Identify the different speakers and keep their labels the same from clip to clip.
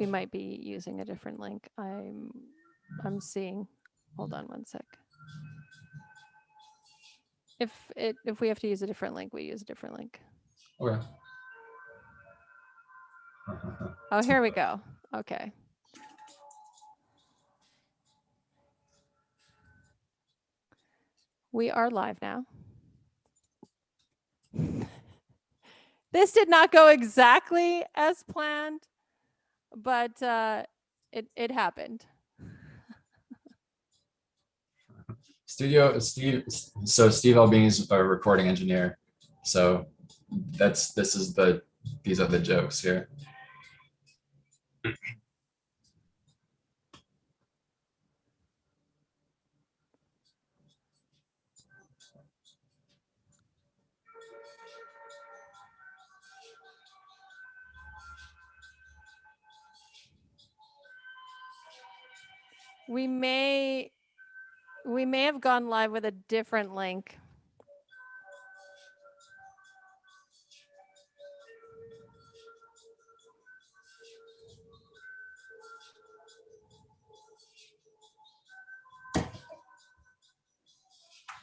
Speaker 1: we might be using a different link. I'm seeing. Hold on one sec. If we have to use a different link, we use a different link.
Speaker 2: Okay.
Speaker 1: Oh, here we go. Okay. We are live now. This did not go exactly as planned, but it happened.
Speaker 2: Steve Albini is a recording engineer, so these are the jokes here.
Speaker 1: We may have gone live with a different link.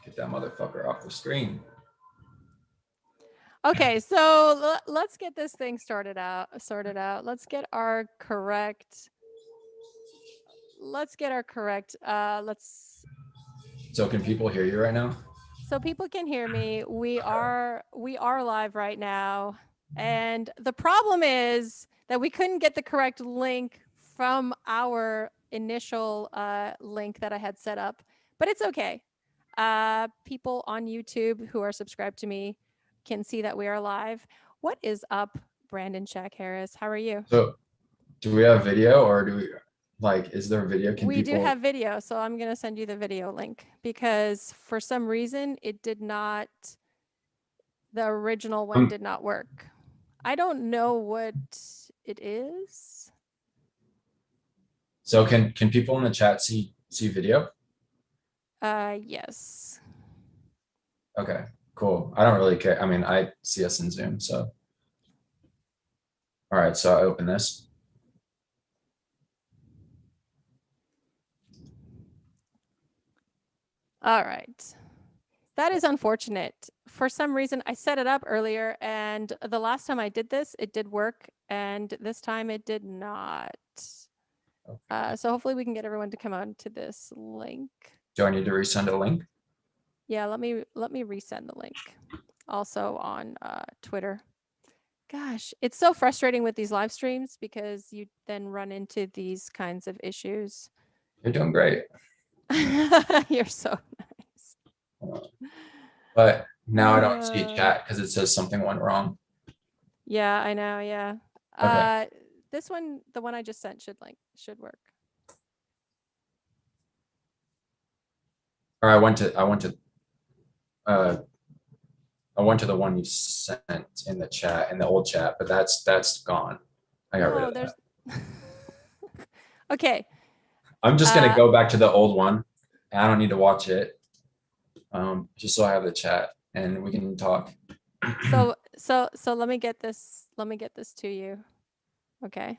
Speaker 2: Get that motherfucker off the screen.
Speaker 1: Okay, so let's get this thing sorted out. Let's get our correct.
Speaker 2: So can people hear you right now?
Speaker 1: So people can hear me. We are live right now. And the problem is that we couldn't get the correct link from our initial link that I had set up, but it's okay. People on YouTube who are subscribed to me can see that we are live. What is up, Brandon Shack Harris? How are you?
Speaker 2: So do we have video, or do we, like, is there video?
Speaker 1: We do have video, so I'm going to send you the video link because for some reason it did not, the original one did not work. I don't know what it is.
Speaker 2: So can people in the chat see video?
Speaker 1: Yes.
Speaker 2: Okay, cool. I don't really care. I mean, I see us in Zoom, so. All right, so I open this.
Speaker 1: All right. That is unfortunate. For some reason, I set it up earlier, and the last time I did this, it did work, and this time it did not. Okay. So hopefully we can get everyone to come on to this link.
Speaker 2: Do I need to resend a link?
Speaker 1: Yeah, let me resend the link. Also on Twitter. Gosh, it's so frustrating with these live streams because you then run into these kinds of issues.
Speaker 2: You're doing great.
Speaker 1: You're so nice.
Speaker 2: But now I don't see chat because it says something went wrong.
Speaker 1: Yeah, I know. Yeah.
Speaker 2: Okay.
Speaker 1: This one, the one I just sent, should work.
Speaker 2: Or I went to the one you sent in the chat, in the old chat, but that's gone. I got rid of that.
Speaker 1: Okay.
Speaker 2: I'm just gonna go back to the old one. I don't need to watch it. Just so I have the chat and we can talk.
Speaker 1: So let me get this to you. Okay.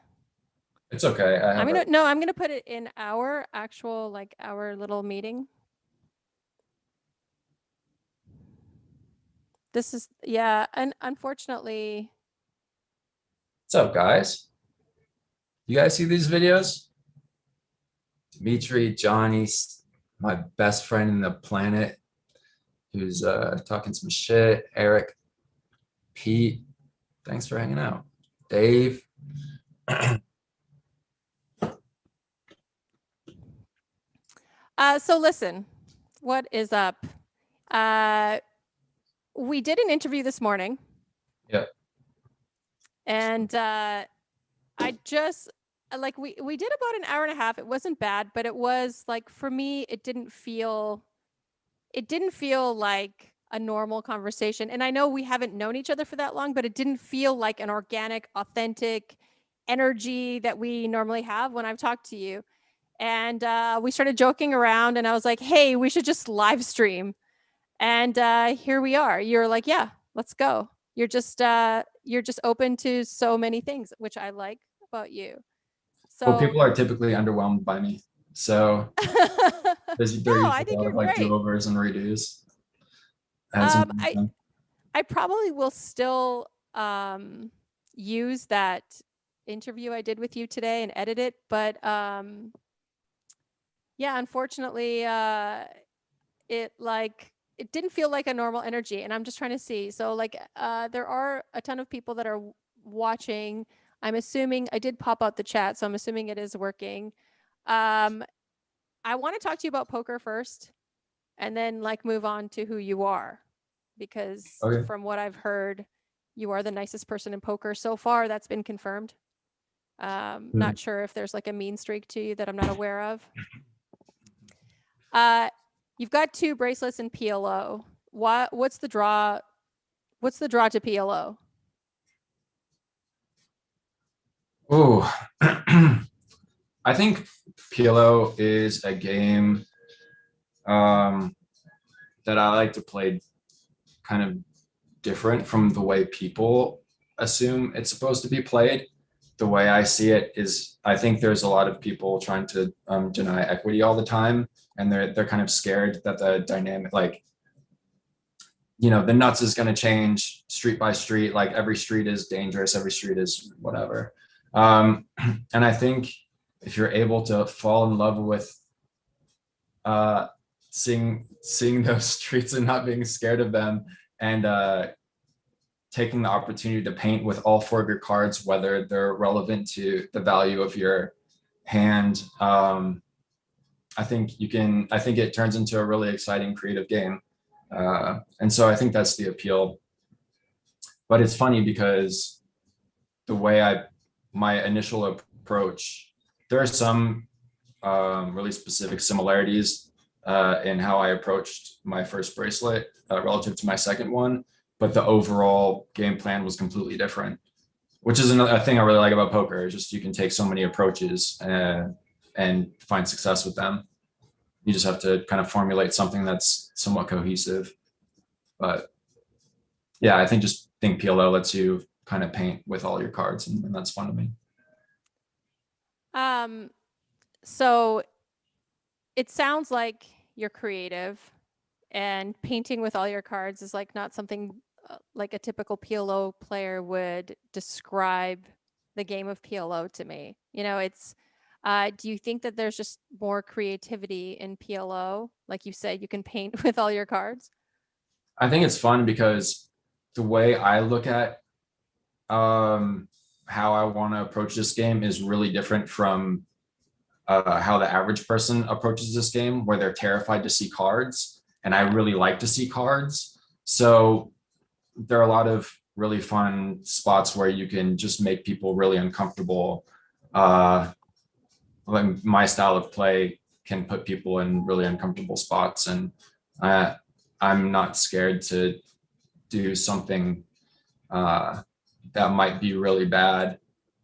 Speaker 2: It's okay.
Speaker 1: I'm gonna put it in our actual, like, our little meeting. This is, yeah, and unfortunately.
Speaker 2: What's up, guys? You guys see these videos? Dimitri, Johnny, my best friend in the planet, who's talking some shit. Eric, Pete, thanks for hanging out. Dave.
Speaker 1: So listen, what is up? We did an interview this morning.
Speaker 2: Yeah.
Speaker 1: And I just, like, we did about an hour and a half. It wasn't bad, but it was like, for me, it didn't feel like a normal conversation. And I know we haven't known each other for that long, but it didn't feel like an organic, authentic energy that we normally have when I've talked to you. And we started joking around, and I was like, hey, we should just live stream. And here we are. You're like, yeah, let's go. You're just open to so many things, which I like about you.
Speaker 2: Well,
Speaker 1: So
Speaker 2: people are typically underwhelmed by me. So
Speaker 1: no,
Speaker 2: there
Speaker 1: I
Speaker 2: usually a
Speaker 1: think
Speaker 2: lot
Speaker 1: you're
Speaker 2: of like
Speaker 1: great.
Speaker 2: do-overs and redos. As
Speaker 1: Um,
Speaker 2: in,
Speaker 1: I I probably will still use that interview I did with you today and edit it, but yeah, unfortunately, it didn't feel like a normal energy, and I'm just trying to see. So like, there are a ton of people that are watching. I'm assuming I did pop out the chat, so I'm assuming it is working. Um, I want to talk to you about poker first, and then like move on to who you are, because
Speaker 2: okay.
Speaker 1: from what I've heard, you are the nicest person in poker so far. That's been confirmed.
Speaker 2: Hmm.
Speaker 1: Not sure if there's like a mean streak to you that I'm not aware of. Uh, you've got 2 bracelets in PLO. What's the draw? What's the draw to PLO?
Speaker 2: Oh, I think PLO is a game um, that I like to play kind of different from the way people assume it's supposed to be played. The way I see it is, I think there's a lot of people trying to deny equity all the time, and they're kind of scared that the dynamic, like the nuts is going to change street by street. Like every street is dangerous, every street is whatever. And I think if you're able to fall in love with uh, seeing those streets and not being scared of them, and taking the opportunity to paint with all 4 of your cards, whether they're relevant to the value of your hand. I think you can. I think it turns into a really exciting, creative game, and so I think that's the appeal. But it's funny because the way my initial approach, there are some really specific similarities in how I approached my first bracelet relative to my second one, but the overall game plan was completely different, which is another thing I really like about poker. Is just you can take so many approaches and find success with them. You just have to kind of formulate something that's somewhat cohesive. But yeah, I think PLO lets you kind of paint with all your cards, and that's fun to me.
Speaker 1: Um, so it sounds like you're creative, and painting with all your cards is like not something like a typical PLO player would describe the game of PLO to me. It's do you think that there's just more creativity in PLO? Like you said, you can paint with all your cards.
Speaker 2: I think it's fun because the way I look at how I want to approach this game is really different from how the average person approaches this game, where they're terrified to see cards. And I
Speaker 1: Yeah.
Speaker 2: really like to see cards. So there are a lot of really fun spots where you can just make people really uncomfortable. Like my style of play can put people in really uncomfortable spots. And I'm not scared to do something that might be really bad,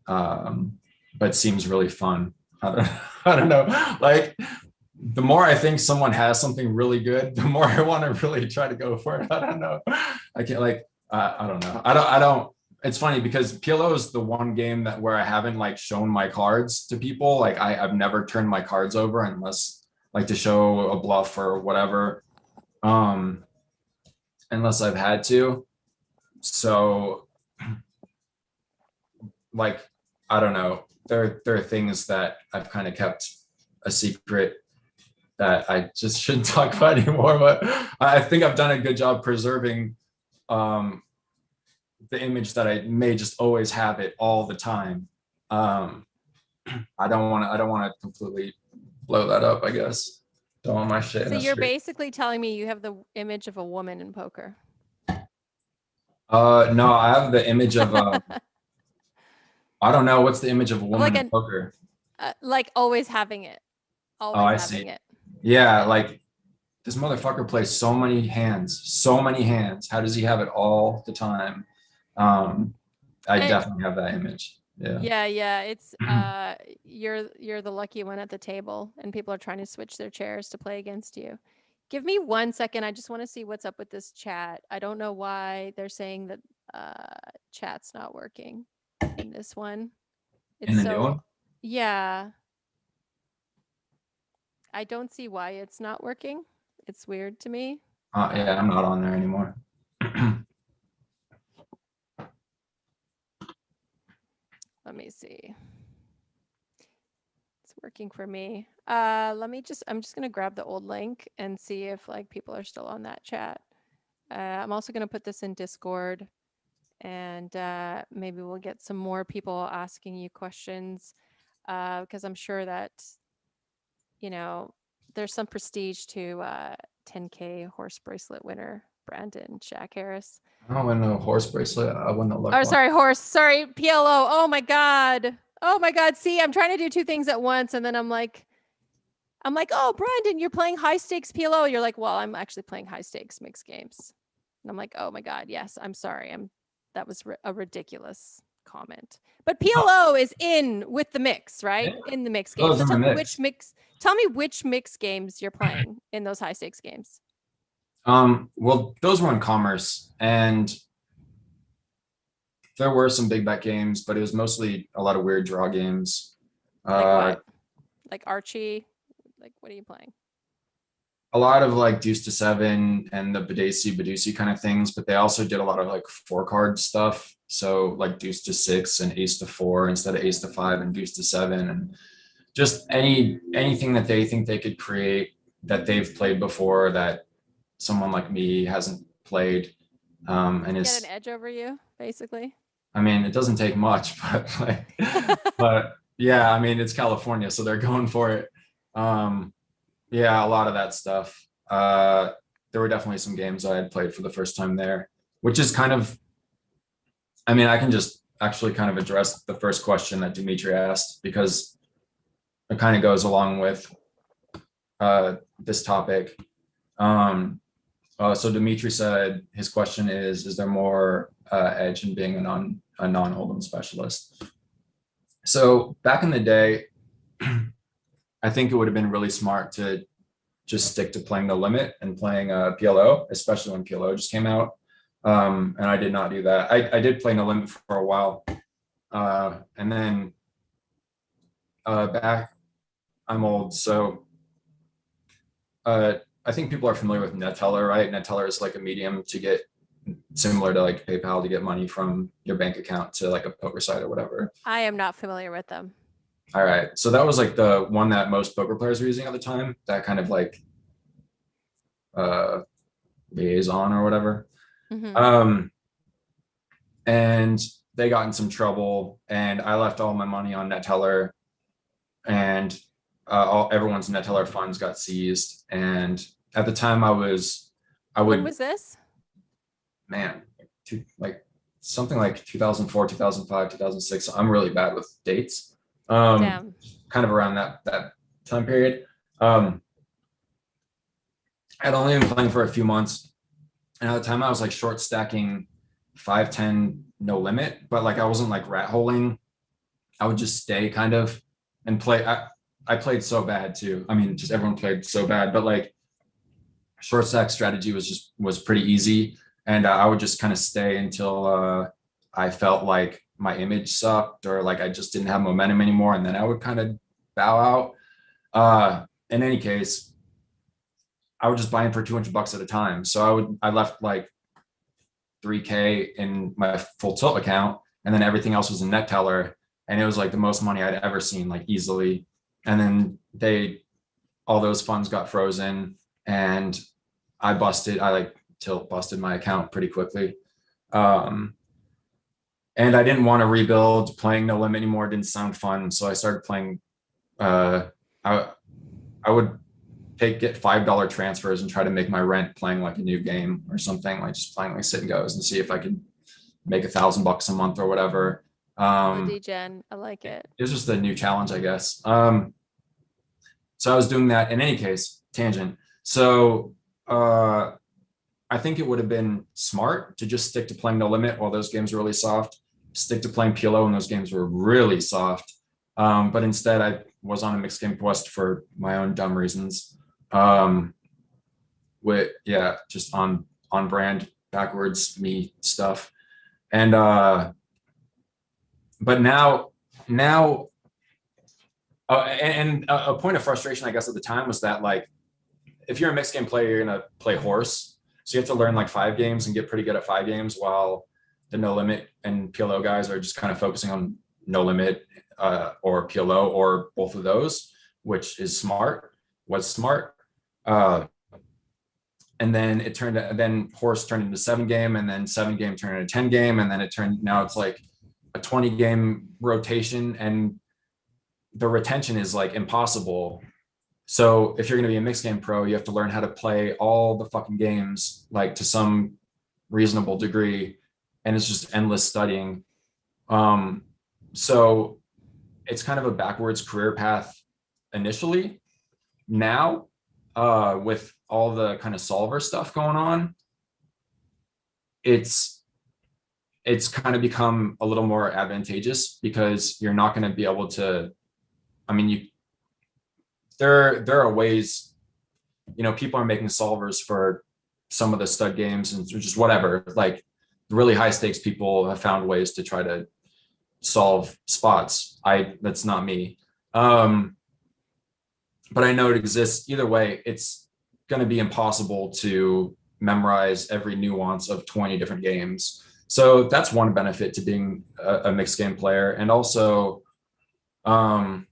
Speaker 2: but seems really fun. I don't, I don't know. Like the more I think someone has something really good, the more I want to really try to go for it. I don't know. I can't I don't know. I don't. It's funny because PLO is the one game that where I haven't like shown my cards to people. Like I've never turned my cards over unless like to show a bluff or whatever. Um, unless I've had to. So like I don't know. There are things that I've kind of kept a secret that I just shouldn't talk about anymore. But I think I've done a good job preserving um, the image that I may just always have it all the time. Um, I don't want to completely blow that up. I guess don't want my shit in
Speaker 1: So
Speaker 2: the
Speaker 1: you're
Speaker 2: street.
Speaker 1: basically telling me you have the image of a woman in poker.
Speaker 2: No, I have the image of I don't know what's the image of a
Speaker 1: Of
Speaker 2: woman
Speaker 1: like
Speaker 2: in
Speaker 1: an
Speaker 2: poker.
Speaker 1: like always having it.
Speaker 2: Oh,
Speaker 1: Always
Speaker 2: I
Speaker 1: having
Speaker 2: see.
Speaker 1: it.
Speaker 2: Yeah,
Speaker 1: Yeah.
Speaker 2: like this motherfucker plays so many hands, so many hands. How does he have it all the time? Um, I
Speaker 1: And
Speaker 2: definitely have that image. Yeah.
Speaker 1: yeah, it's you're the lucky one at the table, and people are trying to switch their chairs to play against you. Give me 1 second. I just want to see what's up with this chat. I don't know why they're saying that chat's not working in this one.
Speaker 2: In
Speaker 1: It's
Speaker 2: the new
Speaker 1: so
Speaker 2: one?
Speaker 1: Yeah. I don't see why it's not working. It's weird to me.
Speaker 2: Yeah, I'm not on there anymore.
Speaker 1: Let me see. It's working for me. I'm just gonna grab the old link and see if like people are still on that chat. I'm also gonna put this in Discord, and maybe we'll get some more people asking you questions, because I'm sure that, you know, there's some prestige to 10K horse bracelet winner Brandon Shack Harris.
Speaker 2: I don't win no horse bracelet. I won the luck
Speaker 1: Oh,
Speaker 2: one.
Speaker 1: sorry, horse. Sorry, PLO. Oh my god. Oh my god. See, I'm trying to do two things at once, and then I'm like, oh, Brandon, you're playing high stakes PLO. You're like, well, I'm actually playing high stakes mixed games. And I'm like, oh my god, yes. I'm sorry. That was a ridiculous comment. But PLO is in with the mix, right?
Speaker 2: Yeah.
Speaker 1: In the mix
Speaker 2: Oh,
Speaker 1: games. So
Speaker 2: it's in the mix.
Speaker 1: Tell me which mix games you're playing in those high stakes games.
Speaker 2: Well, those were in Commerce, and there were some big bet games, but it was mostly a lot of weird draw games.
Speaker 1: Like what? Like Archie? Like what are you playing?
Speaker 2: A lot of like deuce to seven and the Badesi kind of things, but they also did a lot of like 4-card stuff. So like deuce to 6 and ace to 4 instead of ace to 5 and deuce to 7, and just anything that they think they could create that they've played before that someone like me hasn't played. And
Speaker 1: Get an edge over you, basically.
Speaker 2: I mean, it doesn't take much, but like, but yeah, I mean, it's California, so they're going for it. Yeah, a lot of that stuff. There were definitely some games I had played for the first time there, which is kind of, I mean, I can just actually kind of address the first question that Dimitri asked, because it kind of goes along with this topic. So Dimitri said his question is there more edge in being a non-hold'em specialist? So back in the day, I think it would have been really smart to just stick to playing the limit and playing PLO, especially when PLO just came out. And I did not do that. I did play no limit for a while. And then I'm old, so I think people are familiar with Neteller, right? Neteller is like a medium to get, similar to like PayPal, to get money from your bank account to like a poker site or whatever.
Speaker 1: I am not familiar with them.
Speaker 2: All right. So that was like the one that most poker players were using at the time, that kind of like liaison or whatever.
Speaker 1: Mm-hmm.
Speaker 2: And they got in some trouble, and I left all my money on Neteller, and everyone's Neteller funds got seized. And at the time
Speaker 1: When was this?
Speaker 2: Man, like something like 2004, 2005, 2006. I'm really bad with dates.
Speaker 1: Damn.
Speaker 2: Kind of around that time period. I'd only been playing for a few months, and at the time I was like short stacking 5-10 no limit, but like I wasn't like rat holing. I would just stay kind of and play. I played so bad too. I mean, just everyone played so bad, but like short stack strategy was pretty easy, and I would just kind of stay until I felt like my image sucked, or like I just didn't have momentum anymore, and then I would kind of bow out. In any case, I would just buy in for $200 at a time. So I left like 3K in my full tilt account, and then everything else was in Neteller, and it was like the most money I'd ever seen, like easily. And then all those funds got frozen, and I like tilt busted my account pretty quickly. And I didn't want to rebuild. Playing no limit anymore didn't sound fun, so I started playing. I would get $5 transfers and try to make my rent playing like a new game or something, like just playing like sit and goes and see if I could make $1,000 a month or whatever.
Speaker 1: DGen, I like it.
Speaker 2: It was just a new challenge, I guess. So I was doing that. In any case, tangent. So I think it would have been smart to just stick to playing no limit while those games were really soft, stick to playing PLO when those games were really soft. But instead I was on a mixed game quest for my own dumb reasons. Just on brand, backwards me stuff. And but now And a point of frustration, I guess, at the time was that like if you're a mixed game player, you're gonna play horse, so you have to learn like 5 games and get pretty good at 5 games, while the no limit and PLO guys are just kind of focusing on no limit or PLO or both of those, which is smart. Was smart. Uh, and then then horse turned into 7 game, and then 7 game turned into 10 game, and then now it's like a 20 game rotation, and the retention is like impossible. So if you're going to be a mixed game pro, you have to learn how to play all the fucking games like to some reasonable degree, and it's just endless studying. So it's kind of a backwards career path initially. Now, with all the kind of solver stuff going on, it's kind of become a little more advantageous because you're not going to be able to. I mean, there are ways, people are making solvers for some of the stud games and just whatever. Like really high stakes people have found ways to try to solve spots. That's not me. But I know it exists. Either way, it's going to be impossible to memorize every nuance of 20 different games. So that's one benefit to being a mixed game player. And also, I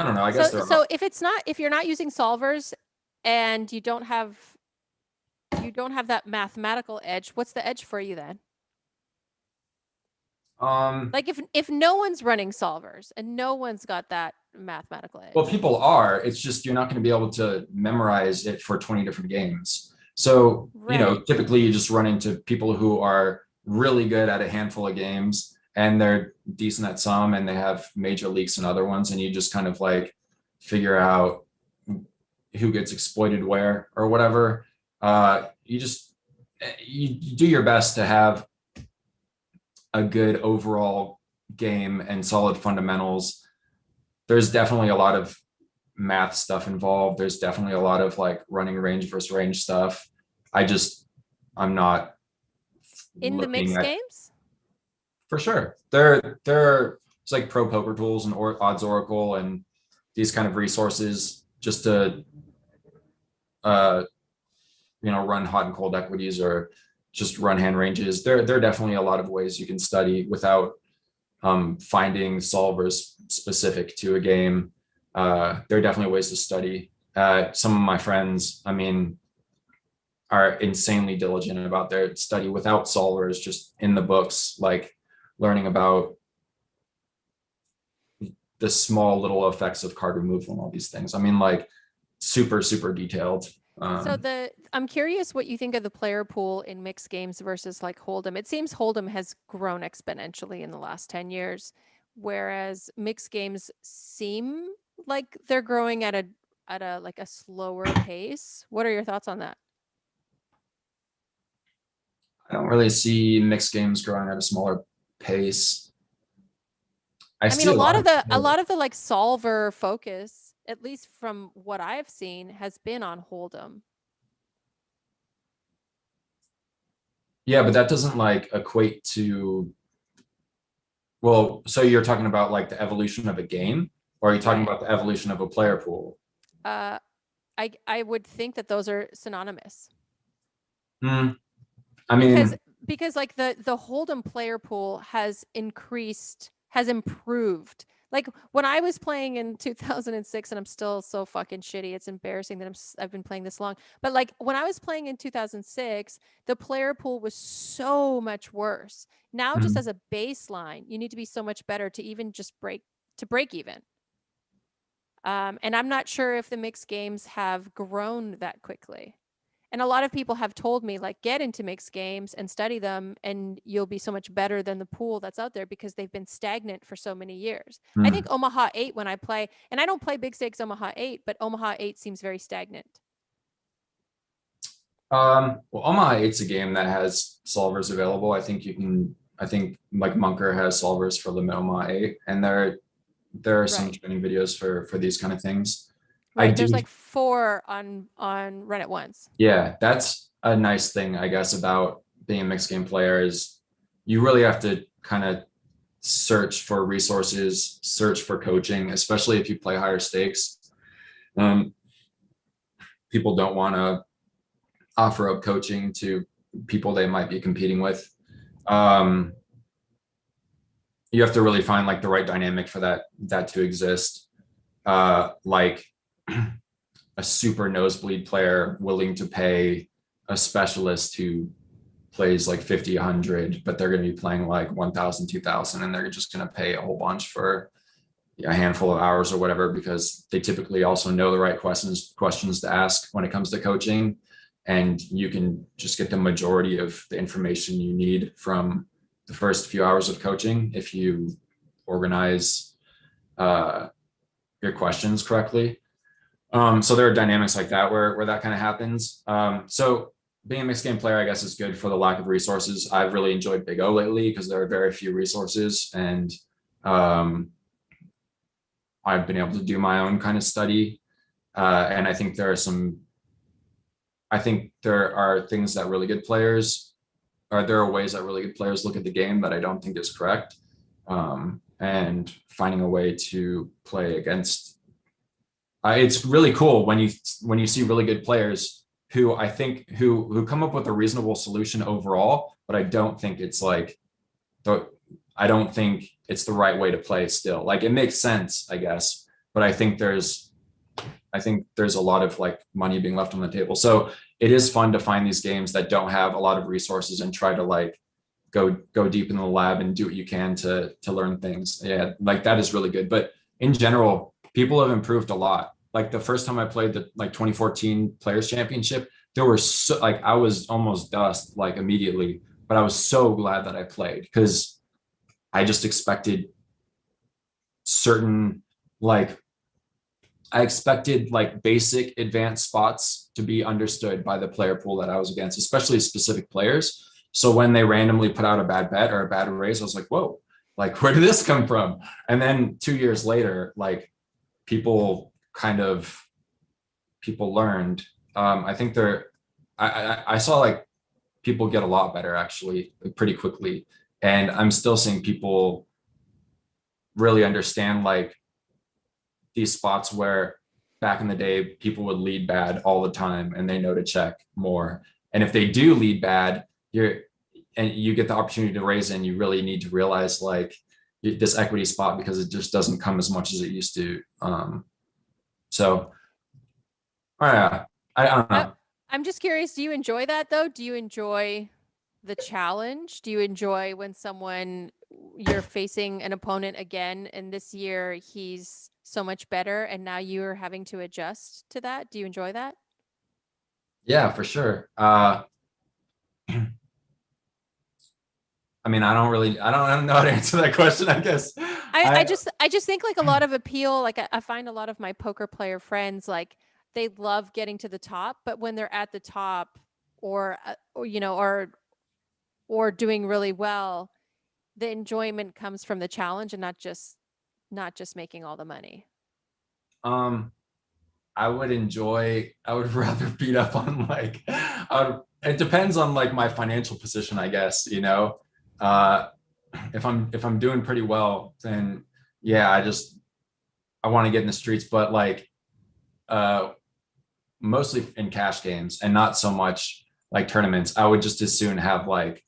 Speaker 2: don't know. I guess
Speaker 1: So if you're not using solvers and you don't have that mathematical edge, what's the edge for you then? Like if no one's running solvers and no one's got that mathematical edge.
Speaker 2: Well, people are. It's just you're not going to be able to memorize it for 20 different games. So,
Speaker 1: Right.
Speaker 2: typically you just run into people who are really good at a handful of games and they're decent at some and they have major leaks in other ones, and you just kind of like figure out who gets exploited where or whatever. You do your best to have a good overall game and solid fundamentals. There's definitely a lot of math stuff involved. There's definitely a lot of like running range versus range stuff. I'm not
Speaker 1: In the
Speaker 2: looking
Speaker 1: mixed
Speaker 2: at,
Speaker 1: games?
Speaker 2: for sure. It's like pro poker tools and odds oracle and these kind of resources just to run hot and cold equities or just run hand ranges. There are definitely a lot of ways you can study without finding solvers specific to a game. There are definitely ways to study. Some of my friends, I mean, are insanely diligent about their study without solvers, just in the books, like learning about the small little effects of card removal and all these things. I mean, like super, super detailed.
Speaker 1: I'm curious what you think of the player pool in mixed games versus like Hold'em. It seems Hold'em has grown exponentially in the last 10 years, whereas mixed games seem like they're growing at a like a slower pace. What are your thoughts on that?
Speaker 2: I don't really see mixed games growing at a smaller pace. I
Speaker 1: I mean,
Speaker 2: see a lot of
Speaker 1: a lot of the like solver focus, at least from what I've seen, has been on Hold'em.
Speaker 2: Yeah, but that doesn't like equate to, well, so you're talking about like the evolution of a game, or are you talking
Speaker 1: Right.
Speaker 2: about the evolution of a player pool?
Speaker 1: Uh, I would think that those are synonymous.
Speaker 2: Hmm. I
Speaker 1: because
Speaker 2: mean,
Speaker 1: because like the Hold'em player pool has improved. Like when I was playing in 2006, and I'm still so fucking shitty. It's embarrassing that I've been playing this long. But like when I was playing in 2006, the player pool was so much worse. Now, just as a baseline, you need to be so much better to even just break even. And I'm not sure if the mixed games have grown that quickly. And a lot of people have told me, like, get into mixed games and study them, and you'll be so much better than the pool that's out there because they've been stagnant for so many years. I think Omaha 8, when I play, and I don't play big stakes Omaha 8, but Omaha 8 seems very stagnant.
Speaker 2: well, Omaha 8's a game that has solvers available. I think like Munker has solvers for Limit Omaha 8, and there are some
Speaker 1: Right.
Speaker 2: training videos for these kind of things. I
Speaker 1: Right.
Speaker 2: do,
Speaker 1: There's like 4 on Run It Once.
Speaker 2: yeah, that's a nice thing, I guess, about being a mixed game player is you really have to kind of search for resources, search for coaching, especially if you play higher stakes. People don't want to offer up coaching to people they might be competing with. You have to really find like the right dynamic for that to exist. Like a super nosebleed player willing to pay a specialist who plays like 50, 100, but they're going to be playing like 1,000, 2,000, and they're just going to pay a whole bunch for a handful of hours or whatever, because they typically also know the right questions to ask when it comes to coaching. And you can just get the majority of the information you need from the first few hours of coaching if you organize your questions correctly. So there are dynamics like that where that kind of happens. So being a mixed game player, I guess, is good for the lack of resources. I've really enjoyed Big O lately because there are very few resources, and I've been able to do my own kind of study. And I think there are things that really good players, or there are ways that really good players look at the game that I don't think is correct. And finding a way to play against. It's really cool when you see really good players who I think who come up with a reasonable solution overall, but I don't think it's like I don't think it's the right way to play still. Like it makes sense, I guess, but I think there's a lot of like money being left on the table. So it is fun to find these games that don't have a lot of resources and try to like go deep in the lab and do what you can to learn things. Yeah, like that is really good. But in general, people have improved a lot. Like the first time I played the like 2014 Players Championship, there were so like I was almost dust like immediately, but I was so glad that I played because I just expected certain like I expected like basic advanced spots to be understood by the player pool that I was against, especially specific players. So when they randomly put out a bad bet or a bad raise, I was like, whoa, like where did this come from? And then 2 years later, like people learned. I think I saw like people get a lot better actually pretty quickly. And I'm still seeing people really understand like these spots where back in the day people would lead bad all the time and they know to check more. And if they do lead bad, you get the opportunity to raise in, you really need to realize like this equity spot because it just doesn't come as much as it used to. So I don't know.
Speaker 1: I'm just curious, do you enjoy that though? Do you enjoy the challenge? Do you enjoy when you're facing an opponent again and this year he's so much better and now you're having to adjust to that? Do you enjoy that?
Speaker 2: Yeah, for sure. I mean, I don't know how to answer that question, I guess.
Speaker 1: I just think like a lot of appeal, like I find a lot of my poker player friends, like they love getting to the top, but when they're at the top or doing really well, the enjoyment comes from the challenge and not just making all the money.
Speaker 2: I would rather beat up on like, it depends on like my financial position, I guess, you know. If I'm doing pretty well, then yeah, I want to get in the streets, but like mostly in cash games and not so much like tournaments. I would just as soon have like,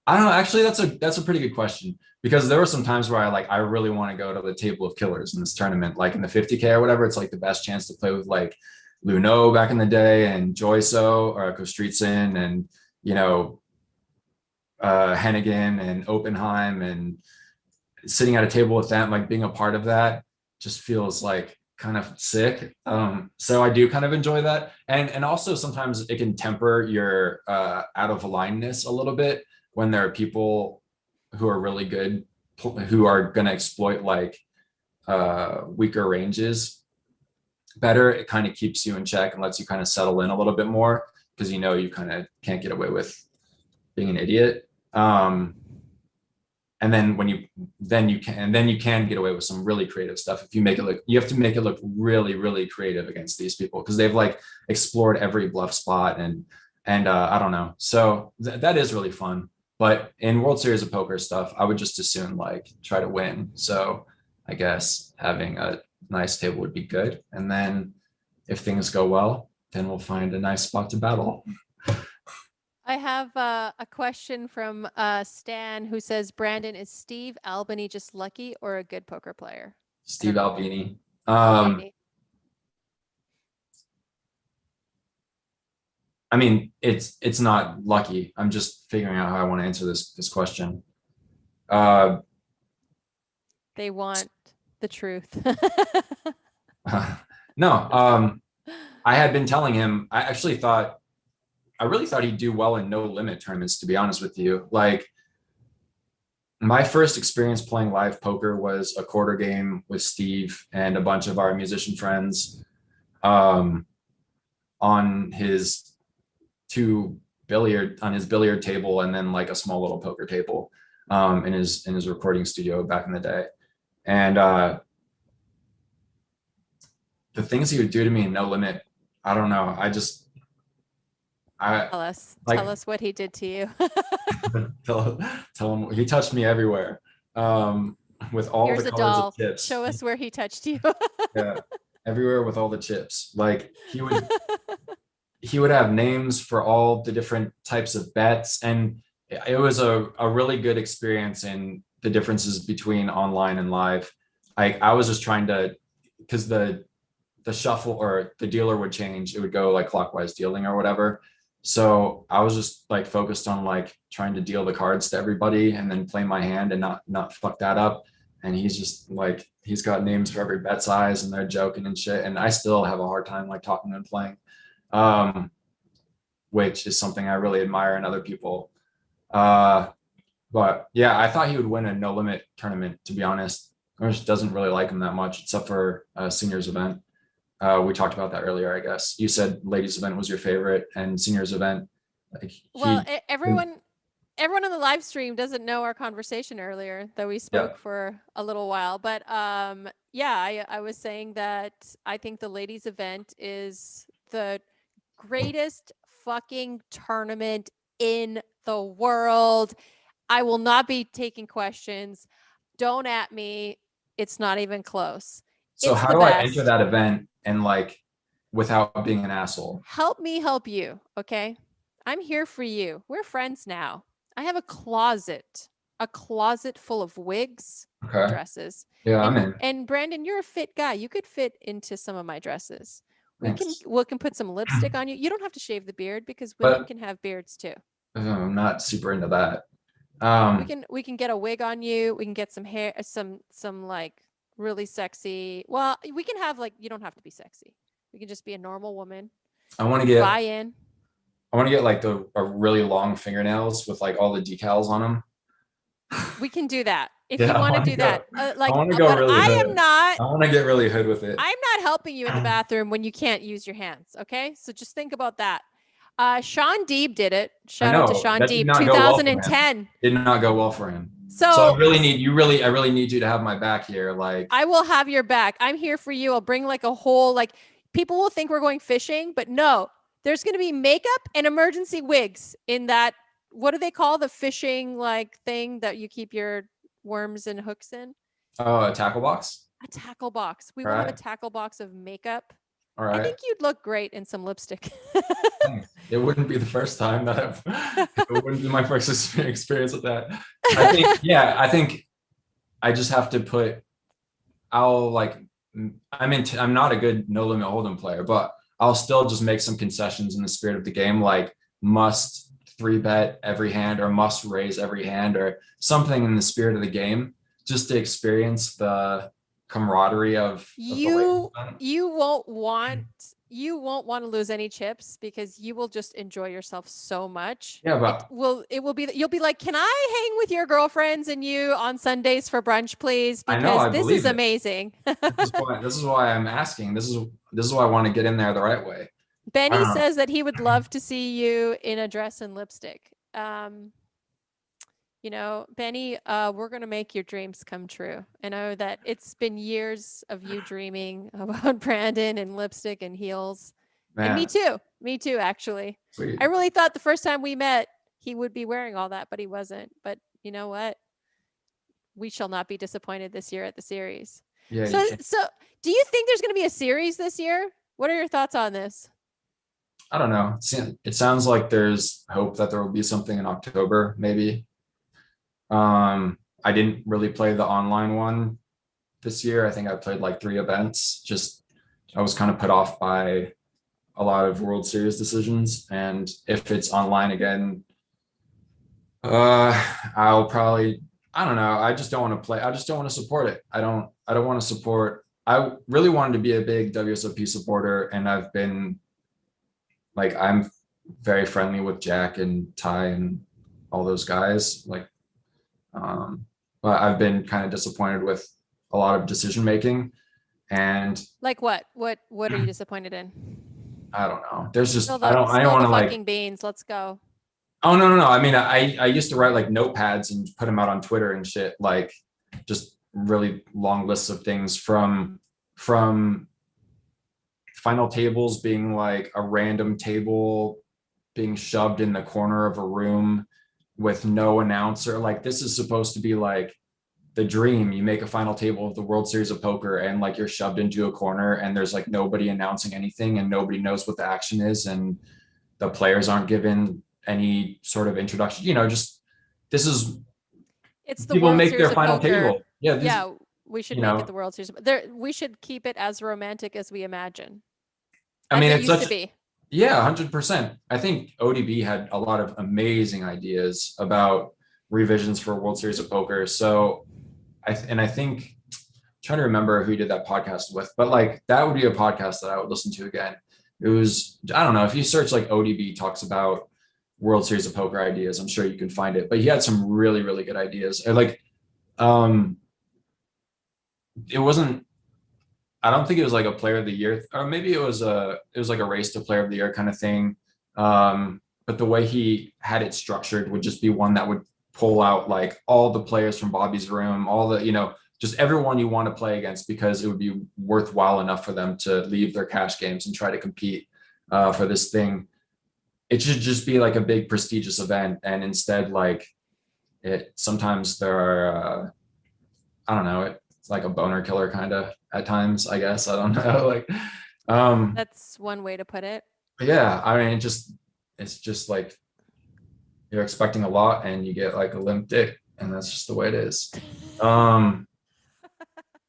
Speaker 2: I don't know, actually that's a pretty good question, because there were some times where I really want to go to the table of killers in this tournament, like in the 50K or whatever. It's like the best chance to play with like Luno back in the day and Joyso or Kostritsin and, you know, Hennigan and Oppenheim, and sitting at a table with them, like being a part of that just feels like kind of sick. So I do kind of enjoy that. And also sometimes it can temper your out of alignedness a little bit when there are people who are really good, who are going to exploit like weaker ranges better. It kind of keeps you in check and lets you kind of settle in a little bit more, because you know you kind of can't get away with being an idiot. And then you can get away with some really creative stuff if you make it look. You have to make it look really, really creative against these people, because they've like explored every bluff spot and I don't know. So that is really fun. But in World Series of Poker stuff, I would just as soon like try to win. So I guess having a nice table would be good. And then if things go well, then we'll find a nice spot to battle.
Speaker 1: I have a question from Stan who says, Brandon, is Steve Albini just lucky or a good poker player?
Speaker 2: Steve Albini.
Speaker 1: Albini.
Speaker 2: I mean, it's not lucky. I'm just figuring out how I want to answer this question.
Speaker 1: They want the truth.
Speaker 2: No, I had been telling him. I really thought he'd do well in no limit tournaments. To be honest with you, like my first experience playing live poker was a quarter game with Steve and a bunch of our musician friends, on his billiard table, and then like a small little poker table in his recording studio back in the day. And the things he would do to me in no limit, I don't know.
Speaker 1: Tell us what he did to you.
Speaker 2: tell him he touched me everywhere, with all
Speaker 1: Here's
Speaker 2: the
Speaker 1: a
Speaker 2: colors
Speaker 1: doll.
Speaker 2: of chips.
Speaker 1: Show us where he touched you.
Speaker 2: Yeah, everywhere with all the chips. Like he would have names for all the different types of bets, and it was a really good experience in the differences between online and live. I was just trying to, because the shuffle or the dealer would change, it would go like clockwise dealing or whatever. So I was just like focused on like trying to deal the cards to everybody and then play my hand and not fuck that up. And he's just like, he's got names for every bet size and they're joking and shit. And I still have a hard time like talking and playing, which is something I really admire in other people. But yeah, I thought he would win a no limit tournament, to be honest. I just doesn't really like him that much, except for a seniors event. We talked about that earlier, I guess. You said ladies event was your favorite and seniors event. Like
Speaker 1: everyone on the live stream doesn't know our conversation earlier, though we spoke for a little while. But yeah, I was saying that I think the ladies event is the greatest fucking tournament in the world. I will not be taking questions. Don't at me. It's not even close.
Speaker 2: So
Speaker 1: it's
Speaker 2: how do I enter that event and like without being an asshole?
Speaker 1: Help me help you, okay? I'm here for you. We're friends now. I have a closet full of wigs, dresses.
Speaker 2: Yeah, I'm in.
Speaker 1: And Brandon, you're a fit guy. You could fit into some of my dresses. We can put some lipstick on you. You don't have to shave the beard because women can have beards too.
Speaker 2: I'm not super into that.
Speaker 1: We can get a wig on you. We can get some hair, some like really sexy. Well, we can have like, you don't have to be sexy. We can just be a normal woman.
Speaker 2: I want to get
Speaker 1: buy-in.
Speaker 2: I want to get like a really long fingernails with like all the decals on them.
Speaker 1: We can do that. If you want to do that.
Speaker 2: Like, I want to go really hood.
Speaker 1: am not.
Speaker 2: I want to get really hood with it.
Speaker 1: I'm not helping you in the bathroom when you can't use your hands. Okay. So just think about that. Sean Deeb did it. Shout out to Sean Deeb. 2010.
Speaker 2: Did not go well for him. So I really need you to have my back here. Like,
Speaker 1: I will have your back. I'm here for you. I'll bring like a whole, like, people will think we're going fishing, but no, there's going to be makeup and emergency wigs in that. What do they call the fishing like thing that you keep your worms and hooks in?
Speaker 2: Oh, a tackle box?
Speaker 1: A tackle box. We will have a tackle box of makeup.
Speaker 2: All right.
Speaker 1: I think you'd look great in some lipstick.
Speaker 2: It wouldn't be the first time that it wouldn't be my first experience with that. I think I just have to put, I'm not a good no limit hold'em player, but I'll still just make some concessions in the spirit of the game, like must 3-bet every hand or must raise every hand or something in the spirit of the game, just to experience the camaraderie of
Speaker 1: you won't want to lose any chips because you will just enjoy yourself so much.
Speaker 2: Yeah, but
Speaker 1: you'll be like, can I hang with your girlfriends and you on Sundays for brunch, please? Because this is amazing.
Speaker 2: This is why I'm asking. This is why I want to get in there the right way.
Speaker 1: Benny says that he would love to see you in a dress and lipstick. Benny, we're going to make your dreams come true. I know that it's been years of you dreaming about Brandon and lipstick and heels. Man. And me too, actually. Sweet. I really thought the first time we met, he would be wearing all that, but he wasn't. But you know what? We shall not be disappointed this year at the series.
Speaker 2: Yeah,
Speaker 1: So,
Speaker 2: you can't.
Speaker 1: so do you think there's going to be a series this year? What are your thoughts on this?
Speaker 2: I don't know. It sounds like there's hope that there will be something in October, maybe. I didn't really play the online one this year. I think I played like 3 events. Just I was kind of put off by a lot of World Series decisions. And if it's online again, I'll probably, I don't know. I just don't want to play. I just don't want to support it. I don't want to support. I really wanted to be a big WSOP supporter, and I've been like, I'm very friendly with Jack and Ty and all those guys. Like, but I've been kind of disappointed with a lot of decision making, and
Speaker 1: Like what? What are you disappointed in?
Speaker 2: I don't know. There's just
Speaker 1: Spill
Speaker 2: I don't
Speaker 1: the
Speaker 2: want to like.
Speaker 1: fucking beans. Let's go.
Speaker 2: Oh no. I mean, I used to write like notepads and put them out on Twitter and shit, like just really long lists of things from final tables being like a random table being shoved in the corner of a room with no announcer. Like, this is supposed to be like the dream. You make a final table of the World Series of Poker and like you're shoved into a corner and there's like nobody announcing anything and nobody knows what the action is and the players aren't given any sort of introduction. Just this is
Speaker 1: It's the
Speaker 2: people
Speaker 1: World
Speaker 2: make
Speaker 1: Series
Speaker 2: their
Speaker 1: of
Speaker 2: final
Speaker 1: Poker.
Speaker 2: table. Yeah, this
Speaker 1: Yeah, we should
Speaker 2: you
Speaker 1: make it
Speaker 2: know.
Speaker 1: the World Series. There, we should keep it as romantic as we imagine,
Speaker 2: I
Speaker 1: as
Speaker 2: mean,
Speaker 1: it
Speaker 2: it's
Speaker 1: used to
Speaker 2: such
Speaker 1: be.
Speaker 2: yeah, 100%. I think ODB had a lot of amazing ideas about revisions for World Series of Poker. So I think trying to remember who he did that podcast with, but like that would be a podcast that I would listen to again. It was, I don't know, if you search like ODB talks about World Series of Poker ideas, I'm sure you can find it. But he had some really, really good ideas. Like, um, it wasn't. I don't think it was like a Player of the Year, or maybe it was like a race to Player of the Year kind of thing. But the way he had it structured would just be one that would pull out like all the players from Bobby's room, all the just everyone you want to play against, because it would be worthwhile enough for them to leave their cash games and try to compete for this thing. It should just be like a big prestigious event, and instead, like, it sometimes there are I don't know, it's like a boner killer kind of at times, I guess. I don't know. Like,
Speaker 1: That's one way to put it.
Speaker 2: yeah, I mean, it's just like you're expecting a lot and you get like a limp dick, and that's just the way it is. Um,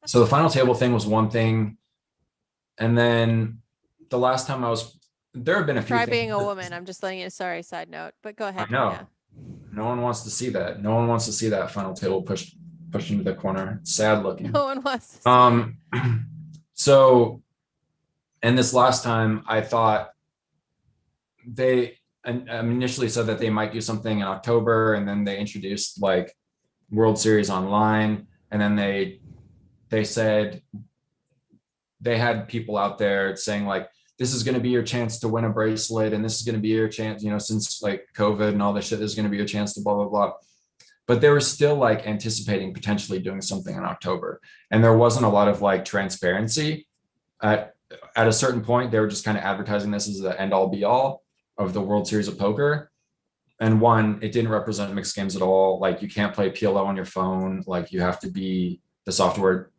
Speaker 2: so the final table thing was one thing. And then the last time there have been a few
Speaker 1: Try
Speaker 2: things.
Speaker 1: being a woman. I'm just letting you. Sorry, side note. But go
Speaker 2: I
Speaker 1: ahead. Yeah.
Speaker 2: know. No one wants to see that. No one wants to see that final table pushed into the corner. It's sad looking.
Speaker 1: No one wants to see it.
Speaker 2: So, and this last time I thought they initially said that they might do something in October, and then they introduced like World Series Online, and then they said they had people out there saying like, this is going to be your chance to win a bracelet, and this is going to be your chance, since like COVID and all this shit, this is going to be your chance to blah blah blah. But they were still like anticipating potentially doing something in October, and there wasn't a lot of like transparency. At a certain point, they were just kind of advertising this as the end all be all of the World Series of Poker. And one, it didn't represent mixed games at all. Like, you can't play PLO on your phone. Like, you have to be, the software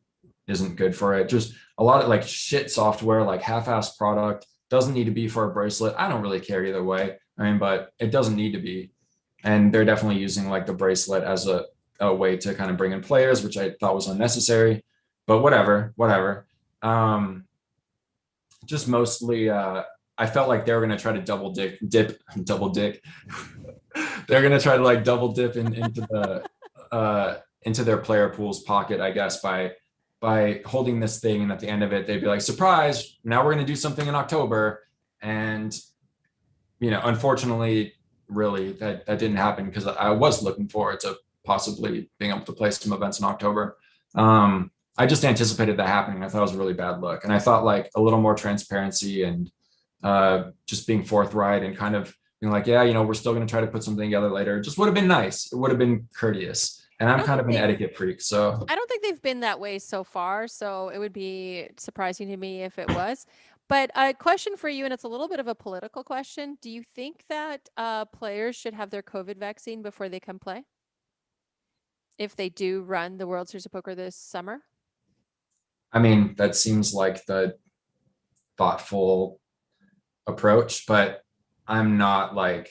Speaker 2: isn't good for it. Just a lot of like shit software, like half-assed product, doesn't need to be for a bracelet. I don't really care either way. I mean, but it doesn't need to be. And they're definitely using like the bracelet as a way to kind of bring in players, which I thought was unnecessary, but whatever. Just mostly, I felt like they were going to try to double dip. They're going to try to like double dip into their player pool's pocket, I guess, by holding this thing. And at the end of it, they'd be like, surprise, now we're going to do something in October. And, unfortunately, really that didn't happen, because I was looking forward to possibly being able to play some events in October. I just anticipated that happening. I thought it was a really bad look. And I thought like a little more transparency and just being forthright and kind of being like, yeah, we're still going to try to put something together later. It just would have been nice. It would have been courteous. And I'm kind of an etiquette freak. So
Speaker 1: I don't think they've been that way so far. So it would be surprising to me if it was. But a question for you, and it's a little bit of a political question. Do you think that players should have their COVID vaccine before they come play? If they do run the World Series of Poker this summer?
Speaker 2: I mean, that seems like the thoughtful approach, but I'm not like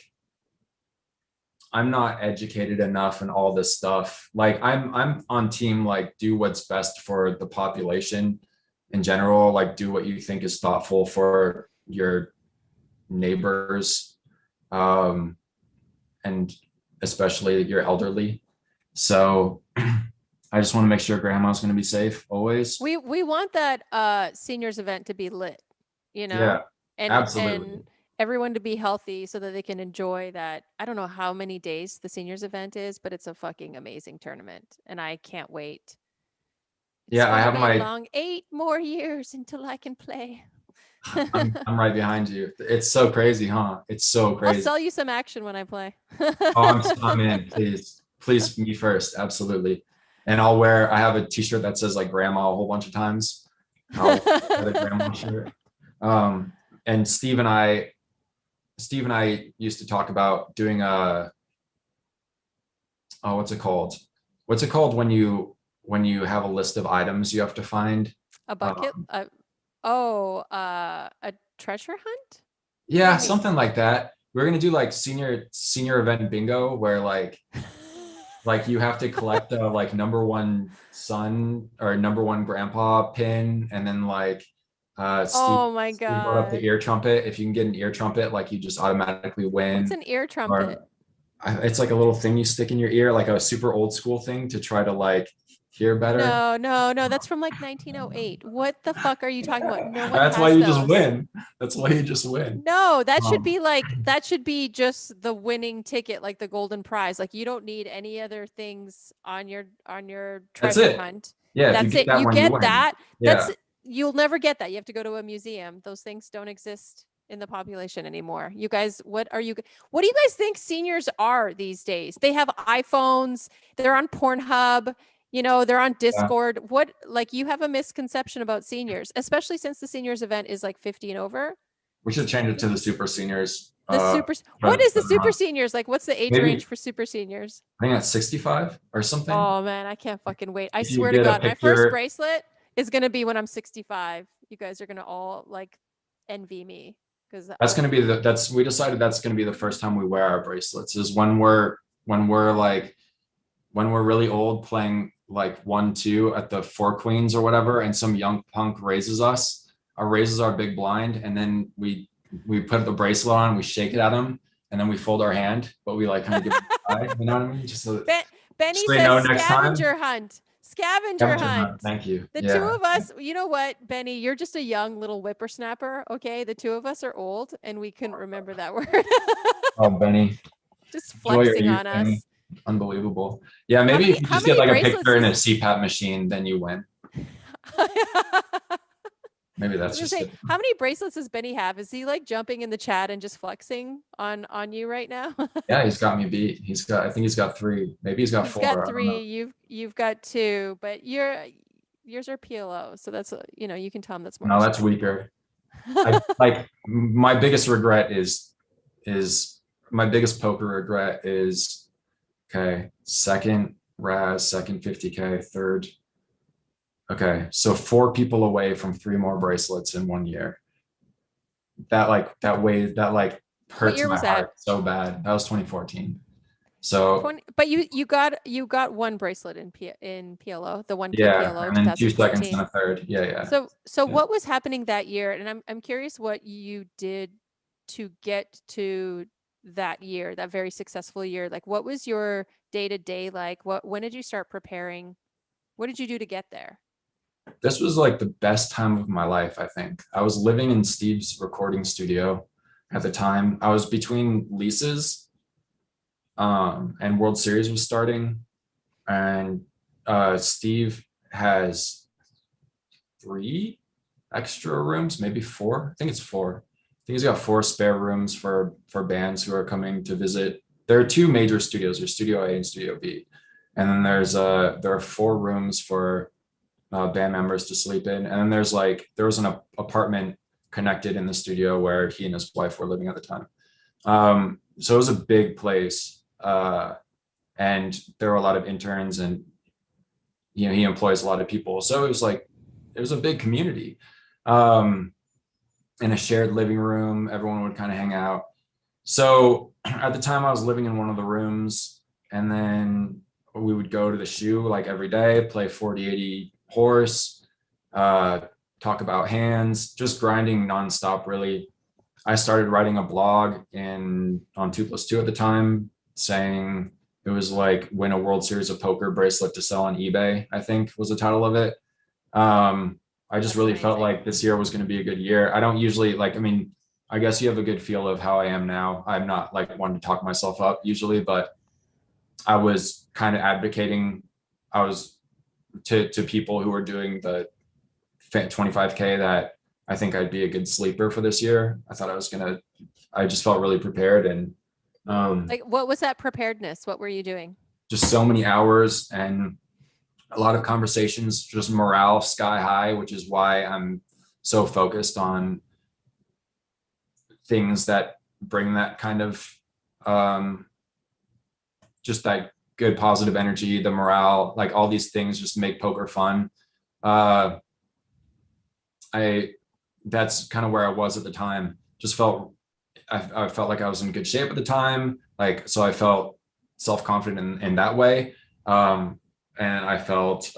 Speaker 2: I'm not educated enough in all this stuff. Like I'm on team like do what's best for the population in general, like do what you think is thoughtful for your neighbors, um, and especially your elderly. So I just want to make sure grandma's going to be safe always.
Speaker 1: We want that seniors event to be lit, you
Speaker 2: Yeah,
Speaker 1: know, and
Speaker 2: absolutely.
Speaker 1: everyone to be healthy so that they can enjoy that. I don't know how many days the seniors event is, but it's a fucking amazing tournament, and I can't wait. It's
Speaker 2: Yeah, I
Speaker 1: gonna
Speaker 2: have
Speaker 1: be a
Speaker 2: my
Speaker 1: long 8 more years until I can play.
Speaker 2: I'm right behind you. It's so crazy, huh? It's so
Speaker 1: I'll
Speaker 2: crazy.
Speaker 1: sell you some action when I play.
Speaker 2: Oh, I'm in. Please, me first, absolutely. And I have a T-shirt that says like grandma a whole bunch of times. I'll wear the grandma shirt. Um, and Steve and I used to talk about doing a what's it called? What's it called when you have a list of items you have to find?
Speaker 1: A bucket?
Speaker 2: Um,
Speaker 1: A treasure hunt? What do
Speaker 2: yeah,
Speaker 1: you mean?
Speaker 2: something like that. We're gonna do like senior event bingo where like you have to collect a like number one son or number one grandpa pin, and then like
Speaker 1: Oh my
Speaker 2: Steve brought up the
Speaker 1: God.
Speaker 2: ear trumpet. If you can get an ear trumpet, like you just automatically
Speaker 1: What's
Speaker 2: win.
Speaker 1: an ear trumpet?
Speaker 2: Or it's like a little thing you stick in your ear, like a super old school thing to try to like hear better.
Speaker 1: No, no, no. That's from like 1908. What the fuck are you talking about? No one
Speaker 2: That's why
Speaker 1: has
Speaker 2: you just
Speaker 1: those.
Speaker 2: win. That's why you just win.
Speaker 1: No,
Speaker 2: Um,
Speaker 1: that should be just the winning ticket, like the golden prize. Like you don't need any other things on your
Speaker 2: that's
Speaker 1: treasure
Speaker 2: it.
Speaker 1: hunt.
Speaker 2: Yeah, if you
Speaker 1: That's
Speaker 2: get
Speaker 1: it.
Speaker 2: that
Speaker 1: You
Speaker 2: one, you
Speaker 1: get
Speaker 2: win.
Speaker 1: that. That's
Speaker 2: Yeah.
Speaker 1: You'll never get that. You have to go to a museum. Those things don't exist in the population anymore. You guys, what do you guys think seniors are these days? They have iPhones, they're on Pornhub, they're on
Speaker 2: Yeah.
Speaker 1: Discord. What like you have a misconception about seniors, especially since the seniors event is like 50 and over.
Speaker 2: We should change it to the super seniors.
Speaker 1: What is the
Speaker 2: Treasure
Speaker 1: super
Speaker 2: hunt.
Speaker 1: seniors? Like what's the age range
Speaker 2: Maybe
Speaker 1: for super seniors?
Speaker 2: I think that's 65 or something.
Speaker 1: Oh man, I can't fucking wait. I
Speaker 2: If you
Speaker 1: swear to
Speaker 2: get a
Speaker 1: God, my first
Speaker 2: picture,
Speaker 1: bracelet is gonna be when I'm 65. You guys are gonna all like envy me because
Speaker 2: that's going to be we decided that's going to be the first time we wear our bracelets is when we're like when we're really old playing like 1-2 at the Four Queens or whatever, and some young punk raises our big blind, and then we put the bracelet on, we shake it at him, and then we fold our hand, but we like kind of give it a try, you know what I mean? Just so
Speaker 1: Benny
Speaker 2: they
Speaker 1: says
Speaker 2: know next time.
Speaker 1: scavenger hunt. Scavenger
Speaker 2: Scavenger hunt.
Speaker 1: hunt.
Speaker 2: Thank you.
Speaker 1: The two
Speaker 2: Yeah.
Speaker 1: of us, you know what, Benny, you're just a young little whippersnapper, okay? The two of us are old and we couldn't remember that word.
Speaker 2: Oh, Benny,
Speaker 1: Just
Speaker 2: enjoy your
Speaker 1: flexing
Speaker 2: youth,
Speaker 1: on
Speaker 2: Benny.
Speaker 1: us.
Speaker 2: Unbelievable. Yeah, maybe if you
Speaker 1: How
Speaker 2: just get
Speaker 1: many
Speaker 2: like a
Speaker 1: bracelets
Speaker 2: picture in a
Speaker 1: does
Speaker 2: CPAP machine, then you win.
Speaker 1: I
Speaker 2: Maybe
Speaker 1: was
Speaker 2: that's
Speaker 1: gonna
Speaker 2: just
Speaker 1: say,
Speaker 2: it.
Speaker 1: how many bracelets does Benny have? Is he like jumping in the chat and just flexing on you right now?
Speaker 2: Yeah, he's got me beat. I think he's got 3. Maybe he's got
Speaker 1: He's got
Speaker 2: 4. I don't
Speaker 1: three.
Speaker 2: know.
Speaker 1: You've got two, but yours are PLO, so that's you can tell him that's more
Speaker 2: No, that's
Speaker 1: respect.
Speaker 2: weaker. I like my biggest regret is my biggest poker regret is okay, second Raz, second 50K, third. Okay, so 4 people away from 3 more bracelets in 1 year. That like
Speaker 1: What
Speaker 2: hurts
Speaker 1: year
Speaker 2: my
Speaker 1: was that?
Speaker 2: heart so bad. That was 2014. So
Speaker 1: 20, but you got one bracelet in PLO, the 1K
Speaker 2: yeah,
Speaker 1: PLO
Speaker 2: and then 2 seconds and
Speaker 1: 2014.
Speaker 2: a third. Yeah, yeah.
Speaker 1: So
Speaker 2: Yeah.
Speaker 1: what was happening that year? And I'm curious what you did to get to that year, that very successful year. Like what was your day to day like? When did you start preparing? What did you do to get there?
Speaker 2: This was like the best time of my life, I think. I was living in Steve's recording studio at the time. I was between leases, and World Series was starting. And Steve has 3 extra rooms, maybe 4. I think it's 4. I think he's got 4 spare rooms for bands who are coming to visit. There are 2 major studios. There's Studio A and Studio B, and then there are 4 rooms for band members to sleep in. And then there was an apartment connected in the studio where he and his wife were living at the time. So it was a big place, and there were a lot of interns, and he employs a lot of people. So it was like it was a big community, in a shared living room. Everyone would kind of hang out. So at the time, I was living in one of the rooms, and then we would go to the shoe like every day, play 40-80 horse, uh, talk about hands, just grinding nonstop, really. I started writing a blog on 2+2 at the time, saying it was like win a World Series of Poker bracelet to sell on eBay, I think was the title of it. I just
Speaker 1: That's
Speaker 2: really felt
Speaker 1: amazing.
Speaker 2: like this year was going to be a good year. I don't usually like, I mean, I guess you have a good feel of how I am now. I'm not like wanting to talk myself up usually, but I was kind of advocating. I was to people who were doing the 25K that I think I'd be a good sleeper for this year. I thought I just felt really prepared, and
Speaker 1: Like, what was that preparedness? What were you doing?
Speaker 2: just so many hours and a lot of conversations, just morale sky high, which is why I'm so focused on things that bring that kind of um, just that good positive energy, the morale, like all these things just make poker fun. Uh, I That's kind of where I was at the time. Just felt I felt like I was in good shape at the time. Like so I felt self-confident in that way. And I felt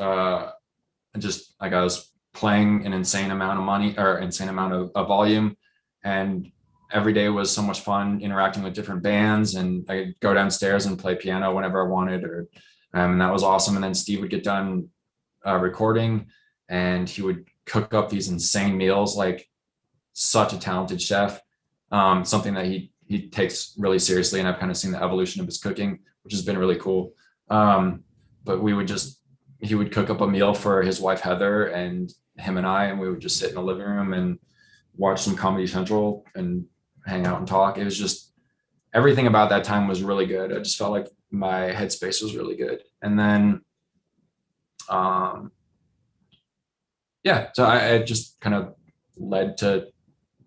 Speaker 2: just like I was playing an insane amount of money or insane amount of volume. And every day was so much fun interacting with different bands. And I could go downstairs and play piano whenever I wanted, and that was awesome. And then Steve would get done recording, and he would cook up these insane meals, like such a talented chef. Something that he takes really seriously, and I've kind of seen the evolution of his cooking, which has been really cool. But he would cook up a meal for his wife Heather and him and I, and we would just sit in the living room and watch some Comedy Central and hang out and talk. It was just everything about that time was really good. I just felt like my headspace was really good. And then um, yeah, so it just kind of led to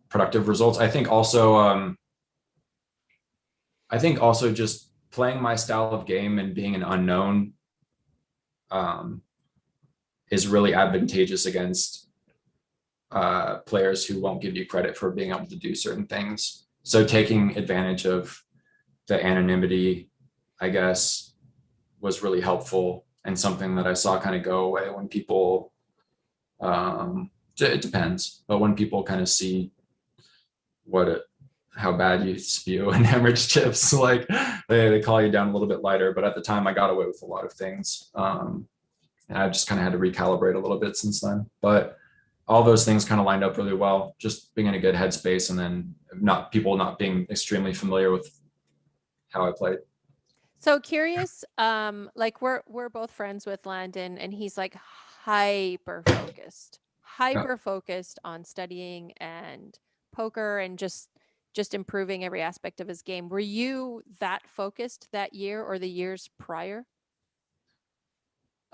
Speaker 2: productive results. I think also just playing my style of game and being an unknown um, is really advantageous against players who won't give you credit for being able to do certain things. So taking advantage of the anonymity, I guess, was really helpful, and something that I saw kind of go away when people, it depends, but when people kind of see how bad you spew and hemorrhage chips, like they call you down a little bit lighter. But at the time, I got away with a lot of things. And I've just kind of had to recalibrate a little bit since then. But all those things kind of lined up really well, just being in a good headspace, and then not being extremely familiar with how I played.
Speaker 1: So curious, like we're both friends with Landon, and he's like
Speaker 2: Yeah.
Speaker 1: hyper focused on studying and poker and just improving every aspect of his game. Were you that focused that year or the years prior?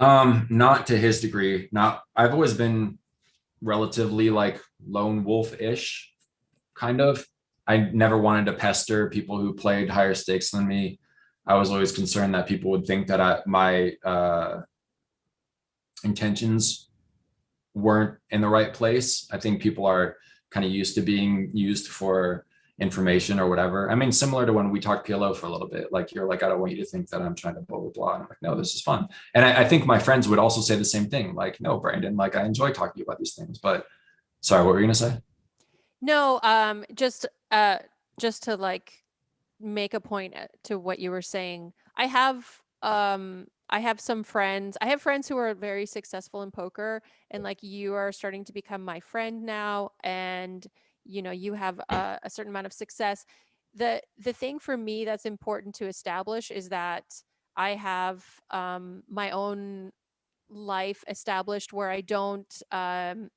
Speaker 2: Not to his degree. Not I've always been relatively like lone wolf-ish, kind of. I never wanted to pester people who played higher stakes than me. I was always concerned that people would think that my intentions weren't in the right place. I think people are kind of used to being used for information or whatever. I mean, similar to when we talked PLO for a little bit, like you're like, I don't want you to think that I'm trying to blah, blah, blah. And I'm like, no, this is fun. And I think my friends would also say the same thing. Like, no, Brandon, like I enjoy talking to you about these things, but sorry, what were you going to say?
Speaker 1: No, just to like make a point to what you were saying. I have some friends. I have friends who are very successful in poker, and like you are starting to become my friend now, and you have a certain amount of success. The thing for me that's important to establish is that I have my own life established where I don't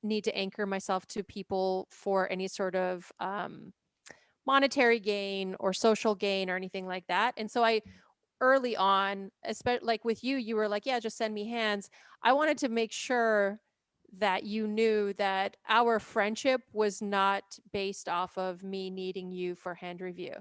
Speaker 1: need to anchor myself to people for any sort of monetary gain or social gain or anything like that. And so I early on, especially like with you, you were like, yeah, just send me hands. I wanted to make sure that you knew that our friendship was not based off of me needing you for hand review.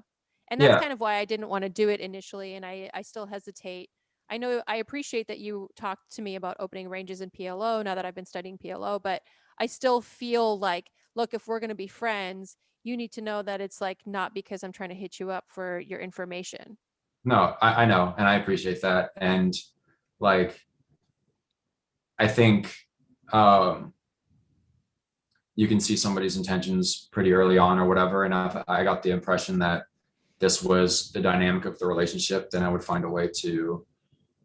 Speaker 1: And that's
Speaker 2: Yeah,
Speaker 1: kind of why I didn't want to do it initially. And I still hesitate. I know I appreciate that you talked to me about opening ranges in PLO now that I've been studying PLO, but I still feel like, look, if we're going to be friends, you need to know that it's like not because I'm trying to hit you up for your information.
Speaker 2: no, I know, and I appreciate that. And like, I think um, you can see somebody's intentions pretty early on or whatever. And if I got the impression that this was the dynamic of the relationship, then I would find a way to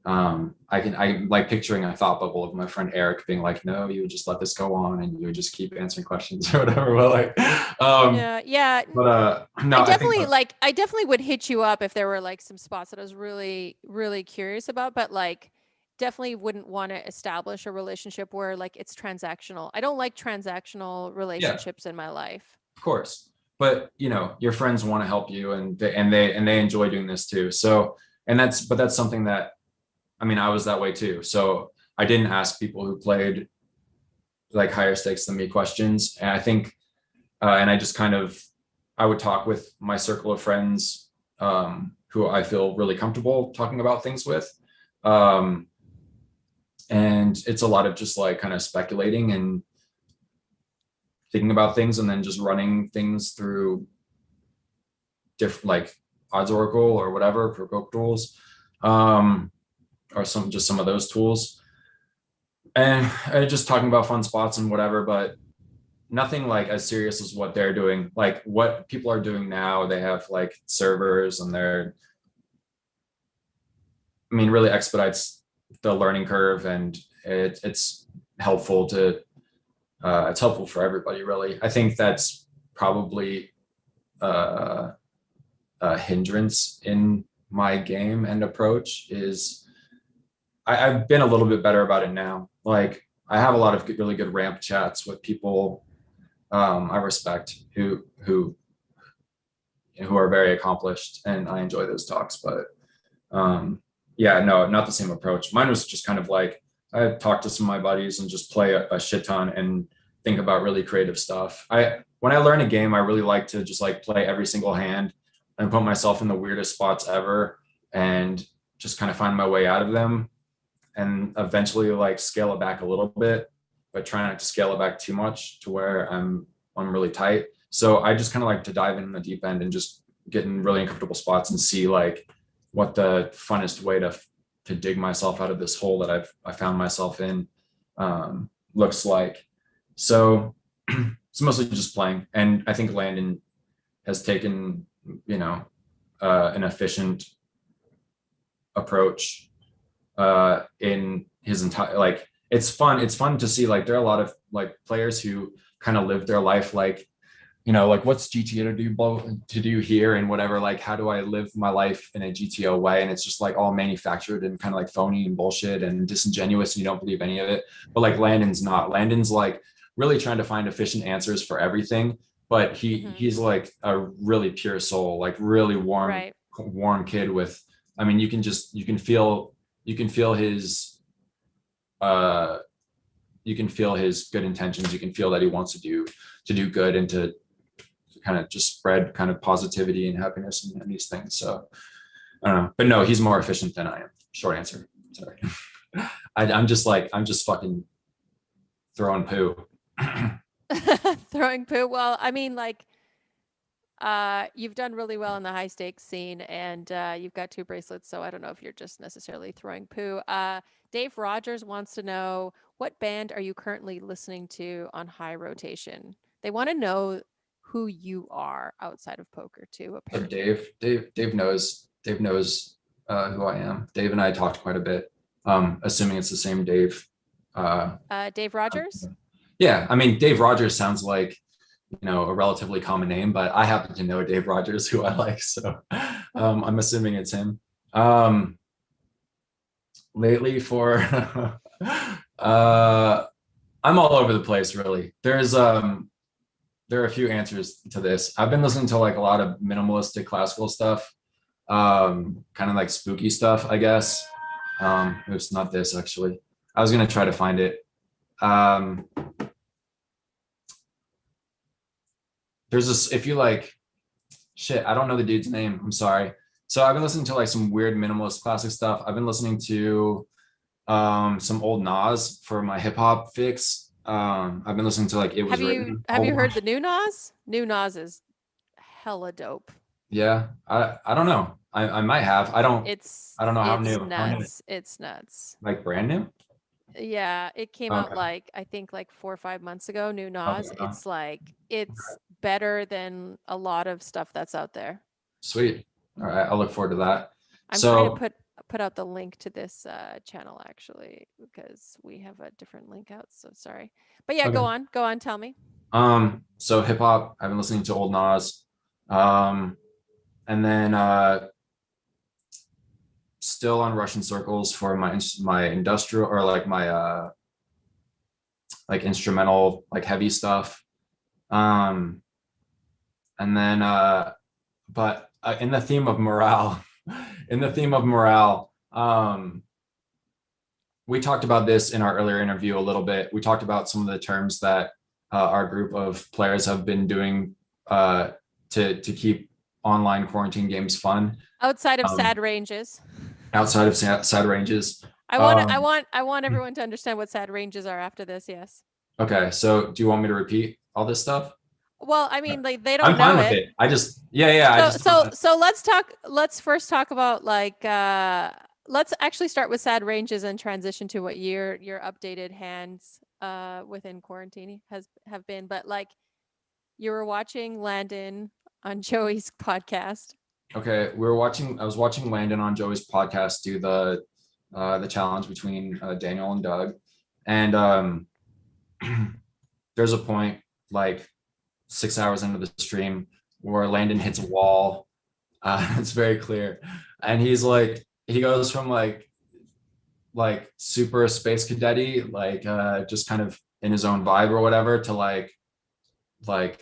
Speaker 2: I like picturing a thought bubble of my friend Eric being like, no, you would just let this go on and you would just keep answering questions or whatever. But like,
Speaker 1: Yeah, yeah.
Speaker 2: no, I think
Speaker 1: I definitely would hit you up if there were like some spots that I was really, really curious about, but like definitely wouldn't want to establish a relationship where like it's transactional. I don't like transactional
Speaker 2: yeah,
Speaker 1: relationships in my life.
Speaker 2: of course. But you know, your friends want to help you and they enjoy doing this too. So and that's something that I mean, I was that way too. So I didn't ask people who played like higher stakes than me questions. And I think and I just kind of I would talk with my circle of friends who I feel really comfortable talking about things with. Um, and it's a lot of just like kind of speculating and thinking about things and then just running things through different like odds oracle or whatever for tools or some of those tools and just talking about fun spots and whatever, but nothing like as serious as what they're doing. Like what people are doing now, they have like servers and I mean, really expedites the learning curve and it's helpful to, it's helpful for everybody, really. I think that's probably uh, a hindrance in my game and approach is I've been a little bit better about it now. Like I have a lot of really good ramp chats with people I respect who are very accomplished, and I enjoy those talks. But yeah, no, not the same approach. Mine was just kind of like I talk to some of my buddies and just play a shit ton and think about really creative stuff. When I learn a game, I really like to just like play every single hand and put myself in the weirdest spots ever and just kind of find my way out of them and eventually like scale it back a little bit, but try not to scale it back too much to where I'm really tight. So I just kind of like to dive in the deep end and just get in really uncomfortable spots and see like what the funnest way to dig myself out of this hole that I found myself in looks like. So it's mostly just playing, and I think Landon has taken an efficient approach in his entire like it's fun to see like there are a lot of like players who kind of live their life like like what's GTO to do here and whatever, like how do I live my life in a GTO way, and it's just like all manufactured and kind of like phony and bullshit and disingenuous and you don't believe any of it. But like Landon's like really trying to find efficient answers for everything, but he's like a really pure soul, like really
Speaker 1: Right.
Speaker 2: warm kid with I mean you can feel his uh you can feel his good intentions, you can feel that he wants to do good and to kind of just spread kind of positivity and happiness and these things. So I don't know, but no, he's more efficient than I am. Short answer. Sorry. I'm just fucking throwing poo.
Speaker 1: Throwing poo. Well, I mean, like, you've done really well in the high stakes scene, and you've got 2 bracelets. So I don't know if you're just necessarily throwing poo. Dave Rogers wants to know, what band are you currently listening to on high rotation? They want to know who you are outside of poker too.
Speaker 2: So
Speaker 1: Apparently,
Speaker 2: Dave knows who I am. Dave and I talked quite a bit. Assuming it's the same Dave.
Speaker 1: Dave Rogers.
Speaker 2: Yeah, I mean Dave Rogers sounds like a relatively common name, but I happen to know Dave Rogers, who I like, so I'm assuming it's him. Lately, for I'm all over the place, really. There are a few answers to this. I've been listening to like a lot of minimalistic classical stuff, kind of like spooky stuff, I guess. It's not this actually. I was gonna try to find it. there's this, if you like, shit, I don't know the dude's name. I'm sorry. So I've been listening to like some weird minimalist classic stuff. I've been listening to some old Nas for my hip hop fix. I've been listening to like It Was Written a
Speaker 1: Have
Speaker 2: whole
Speaker 1: you heard
Speaker 2: bunch.
Speaker 1: the new Nas? New Nas is hella dope.
Speaker 2: Yeah, I don't know. I might have. I don't know how
Speaker 1: It's
Speaker 2: new. How new?
Speaker 1: nuts. It's nuts.
Speaker 2: Like brand new?
Speaker 1: Yeah, it came out
Speaker 2: Okay.
Speaker 1: like I think like 4 or 5 months ago, new
Speaker 2: Okay.
Speaker 1: Nas. It's like it's better than a lot of stuff that's out there.
Speaker 2: Sweet. All right. I'll look forward to that.
Speaker 1: I'm trying to
Speaker 2: So,
Speaker 1: put out the link to this channel actually because we have a different link out, so sorry. But yeah,
Speaker 2: okay.
Speaker 1: go on, tell me.
Speaker 2: So hip hop, I've been listening to old Nas. Um, and then still on Russian circles for my industrial or like my like instrumental like heavy stuff. Um, and then but in the theme of morale, in the theme of morale, we talked about this in our earlier interview a little bit. We talked about some of the terms that our group of players have been doing to keep online quarantine games fun.
Speaker 1: Outside of
Speaker 2: Um,
Speaker 1: sad ranges.
Speaker 2: outside of side ranges.
Speaker 1: I want everyone to understand what sad ranges are after this, yes.
Speaker 2: Okay, so do you want me to repeat all this stuff?
Speaker 1: Well, I mean, like they
Speaker 2: I'm
Speaker 1: don't
Speaker 2: fine
Speaker 1: know
Speaker 2: with
Speaker 1: it.
Speaker 2: it. Yeah, I just
Speaker 1: So let's first talk about like let's actually start with sad ranges and transition to what your updated hands within quarantine have been. But like you were watching Landon on Joey's podcast.
Speaker 2: okay. I was watching Landon on Joey's podcast do the challenge between Daniel and Doug, and there's a point like 6 hours into the stream where Landon hits a wall. It's very clear, and he goes from like super space cadet like just kind of in his own vibe or whatever to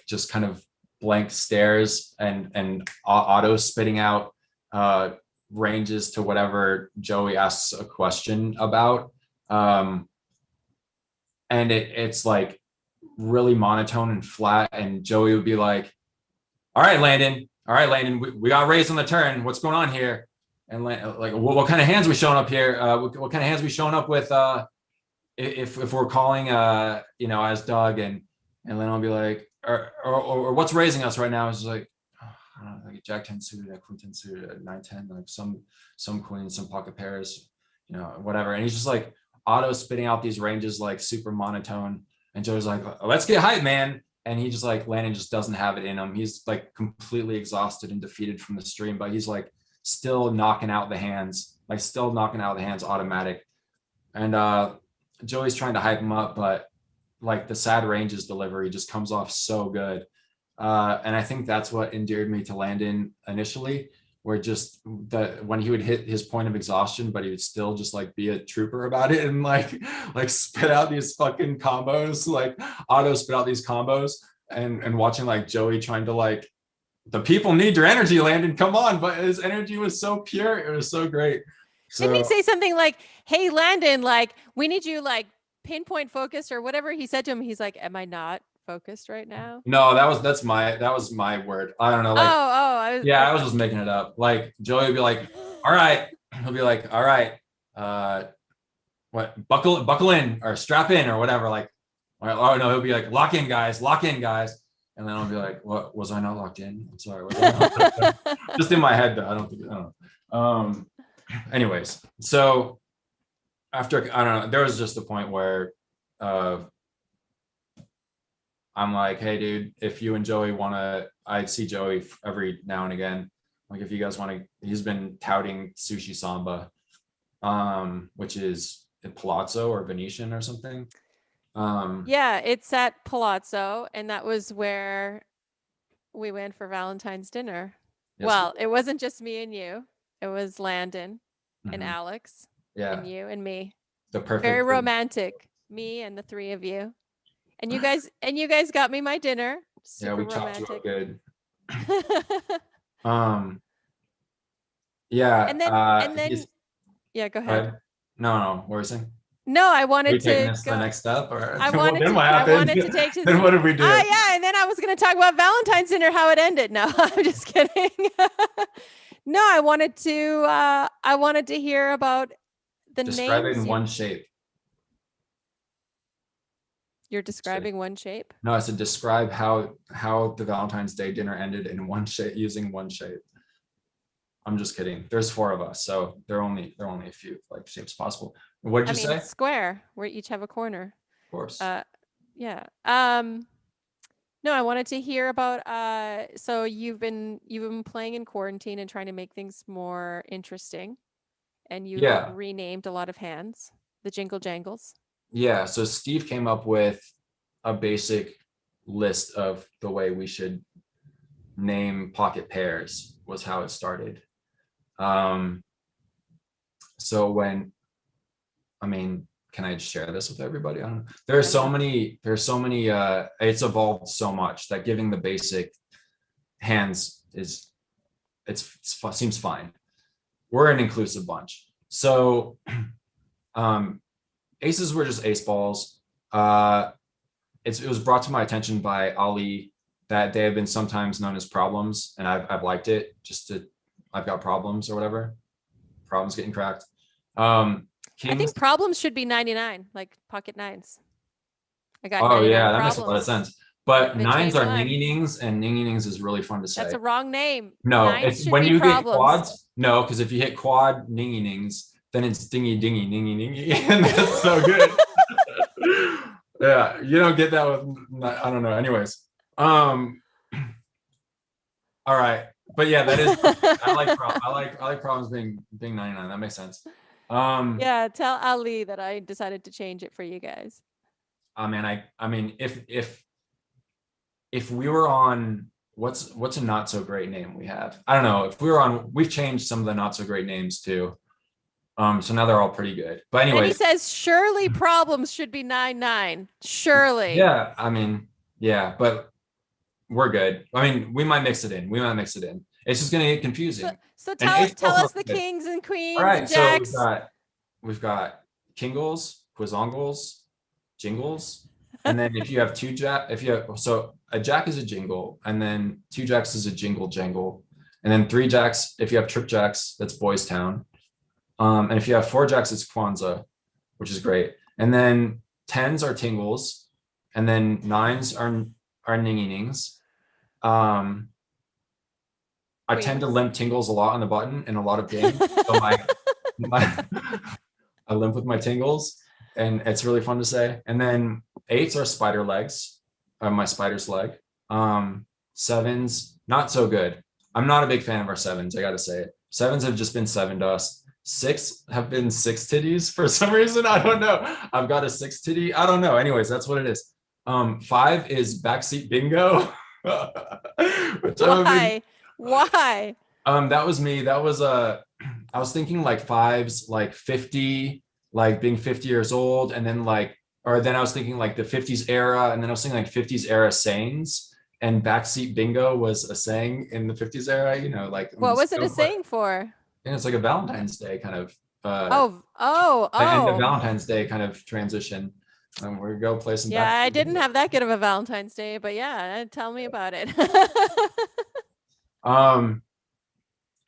Speaker 2: just kind of blank stares and auto spitting out ranges to whatever Joey asks a question about. And it's like really monotone and flat, and Joey would be like, all right, Landon, we got raised on the turn. What's going on here? And like, what kind of hands we showing up here? What kind of hands we showing up with? If we're calling, as Doug, and Landon will be like, or what's raising us right now is like, I don't know, like a Jack 10 suited, a Queen 10 suited, a 9-10, like some queens, some pocket pairs, whatever. And he's just like auto spitting out these ranges like super monotone. And Joe's like, let's get hype, man. And he just like Landon just doesn't have it in him. He's like completely exhausted and defeated from the stream, but he's like still knocking out the hands, automatic. And Joey's trying to hype him up, but like the sad ranges delivery just comes off so good. And I think that's what endeared me to Landon initially, where just when he would hit his point of exhaustion, but he would still just like be a trooper about it and like spit out these fucking combos, like auto spit out these combos, and watching like Joey trying to like, the people need your energy, Landon, come on. But his energy was so pure, it was so great.
Speaker 1: Didn't he
Speaker 2: So
Speaker 1: say something like, "Hey Landon, like we need you like pinpoint focused or whatever he said to him?" He's like, "Am I not focused right now?"
Speaker 2: no, that was my word. I don't know, like,
Speaker 1: I was
Speaker 2: yeah, I was
Speaker 1: okay.
Speaker 2: just making it up. Like Joey would be like, all right. He'll be like, all right, what buckle in or strap in or whatever. Like, oh no, he'll be like, lock in, guys. And then I'll be like, what, was I not locked in? I'm sorry. Just in my head though. I don't know. Anyways, so after, I don't know, there was just a point where I'm like, hey dude, if you and Joey wanna, I see Joey every now and again. Like if you guys want to, he's been touting Sushi Samba, which is Palazzo or Venetian or something.
Speaker 1: Yeah, it's at Palazzo, and that was where we went for Valentine's dinner.
Speaker 2: Yes.
Speaker 1: Well, it wasn't just me and you. It was Landon and
Speaker 2: Mhm.
Speaker 1: Alex
Speaker 2: Yeah.
Speaker 1: and you and me.
Speaker 2: The
Speaker 1: Very
Speaker 2: perfect.
Speaker 1: romantic. Me and the three of you. And you guys got me my dinner.
Speaker 2: Yeah,
Speaker 1: Super
Speaker 2: we chopped you up
Speaker 1: romantic.
Speaker 2: good. Um, yeah.
Speaker 1: And then
Speaker 2: He's.
Speaker 1: yeah, go
Speaker 2: Go
Speaker 1: ahead.
Speaker 2: ahead. No, what were you saying?
Speaker 1: No, I
Speaker 2: Are
Speaker 1: wanted
Speaker 2: you taking
Speaker 1: to
Speaker 2: us to the
Speaker 1: go.
Speaker 2: next step, or
Speaker 1: I wanted
Speaker 2: then
Speaker 1: to.
Speaker 2: what
Speaker 1: I
Speaker 2: happened?
Speaker 1: wanted to take to.
Speaker 2: Then what did we do?
Speaker 1: Yeah, and then I was going to talk about Valentine's dinner, how it ended. No, I'm just kidding. No, I wanted to. I wanted to hear about the
Speaker 2: Describe it
Speaker 1: names
Speaker 2: in
Speaker 1: you.
Speaker 2: one shape.
Speaker 1: You're
Speaker 2: Just kidding.
Speaker 1: describing one shape.
Speaker 2: No, I said describe how the Valentine's Day dinner ended in one shape, using one shape. I'm just kidding. There's 4 of us, so there are only a few like shapes possible. What'd
Speaker 1: I
Speaker 2: you say?
Speaker 1: mean,
Speaker 2: Of
Speaker 1: square. We each have a corner.
Speaker 2: course.
Speaker 1: Uh, yeah. No, I wanted to hear about. So you've been playing in quarantine and trying to make things more interesting, and you've
Speaker 2: Yeah,
Speaker 1: renamed a lot of hands, the Jingle Jangles.
Speaker 2: yeah. So Steve came up with a basic list of the way we should name pocket pairs was how it started. Um, so when, I mean, can I share this with everybody? I don't know. There's so many, it's evolved so much that giving the basic hands seems fine. We're an inclusive bunch. So aces were just ace balls. It was brought to my attention by Ali that they have been sometimes known as problems, and I've liked it. I've got problems or whatever. Problems getting cracked.
Speaker 1: I
Speaker 2: Kings.
Speaker 1: think problems should be 99, like pocket nines. I got
Speaker 2: Oh
Speaker 1: 99
Speaker 2: yeah, that makes a lot of
Speaker 1: problems.
Speaker 2: sense. But
Speaker 1: They
Speaker 2: nines
Speaker 1: changed
Speaker 2: are
Speaker 1: mine.
Speaker 2: ningy-nings, and ningy-nings is really fun to
Speaker 1: That's
Speaker 2: say.
Speaker 1: a wrong name.
Speaker 2: No,
Speaker 1: Nines
Speaker 2: it's
Speaker 1: should
Speaker 2: when
Speaker 1: be
Speaker 2: you get
Speaker 1: problems.
Speaker 2: quads. No, because if you hit quad ningy-nings, then it's dingy dingy ningy ningy, and that's so good. Yeah, you don't get that with. I don't know. Anyways, um, all right, but yeah, that is. I like problems being 99. That makes sense.
Speaker 1: Yeah, tell Ali that I decided to change it for you guys.
Speaker 2: I mean, if we were on what's a not so great name we have? I don't know. If we were on, we've changed some of the not so great names too. So now they're all pretty good. But
Speaker 1: And he
Speaker 2: anyways,
Speaker 1: says surely problems should be 99. Surely.
Speaker 2: yeah, I mean, yeah, but we're good. I mean, we might mix it in. We might mix it in. It's just gonna get
Speaker 1: So
Speaker 2: confusing.
Speaker 1: so
Speaker 2: And
Speaker 1: tell
Speaker 2: ace
Speaker 1: tell
Speaker 2: ball
Speaker 1: us
Speaker 2: sounds
Speaker 1: the
Speaker 2: good.
Speaker 1: kings and
Speaker 2: All
Speaker 1: queens and
Speaker 2: right, so we've
Speaker 1: jacks.
Speaker 2: got we've got Kingles, Quizongles, Jingles, and then if you have if you have so a jack is a jingle, and then 2 jacks is a jingle jangle, and then 3 jacks if you have trip jacks, that's Boys Town, and if you have 4 jacks, it's Kwanzaa, which is great, and then tens are tingles, and then nines are ningy nings. Um, I tend to
Speaker 1: Queens.
Speaker 2: limp tingles a lot on the button in a lot of games, so my I limp with my tingles, and it's really fun to say. And then eights are spider legs, my spider's leg. Sevens, not so good. I'm not a big fan of our sevens. I got to say it. Sevens have just been seven dust. Six have been six titties for some reason. I don't know. I've got a six titty. I don't know. Anyways, that's what it is. Five is backseat bingo, which I'm a big.
Speaker 1: Why? Why?
Speaker 2: That was me. That was I was thinking like fives, like 50, like being 50 years old, and then or then I was thinking like the 50s era, and then I was thinking like 50s era sayings. And backseat bingo was a saying in the 50s era, like
Speaker 1: What was it a saying for?
Speaker 2: and it's like a Valentine's Day kind of
Speaker 1: Oh, oh,
Speaker 2: the end of
Speaker 1: oh.
Speaker 2: Valentine's Day kind of transition. And we go play some
Speaker 1: Yeah, I
Speaker 2: backseat
Speaker 1: didn't
Speaker 2: bingo.
Speaker 1: have that good of a Valentine's Day, but yeah, tell me about it.
Speaker 2: Um,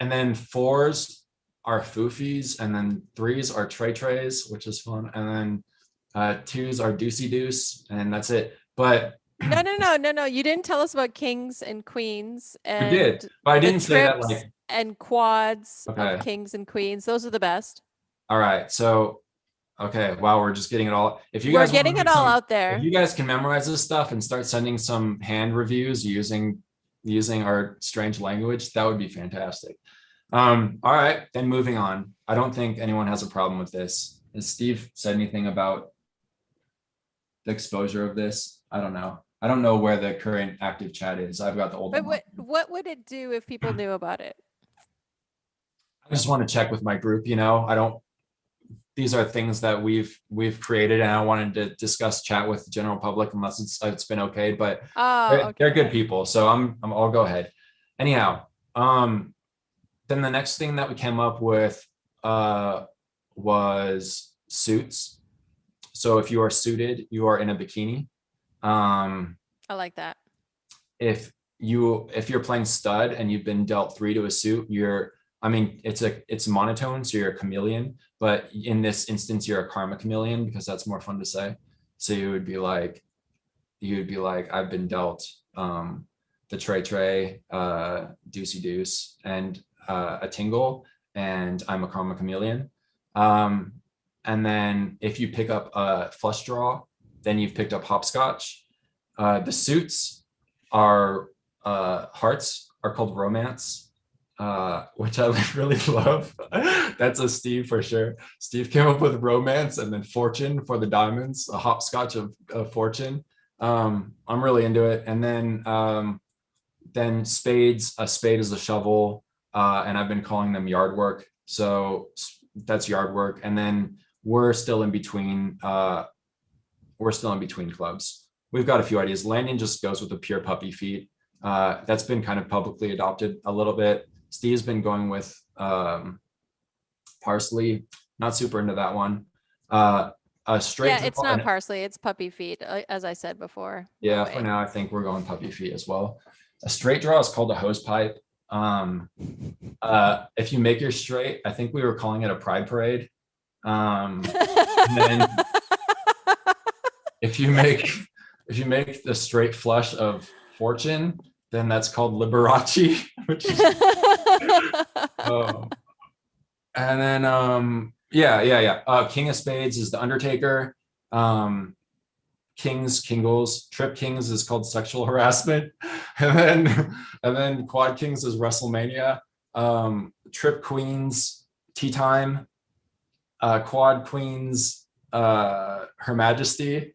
Speaker 2: and then fours are foofies, and then threes are tray trays, which is fun, and then twos are deucey deuce, and that's it. But
Speaker 1: No, no, no, no, no. You didn't tell us about kings and queens
Speaker 2: we did,
Speaker 1: and
Speaker 2: but I
Speaker 1: the
Speaker 2: didn't say that
Speaker 1: trips
Speaker 2: like
Speaker 1: and quads of
Speaker 2: okay.
Speaker 1: kings and queens. Those are the best.
Speaker 2: All right, so okay, wow, we're just getting it all. If you
Speaker 1: We're
Speaker 2: guys want to
Speaker 1: getting it
Speaker 2: make
Speaker 1: all
Speaker 2: some,
Speaker 1: out
Speaker 2: if
Speaker 1: there.
Speaker 2: you guys can memorize this stuff and start sending some hand reviews using our strange language, that would be fantastic. All right, then moving on. I don't think anyone has a problem with this. Has Steve said anything about the exposure of this? I don't know. I don't know where the current active chat is. I've got the old
Speaker 1: But
Speaker 2: one.
Speaker 1: what would it do if people knew about it?
Speaker 2: I just want to check with my group, I don't these are things that we've created, and I wanted to discuss chat with the general public unless it's been okayed, but
Speaker 1: Oh,
Speaker 2: they're
Speaker 1: okay.
Speaker 2: good people, so I'll go ahead. Anyhow, then the next thing that we came up with was suits. So if you are suited, you are in a bikini.
Speaker 1: I like that.
Speaker 2: If you're playing stud and you've been dealt 3 to a suit, it's monotone, so you're a chameleon. But in this instance, you're a karma chameleon because that's more fun to say. So you would be like, I've been dealt the tray, deucey deuce, and a tingle, and I'm a karma chameleon. And then if you pick up a flush draw, then you've picked up hopscotch. The suits are hearts are called romance, which I really love. That's a Steve for sure. Steve came up with romance, and then fortune for the diamonds, a hopscotch of fortune. I'm really into it. And then spades, a spade is a shovel, and I've been calling them yard work. So that's yard work. And then we're still in between clubs. We've got a few ideas. Landon just goes with the pure puppy feet. That's been kind of publicly adopted a little bit. Steve's been going with parsley. Not super into that one. A straight
Speaker 1: Yeah, it's
Speaker 2: draw,
Speaker 1: not parsley, it's puppy feet, as I said before.
Speaker 2: yeah, for now, I think we're going puppy feet as well. A straight draw is called a hose pipe. If you make your straight, I think we were calling it a pride parade. And then if you make the straight flush of fortune, then that's called Liberace, which is and then King of Spades is the Undertaker. Kingles, Trip Kings is called sexual harassment, and then Quad Kings is WrestleMania. Trip Queens, Tea Time. Quad Queens, Her Majesty.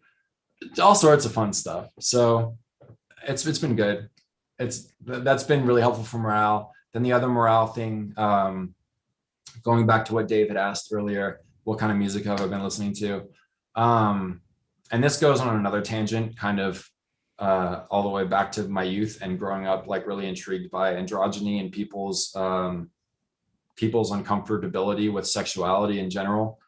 Speaker 2: All sorts of fun stuff. So it's been good. That's been really helpful for morale. Then the other morale thing, going back to what David asked earlier, what kind of music have I been listening to? And this goes on another tangent, kind of all the way back to my youth and growing up, like really intrigued by androgyny and people's uncomfortability with sexuality in general,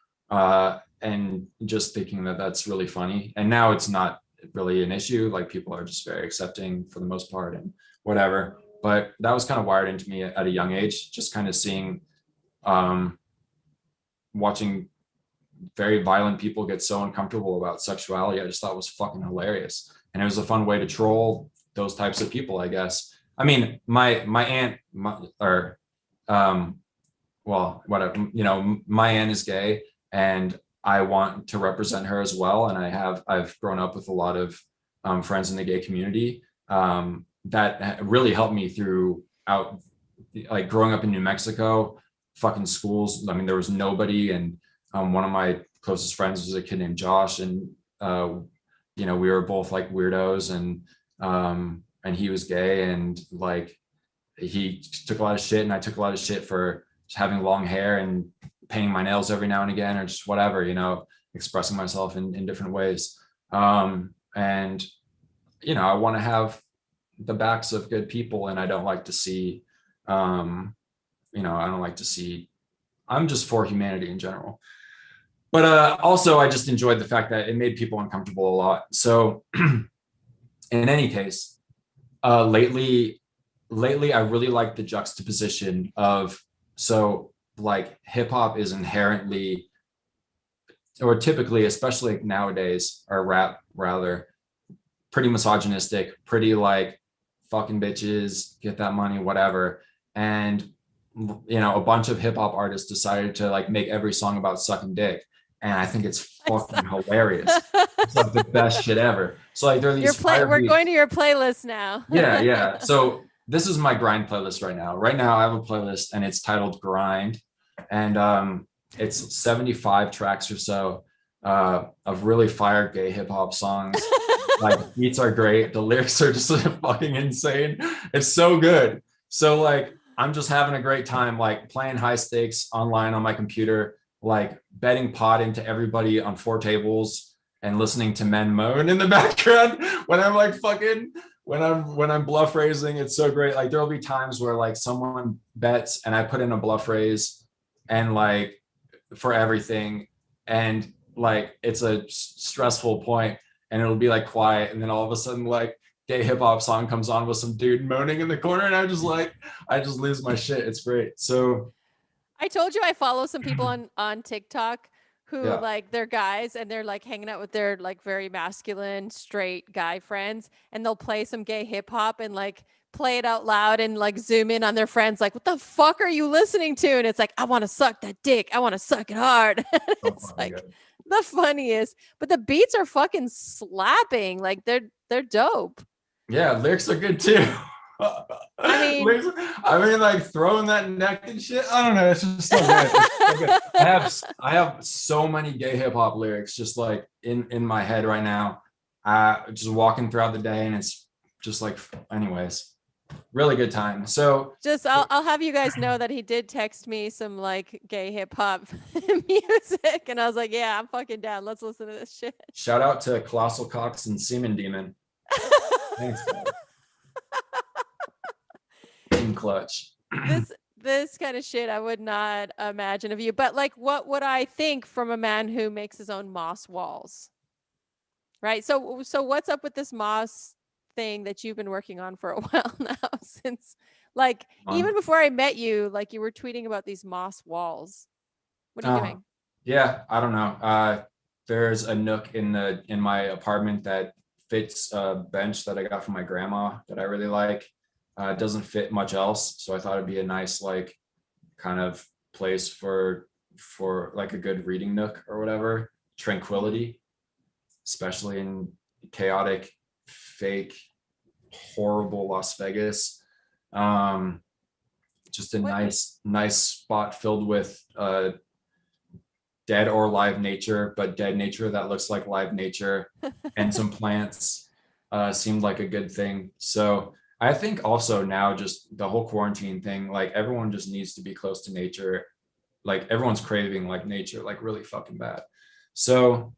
Speaker 2: and just thinking that that's really funny. And now it's not really an issue. Like people are just very accepting for the most part and whatever. But that was kind of wired into me at a young age, just kind of seeing, watching very violent people get so uncomfortable about sexuality. I just thought it was fucking hilarious. And it was a fun way to troll those types of people, I guess. I mean, my aunt, my aunt is gay, and I want to represent her as well. And I've grown up with a lot of friends in the gay community that really helped me throughout, like growing up in New Mexico, fucking schools. I mean, there was nobody, and one of my closest friends was a kid named Josh, and we were both like weirdos, and he was gay, and like he took a lot of shit, and I took a lot of shit for just having long hair and painting my nails every now and again, or just whatever, expressing myself in different ways. And I want to have the backs of good people, and I don't like to see, I'm just for humanity in general. But also, I just enjoyed the fact that it made people uncomfortable a lot. So in any case, lately, I really like the juxtaposition of, so like hip hop is inherently, or typically, especially nowadays, or rap rather, pretty misogynistic, pretty like fucking bitches, get that money, whatever. And a bunch of hip hop artists decided to like make every song about sucking dick. And I think it's fucking hilarious. It's like the best shit ever. So like there are these
Speaker 1: we're going to your playlist now.
Speaker 2: Yeah. So this is my grind playlist right now. Right now I have a playlist, and it's titled Grind. And it's 75 tracks or so of really fire gay hip hop songs. Like beats are great. The lyrics are just fucking insane. It's so good. So like I'm just having a great time, like playing high stakes online on my computer, like betting pot into everybody on 4 tables and listening to men moan in the background when I'm like fucking, when I'm bluff raising. It's so great. Like there'll be times where like someone bets and I put in a bluff raise and like for everything, and like it's a stressful point and it'll be like quiet, and then all of a sudden like gay hip hop song comes on with some dude moaning in the corner, and I just lose my shit. It's great. So
Speaker 1: I told you I follow some people on TikTok who
Speaker 2: yeah.
Speaker 1: like they're guys and they're like hanging out with their like very masculine straight guy friends, and they'll play some gay hip hop and like play it out loud and like zoom in on their friends like, what the fuck are you listening to? And it's like, I want to suck that dick, I want to suck it hard.
Speaker 2: So
Speaker 1: It's
Speaker 2: fucking
Speaker 1: like
Speaker 2: good.
Speaker 1: the funniest, but the beats are fucking slapping, like they're dope.
Speaker 2: Yeah, lyrics are good too.
Speaker 1: I mean,
Speaker 2: lyrics, I mean, like throwing that neck and shit. I don't know. It's just so good. It's so good. I have so many gay hip hop lyrics just like in my head right now. Just walking throughout the day, and it's just like, anyways, really good time. So
Speaker 1: just I'll have you guys know that he did text me some like gay hip hop music, and I was like, yeah, I'm fucking down. Let's listen to this shit.
Speaker 2: shout out to Colossal Cox and Semen Demon. Thanks, guys. Team clutch.
Speaker 1: This kind of shit I would not imagine of you. But like, what would I think from a man who makes his own moss walls? Right. So what's up with this moss thing that you've been working on for a while now? Since like even before I met you, like you were tweeting about these moss walls. What are you doing?
Speaker 2: Yeah, I don't know. There's a nook in my apartment that fits a bench that I got from my grandma that I really like. It doesn't fit much else, so I thought it'd be a nice like kind of place for like a good reading nook or whatever, tranquility, especially in chaotic, fake, horrible Las Vegas. Um, just a
Speaker 1: What
Speaker 2: nice spot filled with dead or live nature, but dead nature that looks like live nature, and some plants seemed like a good thing. So I think also now just the whole quarantine thing, like everyone just needs to be close to nature. Like everyone's craving like nature, like really fucking bad. So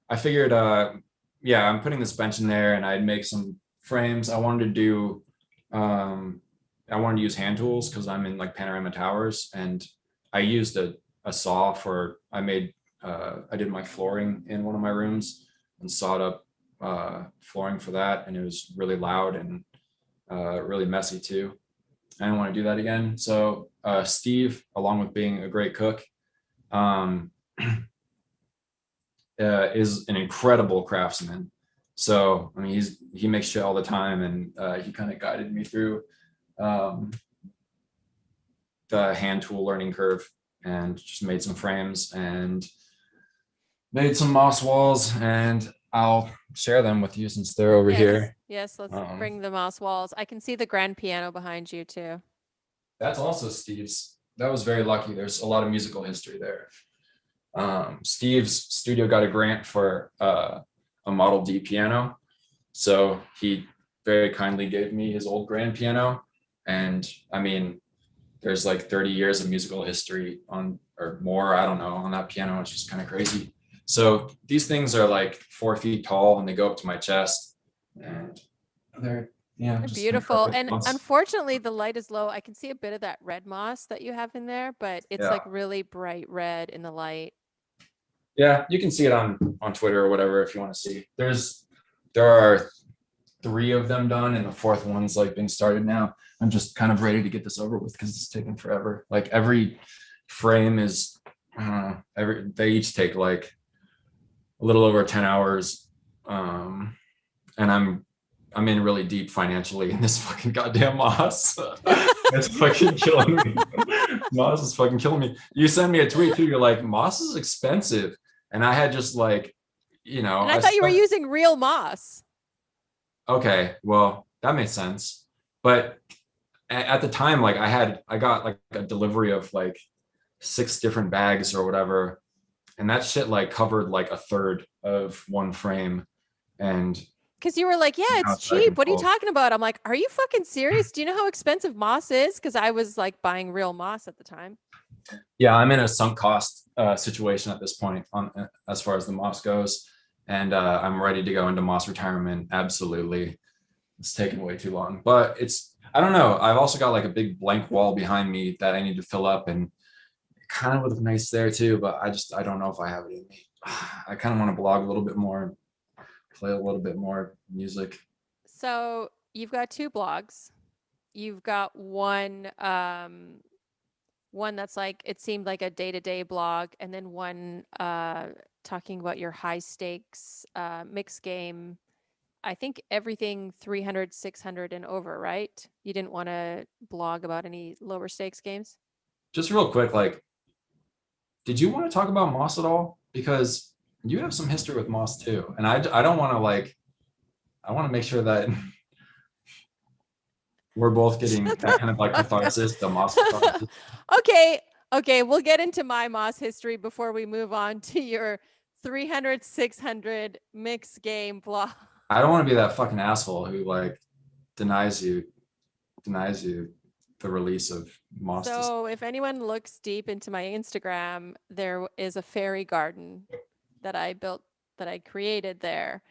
Speaker 2: I figured, yeah, I'm putting this bench in there, and I'd make some frames. I wanted to use hand tools because I'm in like Panorama Towers, and I used a saw for, I did my flooring in one of my rooms and sawed up flooring for that, and it was really loud and really messy too. I didn't want to do that again. So Steve, along with being a great cook, um, is an incredible craftsman. So I mean, he makes shit all the time, and he kind of guided me through um, the hand tool learning curve, and just made some frames and made some moss walls, and I'll share them with you since they're over here.
Speaker 1: Yes, let's bring the moss walls. I can see the grand piano behind you too.
Speaker 2: That's also Steve's. That was very lucky. There's a lot of musical history there. Steve's studio got a grant for a Model D piano, so he very kindly gave me his old grand piano. And I mean, there's like 30 years of musical history on, or more, I don't know, on that piano, which is kind of crazy. So these things are like 4 feet tall, and they go up to my chest, and they're, yeah,
Speaker 1: They're beautiful. And unfortunately, the light is low. I can see a bit of that red moss that you have in there, but it's like really bright red in the light.
Speaker 2: Yeah, you can see it on Twitter or whatever if you want to see. There are 3 of them done, and the 4th one's like being started now. I'm just kind of ready to get this over with because it's taken forever. Like every frame is they each take like a little over 10 hours. And I'm in really deep financially in this fucking goddamn moss. It's fucking killing me. Moss is fucking killing me. You sent me a tweet too. You're like, moss is expensive. And I had just like,
Speaker 1: And I thought you were using real moss.
Speaker 2: Okay, well, that makes sense. But at the time, like I got like a delivery of like 6 different bags or whatever. And that shit like covered like a third of one frame. And
Speaker 1: because you were like, yeah, it's cheap. What are you talking about? I'm like, are you fucking serious? Do you know how expensive moss is? Because I was like buying real moss at the time.
Speaker 2: Yeah, I'm in a sunk cost situation at this point on as far as the moss goes. And I'm ready to go into moss retirement. Absolutely. It's taken way too long. But I don't know. I've also got like a big blank wall behind me that I need to fill up, and it kind of would look nice there too. But I don't know if I have it in me. I kind of want to blog a little bit more, play a little bit more music.
Speaker 1: So you've got two blogs. You've got one that's like it seemed like a day-to-day blog, and then one talking about your high stakes mixed game. I think everything 300, 600 and over, right? You didn't want to blog about any lower stakes games?
Speaker 2: Just real quick, like, did you want to talk about Moss at all? Because you have some history with Moss too, and I don't want to like, I want to make sure that we're both getting
Speaker 1: Shut
Speaker 2: that
Speaker 1: the
Speaker 2: kind of like
Speaker 1: fuck
Speaker 2: catharsis, the Moss catharsis.
Speaker 1: up. Okay, we'll get into my Moss history before we move on to your 300, 600 mixed game blog.
Speaker 2: I don't want to be that fucking asshole who like denies you the release of Moss.
Speaker 1: So if anyone looks deep into my Instagram, there is a fairy garden that I built, that I created there.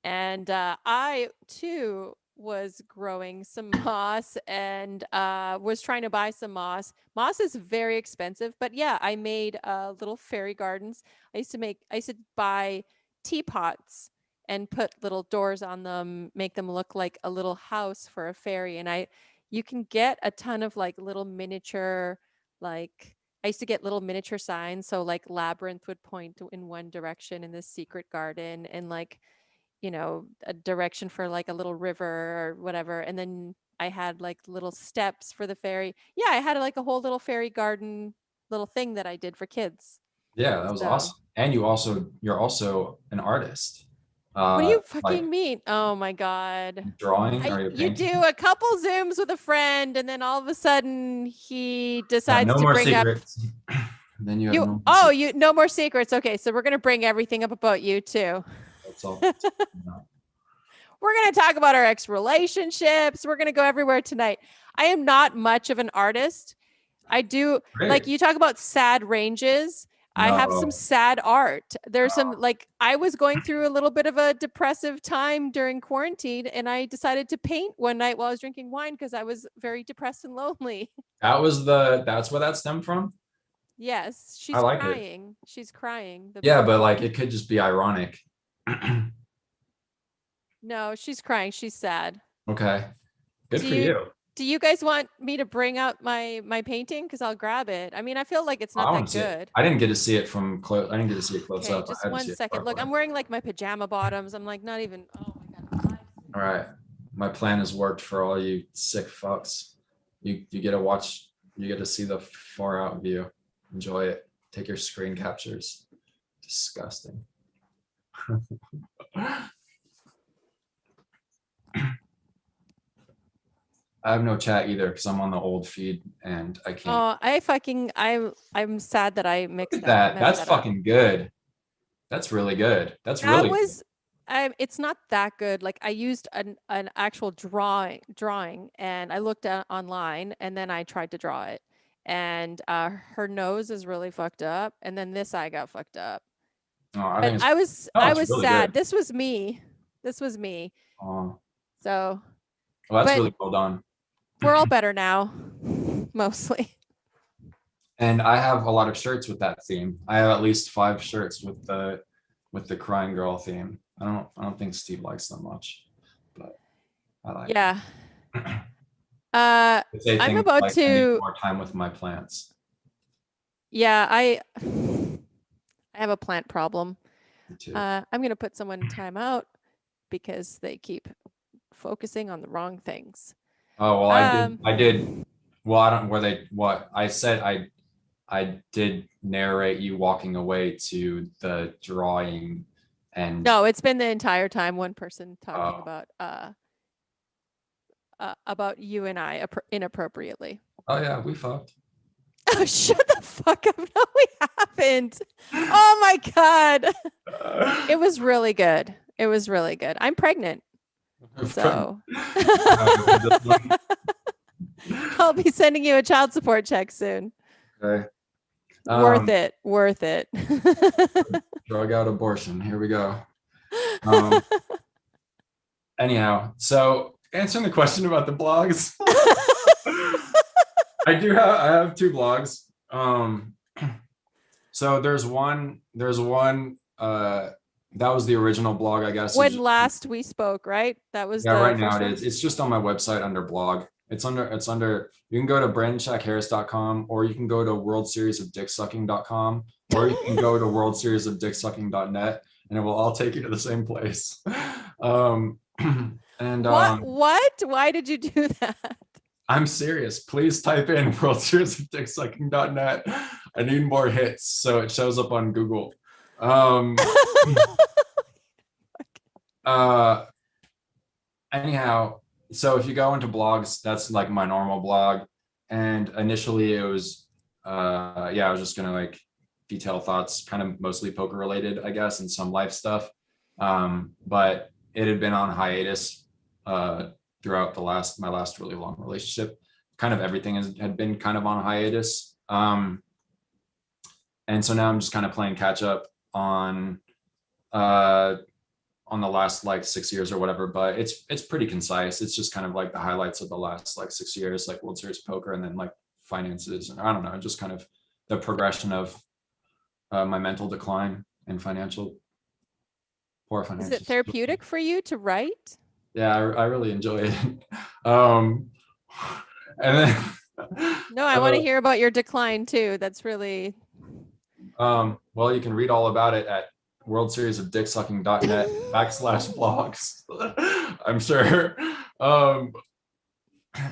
Speaker 1: And I too was growing some moss and was trying to buy some moss. Moss is very expensive, but yeah, I made little fairy gardens. I used to buy teapots and put little doors on them, make them look like a little house for a fairy. And you can get a ton of like little miniature, like I used to get little miniature signs. So like labyrinth would point in one direction in this secret garden, and like, a direction for like a little river or whatever. And then I had like little steps for the fairy. Yeah, I had like a whole little fairy garden little thing that I did for kids.
Speaker 2: Yeah, that was
Speaker 1: So,
Speaker 2: awesome. And you're also an artist.
Speaker 1: what do you
Speaker 2: Like
Speaker 1: fucking mean? Oh my God.
Speaker 2: drawing or you
Speaker 1: You
Speaker 2: painting?
Speaker 1: do a couple Zooms with a friend, and then all of a sudden he decides
Speaker 2: No
Speaker 1: to
Speaker 2: more
Speaker 1: bring up
Speaker 2: secrets. Then you have
Speaker 1: you.
Speaker 2: no more
Speaker 1: Oh,
Speaker 2: secrets.
Speaker 1: you, no more secrets. Okay, so we're going to bring everything up about you too.
Speaker 2: That's all.
Speaker 1: We're going to talk about our ex relationships. We're going to go everywhere tonight. I am not much of an artist. I do, like,
Speaker 2: Great.
Speaker 1: you talk about sad ranges. I have some
Speaker 2: No.
Speaker 1: sad art. There's some, like, I was going through a little bit of a depressive time during quarantine, and I decided to paint one night while I was drinking wine because I was very depressed and lonely.
Speaker 2: That's where that stemmed from.
Speaker 1: Yes,
Speaker 2: I
Speaker 1: she's
Speaker 2: like it.
Speaker 1: crying. She's crying.
Speaker 2: Yeah, but like it could just be ironic.
Speaker 1: No, she's crying. She's sad.
Speaker 2: Okay. Good
Speaker 1: Do
Speaker 2: for
Speaker 1: you
Speaker 2: you.
Speaker 1: do you guys want me to bring out my painting? Because I'll grab it. I mean, I feel like it's
Speaker 2: I
Speaker 1: not
Speaker 2: want
Speaker 1: that
Speaker 2: to see it.
Speaker 1: good.
Speaker 2: I didn't get to see it from close. I didn't get to see it close
Speaker 1: Okay,
Speaker 2: up.
Speaker 1: just
Speaker 2: I had to
Speaker 1: one
Speaker 2: see it
Speaker 1: second.
Speaker 2: far
Speaker 1: Look,
Speaker 2: away.
Speaker 1: I'm wearing like my pajama bottoms. I'm like not even. Oh my God.
Speaker 2: All right. My plan has worked for all you sick fucks. You get to watch, you get to see the far out view. Enjoy it. Take your screen captures. Disgusting. I have no chat either because I'm on the old feed and I can't.
Speaker 1: Oh, I'm sad that I
Speaker 2: Look
Speaker 1: mixed
Speaker 2: at
Speaker 1: that.
Speaker 2: that.
Speaker 1: Messed
Speaker 2: That's
Speaker 1: that up.
Speaker 2: fucking good. That's really good. That's
Speaker 1: That
Speaker 2: really good.
Speaker 1: was it's not that good. Like I used an actual drawing and I looked at online and then I tried to draw it. And her nose is really fucked up, and then this eye got fucked up.
Speaker 2: Oh, I
Speaker 1: But
Speaker 2: think it's, oh,
Speaker 1: I
Speaker 2: it's
Speaker 1: was
Speaker 2: really
Speaker 1: sad.
Speaker 2: good.
Speaker 1: This was me. This was me.
Speaker 2: Oh,
Speaker 1: So,
Speaker 2: well, that's
Speaker 1: but
Speaker 2: really well done.
Speaker 1: we're all better now, mostly.
Speaker 2: And I have a lot of shirts with that theme. I have at least 5 shirts with the crying girl theme. I don't think Steve likes them much, but I like
Speaker 1: Yeah.
Speaker 2: them. They say
Speaker 1: I'm
Speaker 2: things
Speaker 1: about
Speaker 2: like I need
Speaker 1: to,
Speaker 2: more time with my plants.
Speaker 1: yeah, I have a plant problem.
Speaker 2: Me too.
Speaker 1: I'm going to put someone in timeout because they keep focusing on the wrong things.
Speaker 2: Oh well, I did.
Speaker 1: Um,
Speaker 2: Well, I don't know where they what I said. I did narrate you walking away to the drawing, and
Speaker 1: no, it's been the entire time one person talking
Speaker 2: oh
Speaker 1: about you and I inappropriately.
Speaker 2: oh yeah, we fucked.
Speaker 1: Oh, shut the fuck up. No, we haven't. Oh my God. It was really good. It was really good. I'm pregnant. So I'll be sending you a child support check soon.
Speaker 2: Okay.
Speaker 1: Worth it. Worth it.
Speaker 2: Drug out abortion. Here we go. Anyhow, so answering the question about the blogs, I have 2 blogs. So there's one uh, that was the original blog, I guess.
Speaker 1: When last we spoke, right? That was
Speaker 2: Yeah,
Speaker 1: the
Speaker 2: right now
Speaker 1: first
Speaker 2: it
Speaker 1: one.
Speaker 2: is. It's just on my website under blog. It's under, you can go to brandonshackharris.com, or you can go to worldseriesofdicksucking.com, or you can go to worldseriesofdicksucking.net, and it will all take you to the same place. And
Speaker 1: What? Why did you do that?
Speaker 2: I'm serious. Please type in worldseriesofdicksucking.net. I need more hits so it shows up on Google. Uh, anyhow, so if you go into blogs, that's like my normal blog. And initially it was, yeah, I was just gonna like detail thoughts, kind of mostly poker related, I guess, and some life stuff. But it had been on hiatus throughout my last really long relationship. Kind of everything had been kind of on hiatus. And so now I'm just kind of playing catch up on the last like 6 years or whatever, but it's pretty concise. It's just kind of like the highlights of the last like 6 years, like World Series poker, and then like finances, and I don't know, just kind of the progression of my mental decline and poor
Speaker 1: Is
Speaker 2: financial
Speaker 1: it therapeutic for you to write?
Speaker 2: Yeah, I really enjoy it. um and then
Speaker 1: No, I want to hear about your decline too. That's really
Speaker 2: well, you can read all about it at worldseriesofdicksucking.net/blogs. I'm sure.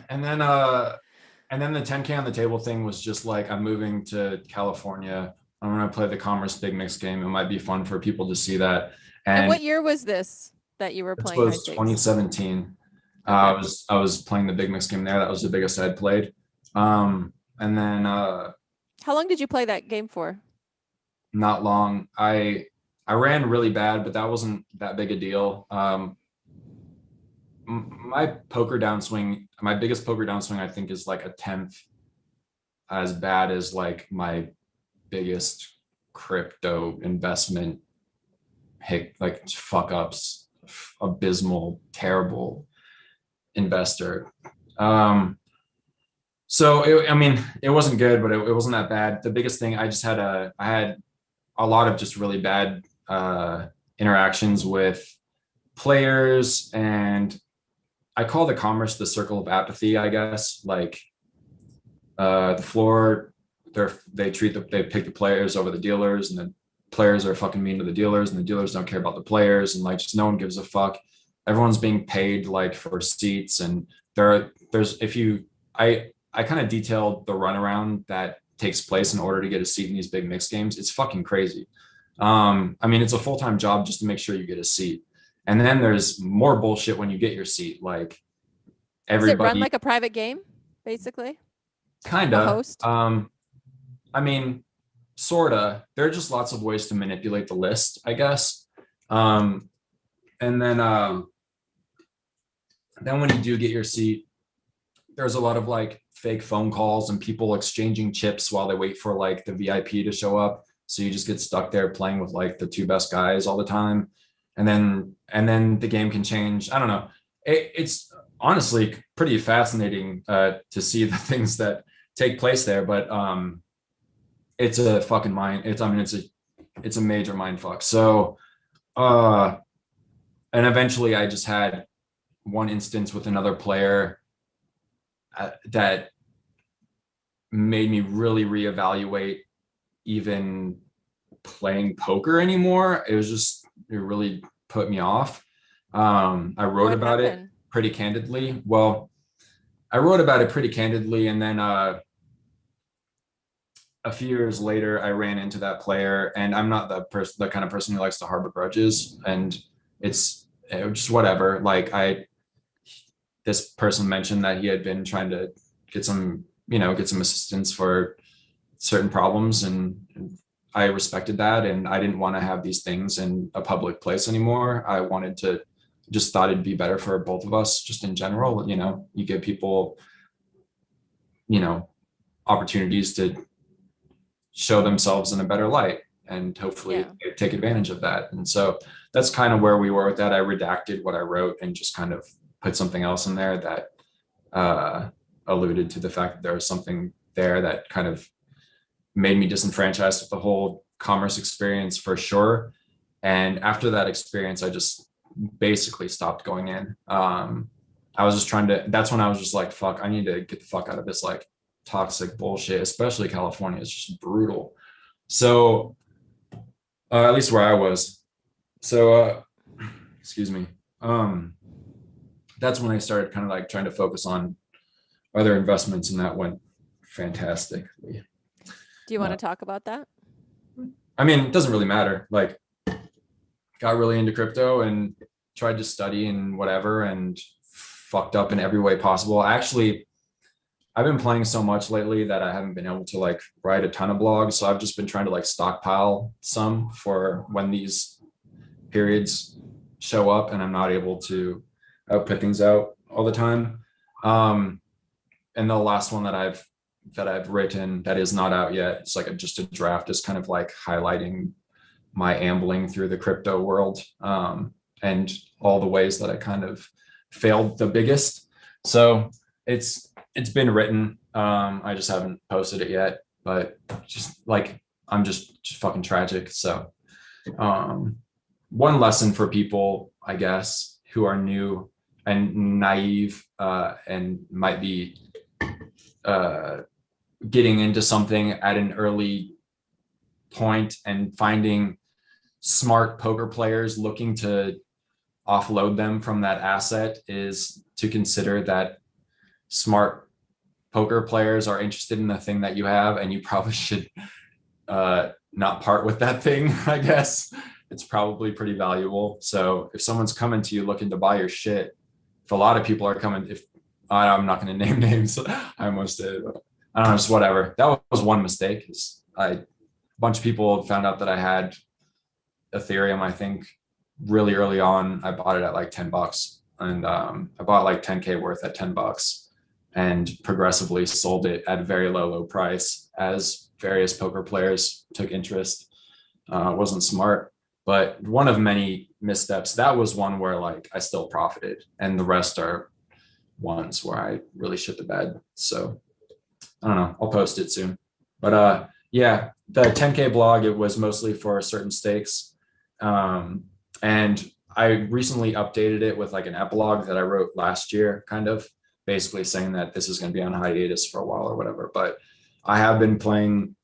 Speaker 2: And then the 10K on the table thing was just like, I'm moving to California. I'm gonna play the Commerce Big Mix game. It might be fun for people to see that.
Speaker 1: And what year was this that you were
Speaker 2: This
Speaker 1: playing high
Speaker 2: was
Speaker 1: stakes?
Speaker 2: 2017.
Speaker 1: Okay.
Speaker 2: I was playing the Big Mix game there. That was the biggest I'd played. And then
Speaker 1: how long did you play that game for?
Speaker 2: Not long. I ran really bad, but that wasn't that big a deal. My poker downswing, my biggest poker downswing, I think, is like a 10th as bad as like my biggest crypto investment like fuck ups, abysmal, terrible investor. So I mean, it wasn't good, but it wasn't that bad. The biggest thing, I had a lot of just really bad interactions with players, and I call the commerce the circle of apathy, I guess. Like the floor, they pick the players over the dealers, and the players are fucking mean to the dealers, and the dealers don't care about the players, and like just no one gives a fuck. Everyone's being paid like for seats, and there's if you I kind of detailed the runaround that takes place in order to get a seat in these big mix games. It's fucking crazy. I mean, it's a full-time job just to make sure you get a seat. And then there's more bullshit when you get your seat. Like everybody.
Speaker 1: Does it run like a private game, basically?
Speaker 2: Kinda.
Speaker 1: Host?
Speaker 2: I mean, sorta. There are just lots of ways to manipulate the list, I guess. And then when you do get your seat, there's a lot of like fake phone calls and people exchanging chips while they wait for like the VIP to show up. So you just get stuck there playing with like the two best guys all the time. And then the game can change. I don't know. It's honestly pretty fascinating to see the things that take place there. But it's a fucking mind. It's a major mind fuck. So and eventually I just had one instance with another player that made me really reevaluate even playing poker anymore. It really put me off. I wrote about it pretty candidly. Well, I wrote about it pretty candidly, and then a few years later, I ran into that player, and I'm not the kind of person who likes to harbor grudges, and it was just whatever. Like this person mentioned that he had been trying to get some assistance for certain problems, and I respected that, and I didn't want to have these things in a public place anymore. I wanted to just thought it'd be better for both of us, just in general. You give people, opportunities to show themselves in a better light, and hopefully take advantage of that. And so that's kind of where we were with that. I redacted what I wrote and just kind of put something else in there that alluded to the fact that there was something there that kind of made me disenfranchised with the whole commerce experience for sure. And after that experience, I just basically stopped going in. I was just trying to, that's when I was just like, fuck, I need to get the fuck out of this like toxic bullshit, especially California. It's just brutal. So, at least where I was. So, excuse me. That's when I started kind of like trying to focus on other investments, and that went fantastically.
Speaker 1: Do you want to talk about that?
Speaker 2: I mean, it doesn't really matter. Like, got really into crypto and tried to study and whatever, and fucked up in every way possible. Actually, I've been playing so much lately that I haven't been able to like write a ton of blogs. So I've just been trying to like stockpile some for when these periods show up and I'm not able to put things out all the time. And the last one that I've written that is not out yet, it's like just a draft, is kind of like highlighting my ambling through the crypto world, and all the ways that I kind of failed the biggest. So it's been written. I just haven't posted it yet, but just like I'm just fucking tragic. So one lesson for people, I guess, who are new and naive, and might be getting into something at an early point and finding smart poker players looking to offload them from that asset, is to consider that smart poker players are interested in the thing that you have, and you probably should not part with that thing. I guess it's probably pretty valuable. So if someone's coming to you looking to buy your shit, if a lot of people are coming, if I'm not going to name names, I almost did, but I don't know, just whatever. That was one mistake. A bunch of people found out that I had Ethereum, I think, really early on. I bought it at like $10, and I bought like 10K worth at $10, and progressively sold it at a very low price as various poker players took interest. It wasn't smart, but one of many missteps. That was one where like I still profited, and the rest are ones where I really shit the bed. So I don't know. I'll post it soon. But yeah, the 10K blog, it was mostly for certain stakes. And I recently updated it with like an epilogue that I wrote last year, kind of basically saying that this is going to be on hiatus for a while or whatever. But I have been playing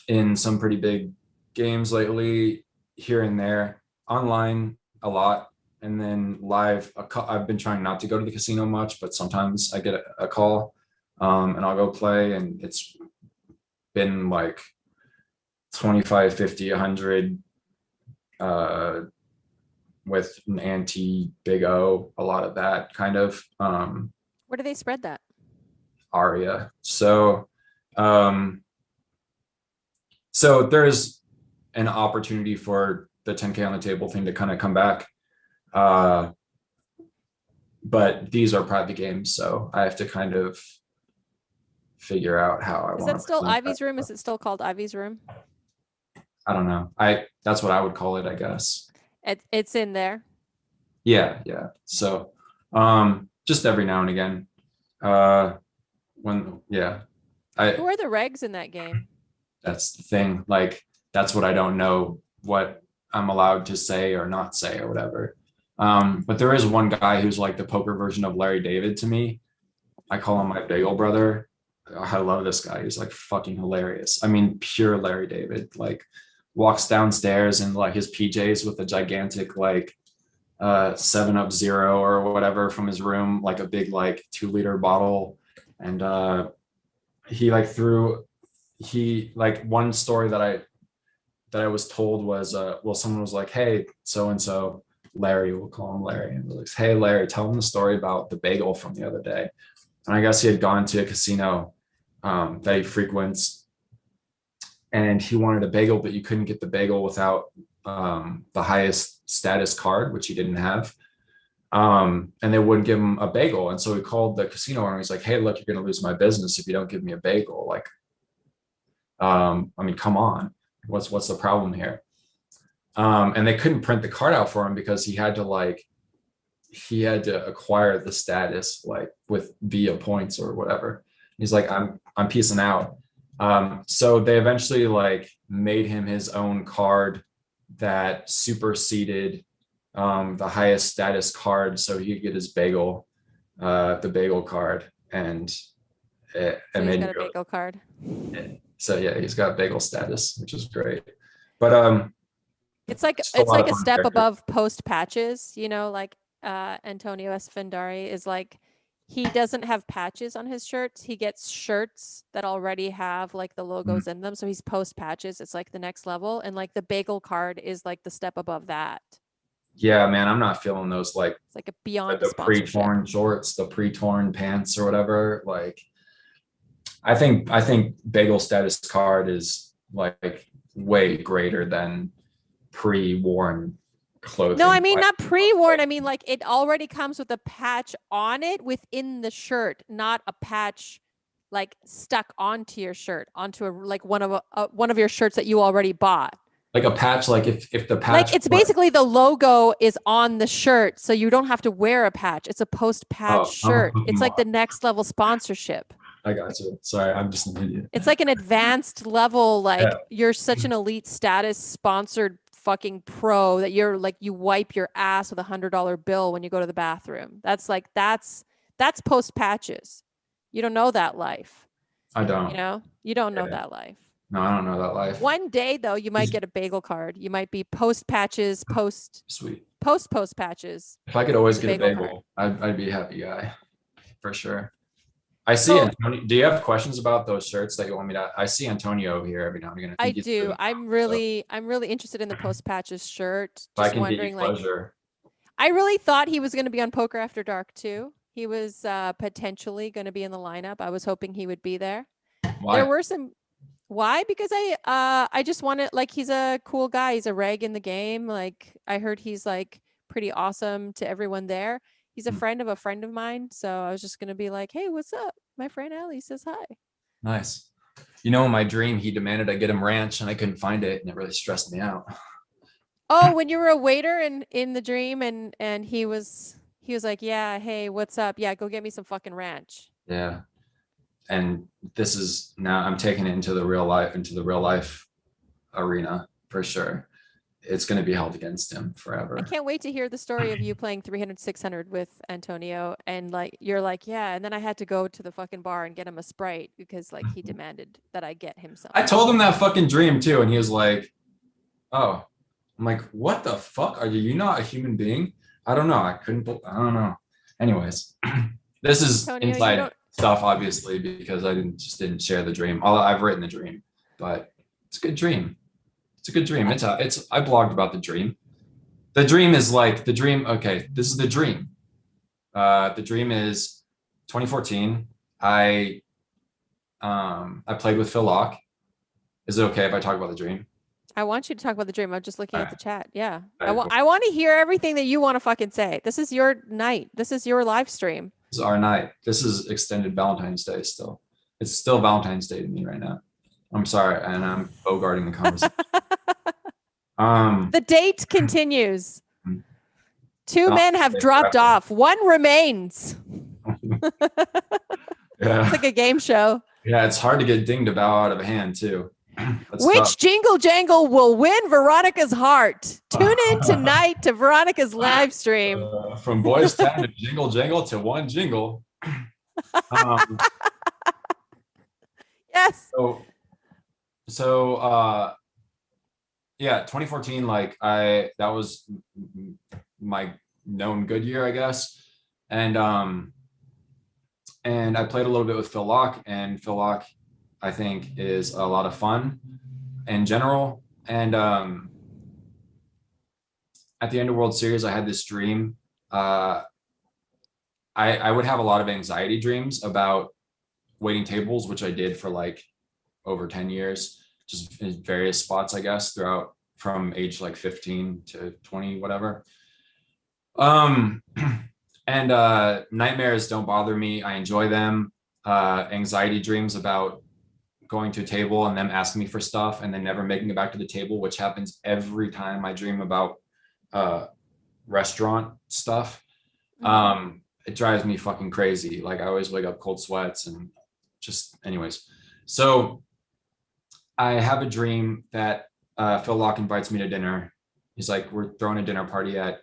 Speaker 2: in some pretty big games lately, here and there, online a lot, and then live. I've been trying not to go to the casino much, but sometimes I get a call, and I'll go play, and it's been like 25, 50, 100, with an anti big O, a lot of that kind of.
Speaker 1: Where do they spread that?
Speaker 2: Aria. So so there's an opportunity for the 10K on the table thing to kind of come back. But these are private games, so I have to kind of figure out how I want to.
Speaker 1: Is that still Ivy's room? Is it still called Ivy's room?
Speaker 2: I don't know. That's what I would call it, I guess.
Speaker 1: It's in there.
Speaker 2: Yeah. So just every now and again. Who are
Speaker 1: the regs in that game?
Speaker 2: That's the thing. Like, that's what I don't know, what I'm allowed to say or not say or whatever. But there is one guy who's like the poker version of Larry David to me. I call him my bagel brother. I love this guy. He's like fucking hilarious. I mean, pure Larry David. Like, walks downstairs in like his PJs with a gigantic like 7-Up Zero or whatever from his room, like a big like 2-liter bottle. And he one story that I was told was someone was like, hey, so and so, Larry, we'll call him Larry, and like, hey Larry, tell him the story about the bagel from the other day. And I guess he had gone to a casino that he frequents, and he wanted a bagel, but you couldn't get the bagel without the highest status card, which he didn't have. And they wouldn't give him a bagel. And so he called the casino owner. He's like, hey, look, you're going to lose my business if you don't give me a bagel. Like, I mean, come on, what's the problem here? And they couldn't print the card out for him because he had to acquire the status like with via points or whatever. He's like, I'm peacing out. So they eventually like made him his own card that superseded the highest status card, so he could get his bagel, the bagel card, and
Speaker 1: So he's
Speaker 2: made me
Speaker 1: got a
Speaker 2: really.
Speaker 1: bagel card.
Speaker 2: So yeah, he's got bagel status, which is great. But just a
Speaker 1: It's
Speaker 2: lot
Speaker 1: like
Speaker 2: of
Speaker 1: a
Speaker 2: fun
Speaker 1: step
Speaker 2: characters.
Speaker 1: above post patches, you know, like Antonio Esfandari is like he doesn't have patches on his shirts. He gets shirts that already have like the
Speaker 2: Mm.
Speaker 1: logos in them. So he's post patches. It's like the next level. And like the bagel card is like the step above that.
Speaker 2: Yeah, man, I'm not feeling those like
Speaker 1: It's like a beyond a
Speaker 2: the
Speaker 1: sponsorship.
Speaker 2: pre-torn shorts, the pre-torn pants or whatever. Like I think bagel status card is like way greater than pre-worn
Speaker 1: No, I
Speaker 2: clothing.
Speaker 1: mean not pre-worn. I mean like it already comes with a patch on it within the shirt, not a patch like stuck onto your shirt, onto a like one of your shirts that you already bought.
Speaker 2: Like a patch, like if the
Speaker 1: Like
Speaker 2: patch
Speaker 1: it's basically the logo is on the shirt, so you don't have to wear a patch. It's a post-patch shirt. It's like the next level sponsorship.
Speaker 2: I got you. Sorry, I'm just an idiot.
Speaker 1: It's like an advanced level,
Speaker 2: Yeah.
Speaker 1: like you're such an elite status sponsored fucking pro that you're like you wipe your ass with $100 bill when you go to the bathroom. That's post patches. You don't know that life.
Speaker 2: I
Speaker 1: You
Speaker 2: don't.
Speaker 1: know, you don't know
Speaker 2: Yeah.
Speaker 1: that life.
Speaker 2: No, I don't know that life.
Speaker 1: One day though, you might get a bagel card. You might be post patches,
Speaker 2: Sweet.
Speaker 1: post patches
Speaker 2: If I could always
Speaker 1: with a
Speaker 2: get a
Speaker 1: bagel card.
Speaker 2: bagel, I'd be a happy guy for sure. I see
Speaker 1: So
Speaker 2: Antonio. Do you have questions about those shirts that you want me to? I see Antonio over here every now and again. I
Speaker 1: I
Speaker 2: think he's
Speaker 1: do.
Speaker 2: doing so.
Speaker 1: I'm really interested in the post patches shirt.
Speaker 2: If I
Speaker 1: Just
Speaker 2: can give you
Speaker 1: wondering, like,
Speaker 2: pleasure.
Speaker 1: I really thought he was going to be on Poker After Dark too. He was potentially going to be in the lineup. I was hoping he would be there. There
Speaker 2: Why?
Speaker 1: were some. Why? Because I just wanted like he's a cool guy. He's a reg in the game. Like I heard he's like pretty awesome to everyone there. He's a friend of a friend of mine, so I was just gonna be like, "Hey, what's up? My friend Ali says hi."
Speaker 2: Nice. You know, in my dream, he demanded I get him ranch, and I couldn't find it, and it really stressed me out.
Speaker 1: Oh, when you were a waiter in the dream, and he was like, "Yeah, hey, what's up? Yeah, go get me some fucking ranch."
Speaker 2: Yeah. And this is now I'm taking it into the real life arena for sure. It's going to be held against him
Speaker 1: I
Speaker 2: forever.
Speaker 1: can't wait to hear the story of you playing 300 600 with Antonio and like you're like, "Yeah," and then I had to go to the fucking bar and get him a Sprite because like he demanded that I get him
Speaker 2: I
Speaker 1: some.
Speaker 2: told him that fucking dream too, and he was like, "Oh." I'm like, "What the fuck? Are you not a human being?" I don't know. I don't know. Anyways, this is
Speaker 1: Antonio, you
Speaker 2: inside
Speaker 1: don't
Speaker 2: stuff, obviously, because I didn't share the dream. I've written the dream, but it's a good dream. It's a good dream. It's I blogged about the dream. The dream is like the dream. Okay, this is the dream. The dream is 2014. I played with Phil Locke. Is it okay if I talk about the dream?
Speaker 1: I want you to talk about the dream. I'm just looking
Speaker 2: All
Speaker 1: at
Speaker 2: right.
Speaker 1: the chat. Yeah.
Speaker 2: All right, cool.
Speaker 1: I want to hear everything that you want to fucking say. This is your night. This is your live stream.
Speaker 2: This is our night. This is extended Valentine's Day still. It's still Valentine's Day to me right now. I'm sorry, and I'm bogarting the conversation.
Speaker 1: The date continues. Two men
Speaker 2: Valentine's
Speaker 1: have
Speaker 2: Day
Speaker 1: dropped
Speaker 2: forever.
Speaker 1: off. One remains.
Speaker 2: Yeah.
Speaker 1: It's like a game show.
Speaker 2: Yeah, it's hard to get ding to bow out of a hand too. That's
Speaker 1: Which
Speaker 2: tough.
Speaker 1: jingle jangle will win Veronica's heart? Tune in tonight to Veronica's live stream.
Speaker 2: From Boys Town to Jingle Jangle to one jingle. Um,
Speaker 1: Yes.
Speaker 2: so yeah, 2014, like that was my known good year, I guess. And I played a little bit with Phil Locke, and Phil Locke, I think, is a lot of fun in general. And at the end of World Series, I had this dream. I would have a lot of anxiety dreams about waiting tables, which I did for like over 10 years, just in various spots, I guess, throughout from age like 15 to 20, whatever. And nightmares don't bother me. I enjoy them. Anxiety dreams about going to a table and them asking me for stuff and then never making it back to the table, which happens every time I dream about restaurant stuff. It drives me fucking crazy. Like I always wake up cold sweats and just anyways. So I have a dream that Phil Locke invites me to dinner he's like, we're throwing a dinner party at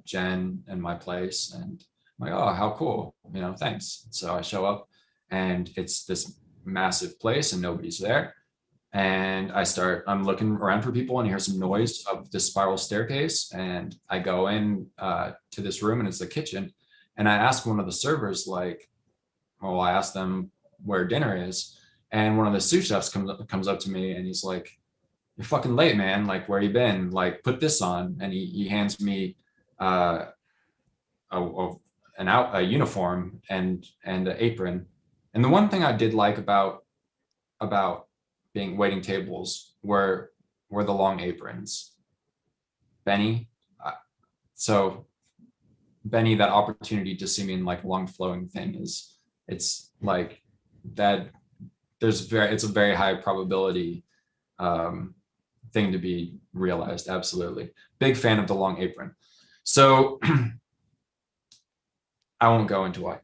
Speaker 2: Jen and my place. And I'm like, oh, how cool, thanks. So I show up and it's this massive place and nobody's there. And I'm looking around for people and I hear some noise of this spiral staircase. And I go in to this room and it's the kitchen. And I ask one of the servers, like, well, I asked them where dinner is. And one of the sous chefs comes up to me and he's like, you're fucking late, man. Like, where you been? Like, put this on. And he hands me uh, a uniform and an apron. And the one thing I did like about being waiting tables were the long aprons. Benny, so Benny, that opportunity to see me in like long flowing thing it's like that. It's a very high probability thing to be realized. Absolutely, big fan of the long apron. So I won't go into why.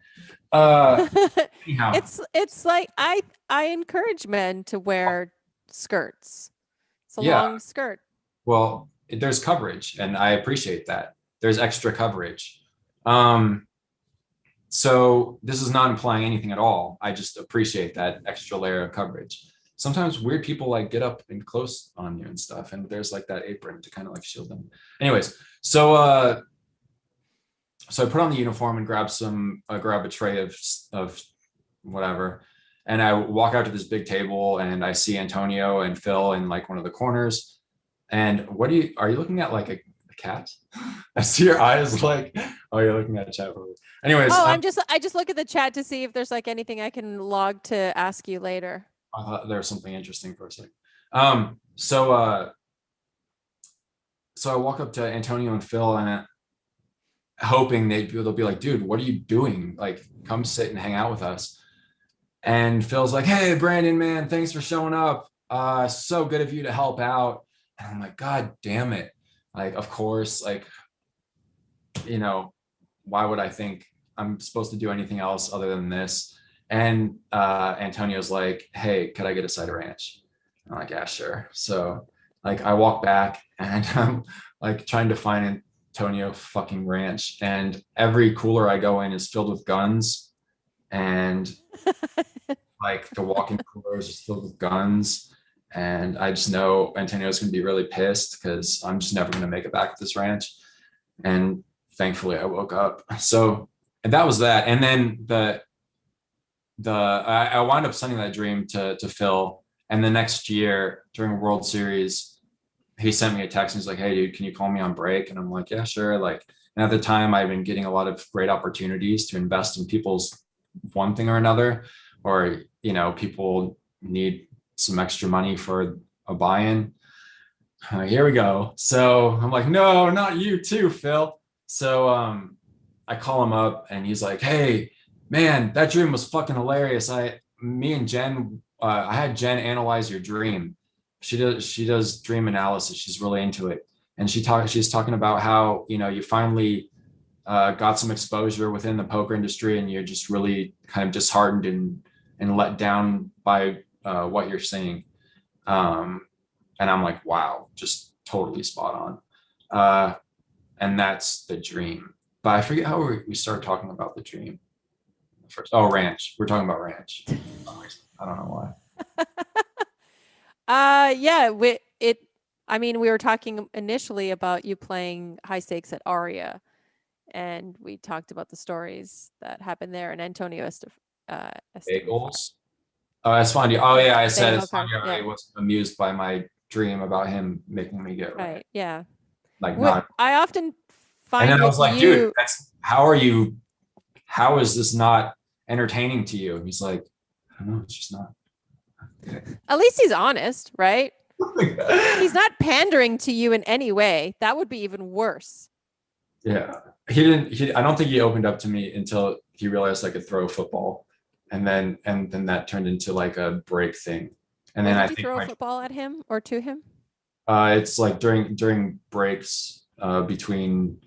Speaker 2: Anyhow,
Speaker 1: It's like I encourage men to wear skirts. It's a
Speaker 2: yeah.
Speaker 1: long skirt.
Speaker 2: Well, there's coverage, and I appreciate that. There's extra coverage. So this is not implying anything at all. I just appreciate that extra layer of coverage. Sometimes weird people like get up and close on you and stuff, and there's like that apron to kind of like shield them. Anyways, so I put on the uniform and grab a tray of whatever, and I walk out to this big table and I see Antonio and Phil in like one of the corners. And are you looking at like a cat? I see your eyes like, oh, you're looking at a chat. Anyways.
Speaker 1: Oh, I just look at the chat to see if there's like anything I can log to ask you later.
Speaker 2: I thought there was something interesting for a second. So I walk up to Antonio and Phil and hoping they'll be like, dude, what are you doing? Like, come sit and hang out with us. And Phil's like, hey, Brandon, man, thanks for showing up. So good of you to help out. And I'm like, God damn it. Like, of course, like, why would I think I'm supposed to do anything else other than this? And Antonio's like, hey, could I get a side of ranch? I'm like, yeah, sure. So like I walk back and I'm like trying to find Antonio fucking ranch. And every cooler I go in is filled with guns. And like the walk-in cooler is just filled with guns. And I just know Antonio's going to be really pissed because I'm just never going to make it back to this ranch. And thankfully I woke up. So, and that was that. And then I wound up sending that dream to Phil. And the next year during World Series, he sent me a text and he's like, hey dude, can you call me on break? And I'm like, yeah, sure. Like, and at the time I've been getting a lot of great opportunities to invest in people's one thing or another, or, people need some extra money for a buy-in. Here we go. So I'm like, no, not you too, Phil. So I call him up and he's like, hey, man, that dream was fucking hilarious. I had Jen analyze your dream. She does dream analysis. She's really into it. And she's talking about how, you finally got some exposure within the poker industry and you're just really kind of disheartened and let down by what you're seeing. And I'm like, wow, just totally spot on. And that's the dream. But I forget how we started talking about the dream first. Oh, ranch. We're talking about ranch. I don't know
Speaker 1: why. Yeah, we were talking initially about you playing high stakes at Aria, and we talked about the stories that happened there. And Antonio
Speaker 2: bagels. Oh, Esfandia. Oh yeah, I said
Speaker 1: Esfandia.
Speaker 2: I was amused by my dream about him making me get
Speaker 1: right. Yeah.
Speaker 2: Like
Speaker 1: not. I often find.
Speaker 2: And then I was like, dude, how is this not entertaining to you? And he's like, I don't know, it's just not. Okay.
Speaker 1: At least he's honest, right? He's not pandering to you in any way. That would be even worse.
Speaker 2: Yeah. I don't think he opened up to me until he realized I could throw a football. And then that turned into like a break thing. And then I think
Speaker 1: throw a football at him or to him?
Speaker 2: It's like during breaks between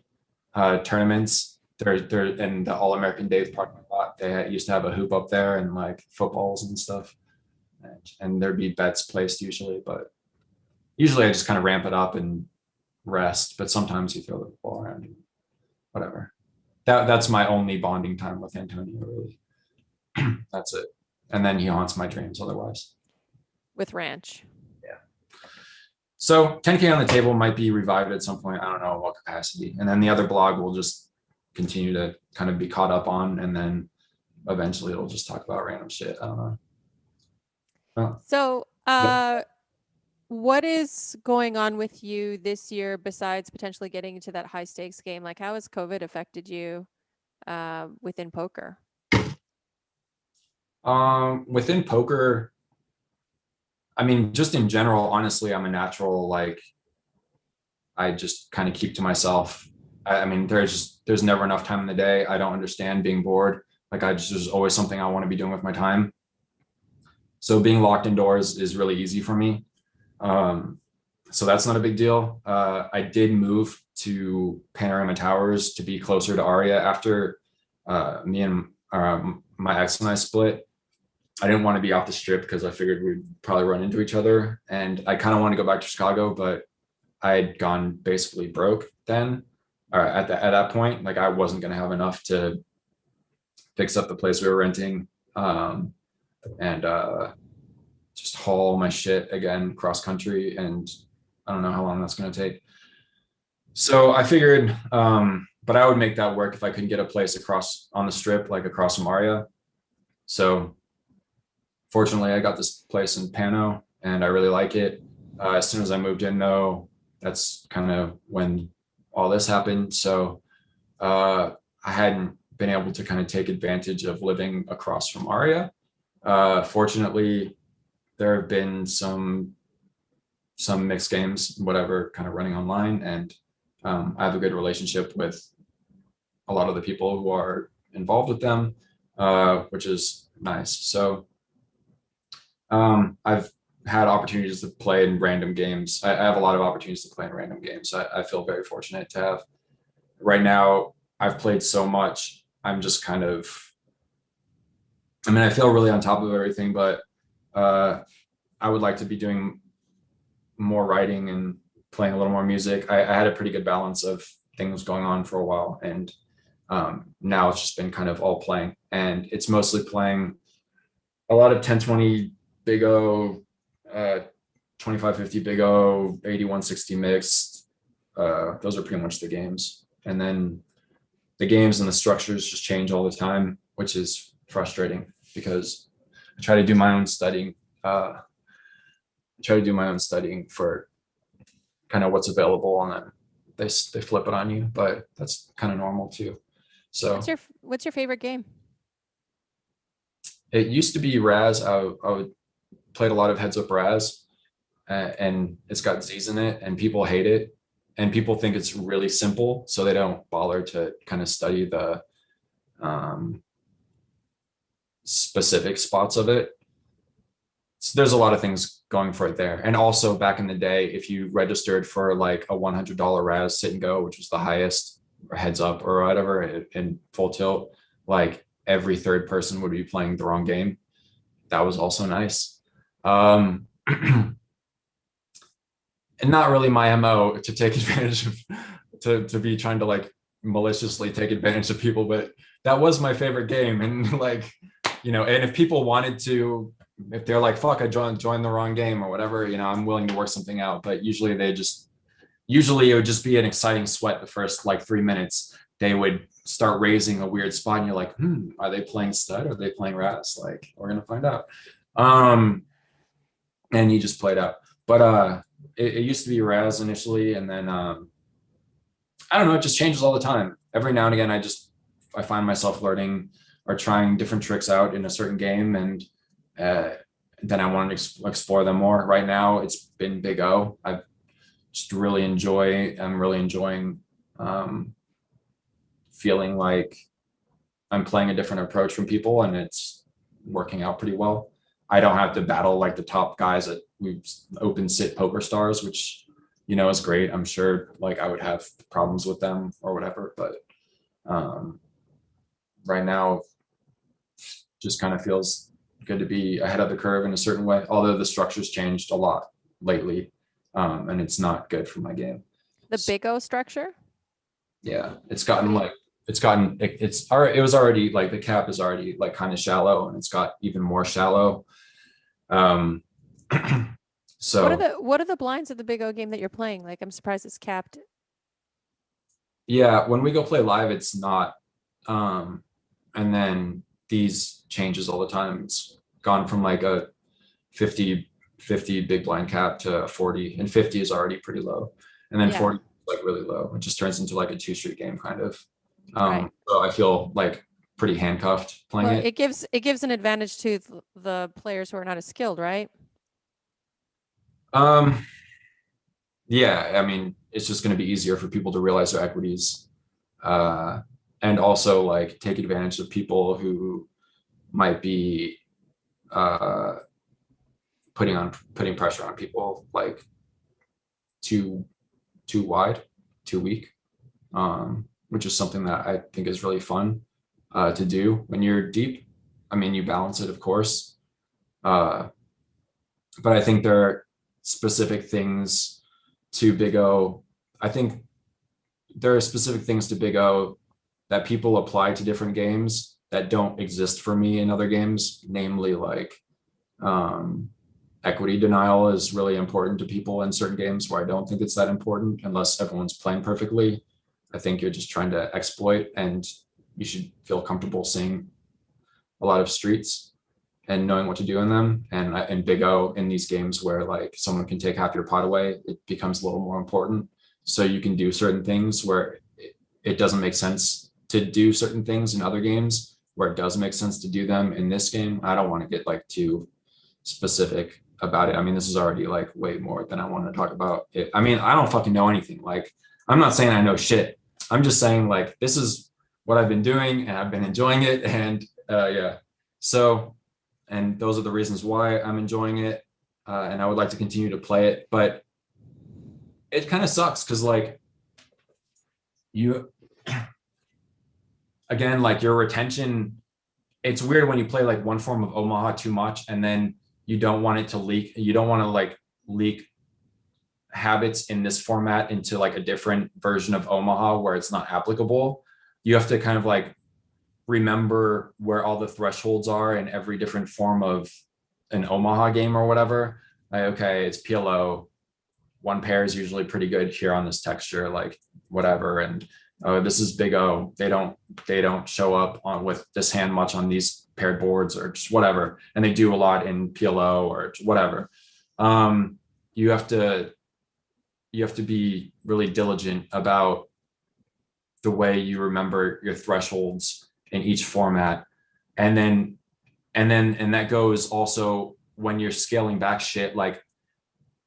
Speaker 2: tournaments. There and the All American Days parking lot. They used to have a hoop up there and like footballs and stuff, and there'd be bets placed usually. But usually I just kind of ramp it up and rest, but sometimes you throw the ball around and whatever. That's my only bonding time with Antonio, really. That's it. And then he haunts my dreams otherwise.
Speaker 1: With ranch.
Speaker 2: Yeah. So 10K on the table might be revived at some point. I don't know what capacity. And then the other blog will just continue to kind of be caught up on, and then eventually it'll just talk about random shit. I don't know. Well,
Speaker 1: So,
Speaker 2: yeah.
Speaker 1: what is going on with you this year besides potentially getting into that high stakes game? Like, how has COVID affected you within poker?
Speaker 2: Within poker, I mean, just in general, honestly, I'm a natural, like, I just kind of keep to myself. I mean, there's never enough time in the day. I don't understand being bored. Like, there's always something I want to be doing with my time. So being locked indoors is really easy for me. So that's not a big deal. I did move to Panorama Towers to be closer to Aria after me and my ex and I split. I didn't want to be off the strip because I figured we'd probably run into each other. And I kind of want to go back to Chicago, but I had gone basically broke then. At that point, like I wasn't going to have enough to fix up the place we were renting, and just haul my shit again cross country. And I don't know how long that's going to take. So I figured, but I would make that work if I could get a place across on the strip, like across from Aria. So fortunately, I got this place in Pano, and I really like it. As soon as I moved in, though, that's kind of when all this happened. So I hadn't been able to kind of take advantage of living across from Aria. Fortunately, there have been some mixed games, whatever, kind of running online, and I have a good relationship with a lot of the people who are involved with them, which is nice. So I've had opportunities to play in random games. I have a lot of opportunities to play in random games. I feel very fortunate to have. Right now, I've played so much. I'm just kind of, I mean, I feel really on top of everything, but I would like to be doing more writing and playing a little more music. I had a pretty good balance of things going on for a while, and now it's just been kind of all playing, and it's mostly playing a lot of 1020 Big O, 2550 Big O, 8160 mixed. Those are pretty much the games. And then the games and the structures just change all the time, which is frustrating because I try to do my own studying. For kind of what's available, and then they flip it on you, but that's kind of normal too. So
Speaker 1: What's your favorite game?
Speaker 2: it used to be Raz. I would played a lot of Heads Up Raz, and it's got Z's in it, and people hate it, and people think it's really simple, so they don't bother to kind of study the specific spots of it. So there's a lot of things going for it there. And also back in the day, if you registered for like a $100 Raz sit and go, which was the highest, or Heads Up or whatever, in Full Tilt, like every third person would be playing the wrong game. That was also nice. And not really my MO to take advantage of, to be trying to like maliciously take advantage of people, but that was my favorite game. And like, you know, and if people wanted to, if they're like, fuck, I joined the wrong game or whatever, you know, I'm willing to work something out. But usually it would just be an exciting sweat the first like 3 minutes. They would start raising a weird spot, and you're like, are they playing stud? Or are they playing Raz? Like, we're gonna find out. And you just played out. But it used to be Raz initially, and then I don't know, it just changes all the time. Every now and again, I find myself learning or trying different tricks out in a certain game, and then I want to explore them more. Right now, it's been Big O. I'm really enjoying feeling like I'm playing a different approach from people, and it's working out pretty well. I don't have to battle like the top guys at we open sit Poker Stars, which, you know, is great. I'm sure like I would have problems with them or whatever, but right now just kind of feels good to be ahead of the curve in a certain way, although the structure's changed a lot lately, and it's not good for my game.
Speaker 1: The Big O structure?
Speaker 2: Yeah, it's
Speaker 1: What
Speaker 2: gotten
Speaker 1: do you
Speaker 2: like it was already like the cap is already like kind of shallow, and it's got even more shallow. Um, so
Speaker 1: what are the blinds of the Big O game that you're playing? Like, I'm surprised it's capped.
Speaker 2: yeah, when we go play live, it's not. And then these changes all the time. It's gone from like a 50 50 big blind cap to 40, and 50 is already pretty low, and then
Speaker 1: Yeah,
Speaker 2: 40 is like really low. It just turns into like a two street game kind of.
Speaker 1: right.
Speaker 2: So I feel like pretty handcuffed playing
Speaker 1: Well,
Speaker 2: it.
Speaker 1: it gives an advantage to the players who are not as skilled, right?
Speaker 2: Um, yeah, I mean, it's just going to be easier for people to realize their equities, uh, and also like take advantage of people who might be uh, putting pressure on people like too too wide, too weak, which is something that I think is really fun to do when you're deep. I mean, you balance it, of course, uh, but I think there are specific things to Big O. I think there are specific things to Big O that people apply to different games that don't exist for me in other games, namely like um, equity denial is really important to people in certain games where I don't think it's that important unless everyone's playing perfectly. I think you're just trying to exploit, and you should feel comfortable seeing a lot of streets and knowing what to do in them. And in Big O, in these games where like someone can take half your pot away, it becomes a little more important. So you can do certain things where it doesn't make sense to do certain things in other games where it does make sense to do them in this game. I don't want to get like too specific about it. I mean, this is already like way more than I want to talk about it. I mean, I don't fucking know anything. Like, I'm not saying I know shit. I'm just saying like this is what I've been doing and I've been enjoying it. And yeah, so and those are the reasons why I'm enjoying it. And I would like to continue to play it, but it kind of sucks because like you again, like your retention, it's weird when you play like one form of Omaha too much and then you don't want it to leak. You don't want to like leak habits in this format into like a different version of Omaha where it's not applicable. You have to kind of like remember where all the thresholds are in every different form of an Omaha game or whatever. Like, okay, it's PLO. One pair is usually pretty good here on this texture, like whatever. And this is Big O. They don't show up on with this hand much on these paired boards or just whatever. And they do a lot in PLO or whatever. Um, you have to be really diligent about the way you remember your thresholds in each format. And then and that goes also when you're scaling back shit. Like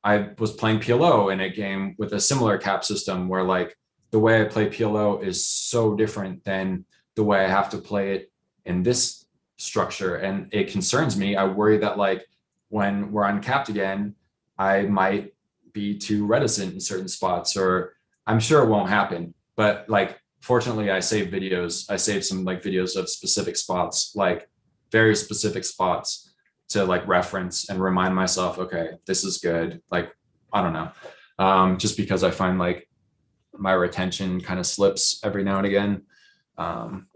Speaker 2: I was playing PLO in a game with a similar cap system where like the way I play PLO is so different than the way I have to play it in this structure. And it concerns me. I worry that like when we're uncapped again, I might be too reticent in certain spots, or I'm sure it won't happen. But like fortunately I saved videos. I saved some like videos of specific spots, like very specific spots to like reference and remind myself, okay, this is good. Like, I don't know. Just because I find like my retention kind of slips every now and again. Um,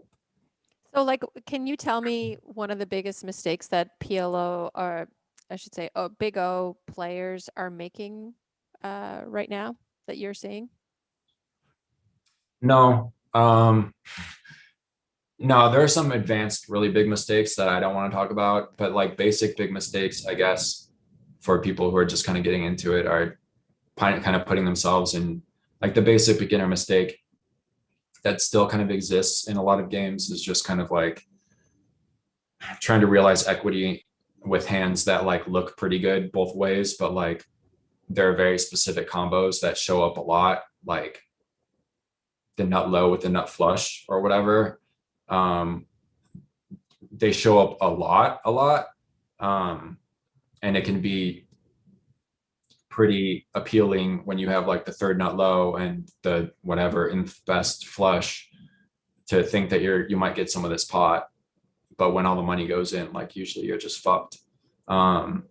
Speaker 1: So, like, can you tell me one of the biggest mistakes that PLO, or I should say, Big O players are making right now that you're seeing?
Speaker 2: no, no, there are some advanced, really big mistakes that I don't want to talk about, but like basic big mistakes, I guess, for people who are just kind of getting into it are kind of putting themselves in like the basic beginner mistake that still kind of exists in a lot of games is just kind of like trying to realize equity with hands that like look pretty good both ways, but like there are very specific combos that show up a lot, like the nut low with the nut flush or whatever. Um, they show up a lot, um, and it can be pretty appealing when you have like the third nut low and the whatever in best flush to think that you might get some of this pot, but when all the money goes in, like usually you're just fucked. Um,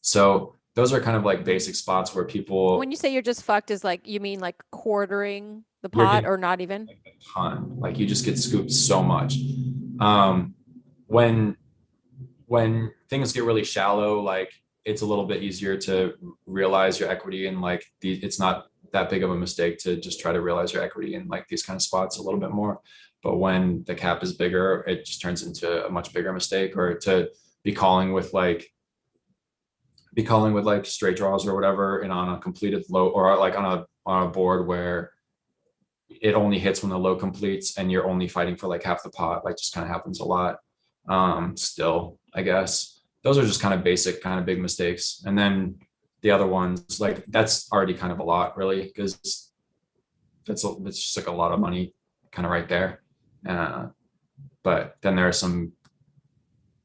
Speaker 2: so those are kind of like basic spots where
Speaker 1: When
Speaker 2: people,
Speaker 1: you say you're just fucked, is like you mean like quartering the
Speaker 2: you're
Speaker 1: pot
Speaker 2: getting
Speaker 1: or not even?
Speaker 2: like a ton, like you just get scooped so much. Um, when things get really shallow, like it's a little bit easier to realize your equity, and like it's not that big of a mistake to just try to realize your equity in like these kind of spots a little bit more. But when the cap is bigger, it just turns into a much bigger mistake. Or to be calling with like straight draws or whatever, and on a completed low, or like on a board where it only hits when the low completes and you're only fighting for like half the pot, like just kind of happens a lot. Still, I guess those are just kind of basic, kind of big mistakes. And then the other ones, like that's already kind of a lot, really, because it's just like a lot of money kind of right there. Uh, but then there are some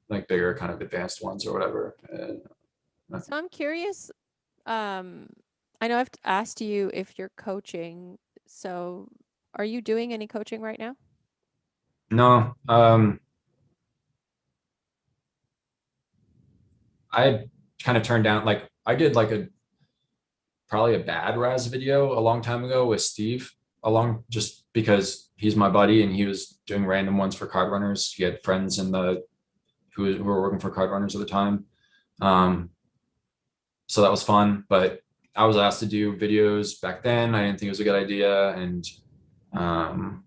Speaker 2: like bigger kind of advanced ones or whatever.
Speaker 1: So I'm curious. I know I've asked you if you're coaching. So are you doing any coaching right now?
Speaker 2: No, I kind of turned down, like I did like probably a bad Raz video a long time ago with Steve, along just because he's my buddy and he was doing random ones for card runners. He had friends in the who were working for card runners at the time. Um, so that was fun, but I was asked to do videos back then. I didn't think it was a good idea. And um,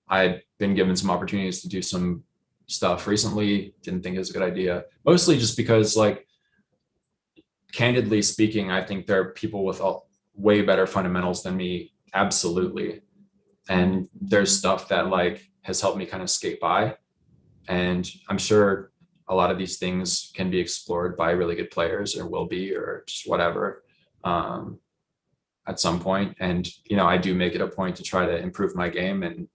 Speaker 2: I had been given some opportunities to do some stuff recently. Didn't think it was a good idea, mostly just because, like, candidly speaking, I think there are people with way better fundamentals than me. Absolutely. And there's stuff that like has helped me kind of skate by. And I'm sure a lot of these things can be explored by really good players, or will be, or just whatever, um, at some point. And, I do make it a point to try to improve my game and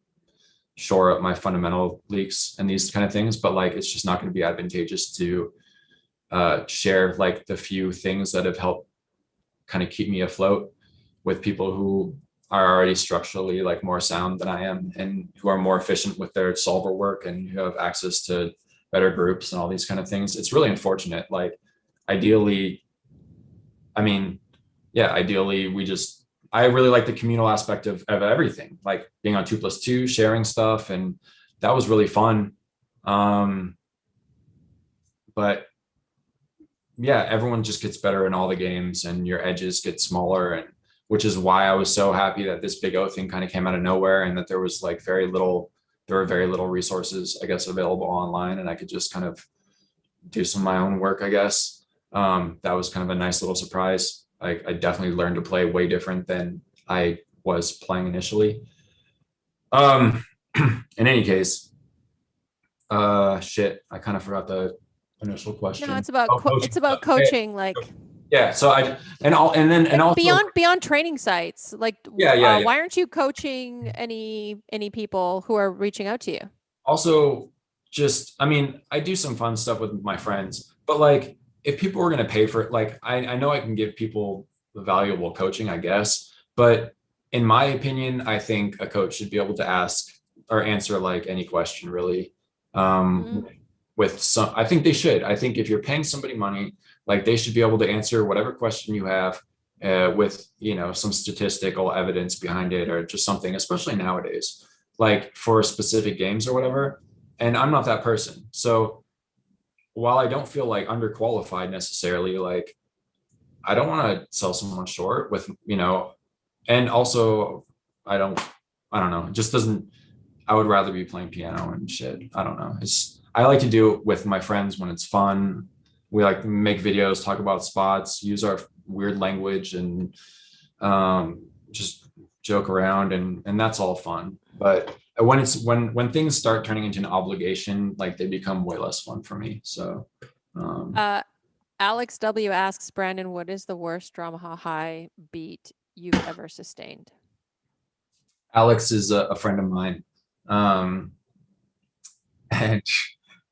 Speaker 2: shore up my fundamental leaks and these kind of things. But like, it's just not going to be advantageous to share like the few things that have helped kind of keep me afloat with people who are already structurally like more sound than I am, and who are more efficient with their solver work, and who have access to better groups and all these kind of things. It's really unfortunate. Like, ideally, I mean, yeah, ideally I really like the communal aspect of everything, like being on 2+2, sharing stuff. And that was really fun. Um, but yeah, everyone just gets better in all the games, and your edges get smaller. And which is why I was so happy that this Big O thing kind of came out of nowhere, and that there was like there were very little resources, I guess, available online, and I could just kind of do some of my own work, I guess. That was kind of a nice little surprise. I definitely learned to play way different than I was playing initially. Um, in any case, shit, I kind of forgot the initial
Speaker 1: No,
Speaker 2: question.
Speaker 1: it's about
Speaker 2: Oh, coaching
Speaker 1: it's about
Speaker 2: stuff. Yeah,
Speaker 1: coaching, like
Speaker 2: yeah. So I and all and
Speaker 1: like
Speaker 2: also,
Speaker 1: beyond training sites. Like,
Speaker 2: yeah.
Speaker 1: why aren't you coaching any people who are reaching out to you?
Speaker 2: Also, just, I mean, I do some fun stuff with my friends, but like, if people were going to pay for it, like, I know I can give people valuable coaching, I guess. But in my opinion, I think a coach should be able to ask or answer like any question, really.
Speaker 1: Mm-hmm.
Speaker 2: With some, I think they should. I think if you're paying somebody money, like, they should be able to answer whatever question you have, with, some statistical evidence behind it, or just something, especially nowadays, like for specific games or whatever. And I'm not that person. So while I don't feel like underqualified necessarily, like, I don't want to sell someone short with, and also I don't, I don't know, it just doesn't, I would rather be playing piano and shit. I don't know. I like to do it with my friends when it's fun. We like to make videos, talk about spots, use our weird language, and just joke around, and that's all fun. But when things start turning into an obligation, like, they become way less fun for me. So
Speaker 1: Uh, Alex W asks Brandon, what is the worst Dramaha high beat you've ever sustained?
Speaker 2: Alex is a friend of mine, um, and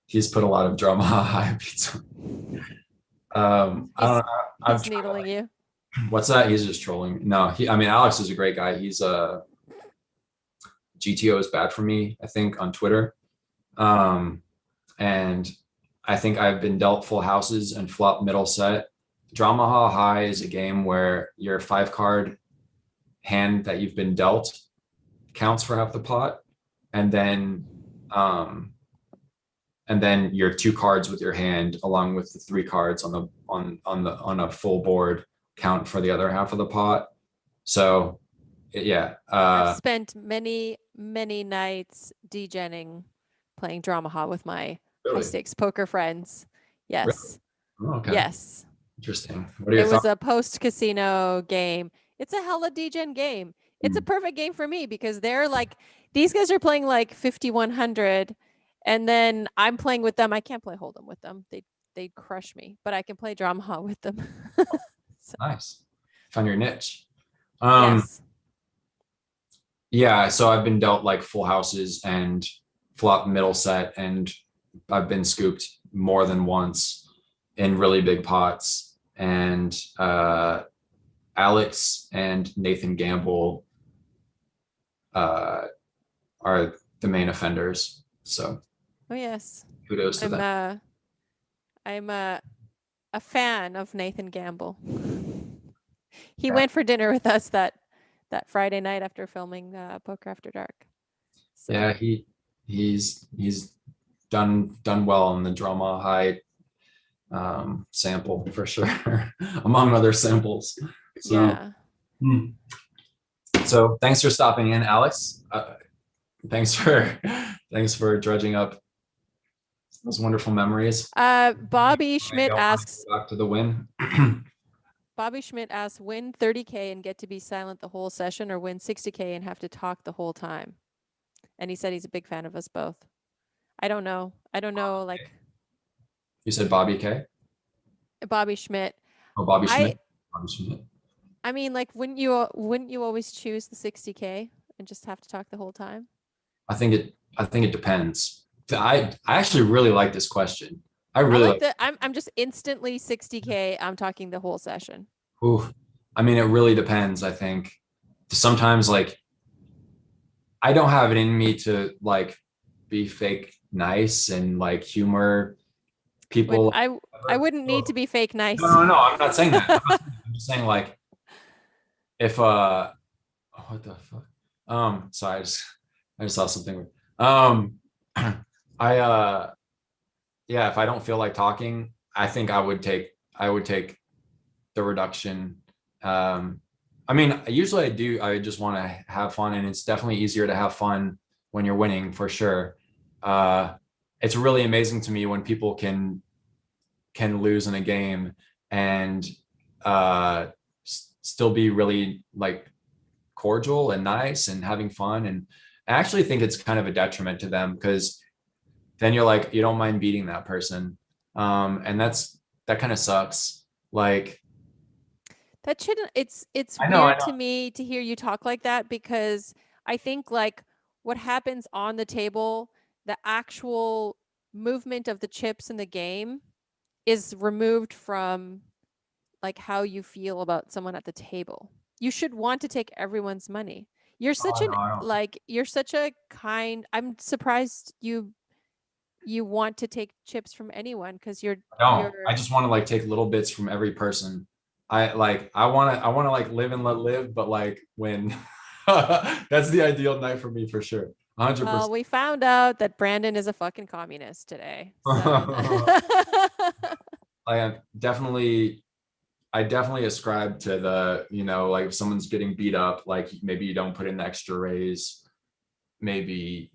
Speaker 2: he's put a lot of drama high beats on. I don't
Speaker 1: He's
Speaker 2: know. I'm
Speaker 1: he's
Speaker 2: trying to,
Speaker 1: needling you.
Speaker 2: what's that? He's just trolling. No, I mean, Alex is a great guy. He's GTO is bad for me, I think, on Twitter. And I think I've been dealt full houses and flop middle set Dramaha High is a game where your 5 card hand that you've been dealt counts for half the pot, and then um, your 2 cards with your hand, along with the 3 cards on a full board, count for the other half of the pot. So, yeah.
Speaker 1: I've spent many, many nights degenning playing Dramaha with my high
Speaker 2: Really?
Speaker 1: stakes poker friends.
Speaker 2: Really?
Speaker 1: Yes.
Speaker 2: Oh, okay.
Speaker 1: Yes.
Speaker 2: Interesting. What are your
Speaker 1: It was
Speaker 2: thoughts?
Speaker 1: a post casino game. It's a hella degen game. It's a
Speaker 2: Hmm.
Speaker 1: perfect game for me because they're like, these guys are playing like 5,100, and then I'm playing with them. I can't play Hold'em with them. They'd crush me, but I can play Dramaha with them. So,
Speaker 2: Nice. Found your niche. Um,
Speaker 1: yes.
Speaker 2: yeah, so I've been dealt like full houses and flop middle set, and I've been scooped more than once in really big pots. And Alex and Nathan Gamble uh, are the main offenders. So
Speaker 1: Oh yes.
Speaker 2: kudos to
Speaker 1: I'm
Speaker 2: them.
Speaker 1: uh I'm a fan of Nathan Gamble. He
Speaker 2: Yeah,
Speaker 1: went for dinner with us that Friday night after filming Poker After Dark. So
Speaker 2: yeah, he's done well on the Drama High sample for sure, among other samples. So,
Speaker 1: yeah.
Speaker 2: hmm. So thanks for stopping in, Alex. Thanks for thanks for dredging up those wonderful memories.
Speaker 1: Bobby
Speaker 2: I
Speaker 1: Schmidt
Speaker 2: don't want to
Speaker 1: asks
Speaker 2: go back to the win.
Speaker 1: Bobby Schmidt asks, win 30K and get to be silent the whole session, or win 60K and have to talk the whole time. And he said he's a big fan of us both. I don't know. I don't know, like
Speaker 2: You said Bobby K.
Speaker 1: Bobby Schmidt.
Speaker 2: Oh, Bobby
Speaker 1: I
Speaker 2: Schmidt. Bobby Schmidt.
Speaker 1: I mean, like, wouldn't you always choose the 60K and just have to talk the whole time?
Speaker 2: I think it depends. I actually really like this question. I
Speaker 1: I
Speaker 2: really
Speaker 1: like
Speaker 2: like.
Speaker 1: that. I'm just instantly 60K. I'm talking the whole session.
Speaker 2: Ooh, I mean, it really depends. I think sometimes like I don't have it in me to like be fake nice and like humor
Speaker 1: Would
Speaker 2: people.
Speaker 1: I wouldn't need to be fake
Speaker 2: No,
Speaker 1: nice.
Speaker 2: no, no. I'm not saying that. I'm just saying like if oh, what the fuck? Sorry, I just saw something weird. I yeah, if I don't feel like talking, I think I would take the reduction. I mean, usually I do. I just want to have fun, and it's definitely easier to have fun when you're winning for sure. Uh, it's really amazing to me when people can lose in a game and still be really like cordial and nice and having fun. And I actually think it's kind of a detriment to them because then you're like you don't mind beating that person, and that kind of sucks. Like
Speaker 1: That shouldn't it's
Speaker 2: I
Speaker 1: weird
Speaker 2: know.
Speaker 1: to me to hear you talk like that because I think like what happens on the table, the actual movement of the chips in the game is removed from like how you feel about someone at the table. You should want to take everyone's money. You're such
Speaker 2: Oh
Speaker 1: an
Speaker 2: no, I don't.
Speaker 1: like you're such a kind I'm surprised you want to take chips from anyone because
Speaker 2: I don't. I
Speaker 1: you're
Speaker 2: just want to like take little bits from every person. I want to like live and let live, but like when that's the ideal night for me for sure. 100%.
Speaker 1: we found out that Brandon is a fucking communist today. So
Speaker 2: I definitely I definitely ascribe to the, like if someone's getting beat up, like maybe you don't put in the extra raise. Maybe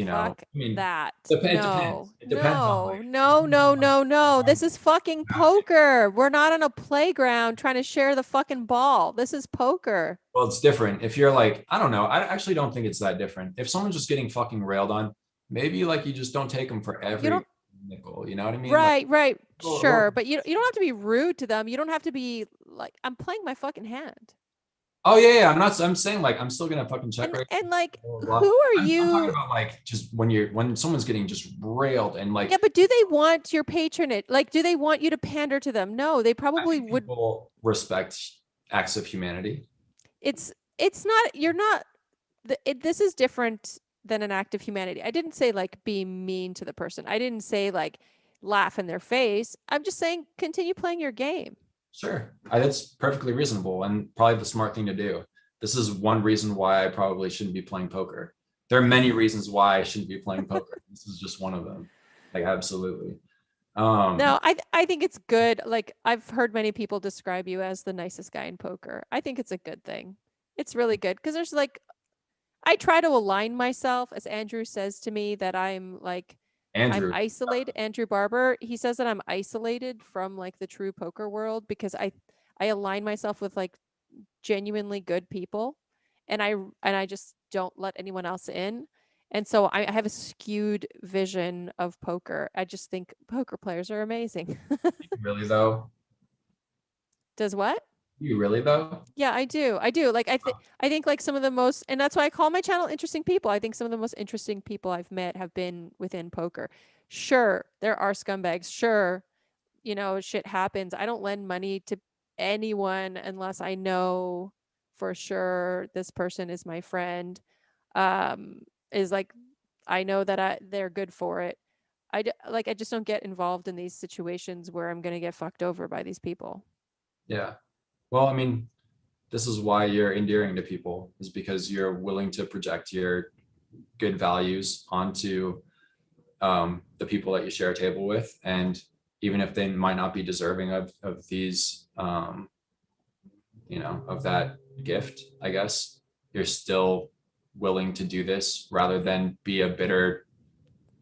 Speaker 1: fuck
Speaker 2: I mean,
Speaker 1: that.
Speaker 2: it depends.
Speaker 1: No.
Speaker 2: It depends on like,
Speaker 1: No. No, no, no, no. This is fucking poker. We're not on a playground trying to share the fucking ball. This is poker.
Speaker 2: well, it's different. If you're like, I don't know, I actually don't think it's that different. If someone's just getting fucking railed on, maybe like you just don't take them for
Speaker 1: You
Speaker 2: every
Speaker 1: don't
Speaker 2: nickel. You know what I mean? Like,
Speaker 1: right.
Speaker 2: little,
Speaker 1: Sure, but you don't have to be rude to them. You don't have to be like I'm playing my fucking hand.
Speaker 2: oh yeah. I'm saying like I'm still gonna fucking check right.
Speaker 1: And like
Speaker 2: Blah, blah,
Speaker 1: who
Speaker 2: blah.
Speaker 1: are
Speaker 2: I'm talking
Speaker 1: you?
Speaker 2: about like just when someone's getting just railed and
Speaker 1: Yeah,
Speaker 2: like
Speaker 1: but do they want your patronage? Like, do they want you to pander to them? No, they
Speaker 2: I
Speaker 1: probably
Speaker 2: think
Speaker 1: would.
Speaker 2: people respect acts of humanity.
Speaker 1: It's not. You're not. This is different than an act of humanity. I didn't say like be mean to the person. I didn't say like laugh in their face. I'm just saying continue playing your game.
Speaker 2: Sure. That's perfectly reasonable and probably the smart thing to do. This is one reason why I probably shouldn't be playing poker. There are many reasons why I shouldn't be playing poker. This is just one of them. Like absolutely.
Speaker 1: No,
Speaker 2: Um,
Speaker 1: I think it's good. Like I've heard many people describe you as the nicest guy in poker. I think it's a good thing. It's really good because there's like I try to align myself, as Andrew says to me, that I'm
Speaker 2: Andrew,
Speaker 1: isolated. Andrew Barber, he says that I'm isolated from like the true poker world because I align myself with like genuinely good people, and I just don't let anyone else in. And so I have a skewed vision of poker. I just think poker players are amazing.
Speaker 2: really though?
Speaker 1: Does what?
Speaker 2: You really though?
Speaker 1: Yeah, I do. I do. I think like some of the most, and that's why I call my channel interesting people. I think some of the most interesting people I've met have been within poker. Sure, there are scumbags. Sure, shit happens. I don't lend money to anyone unless I know for sure this person is my friend. Um, is like I know that they're good for it. I just don't get involved in these situations where I'm gonna get fucked over by these people.
Speaker 2: Yeah. Well, I mean, this is why you're endearing to people, is because you're willing to project your good values onto the people that you share a table with. And even if they might not be deserving of these, of that gift, I guess, you're still willing to do this rather than be a bitter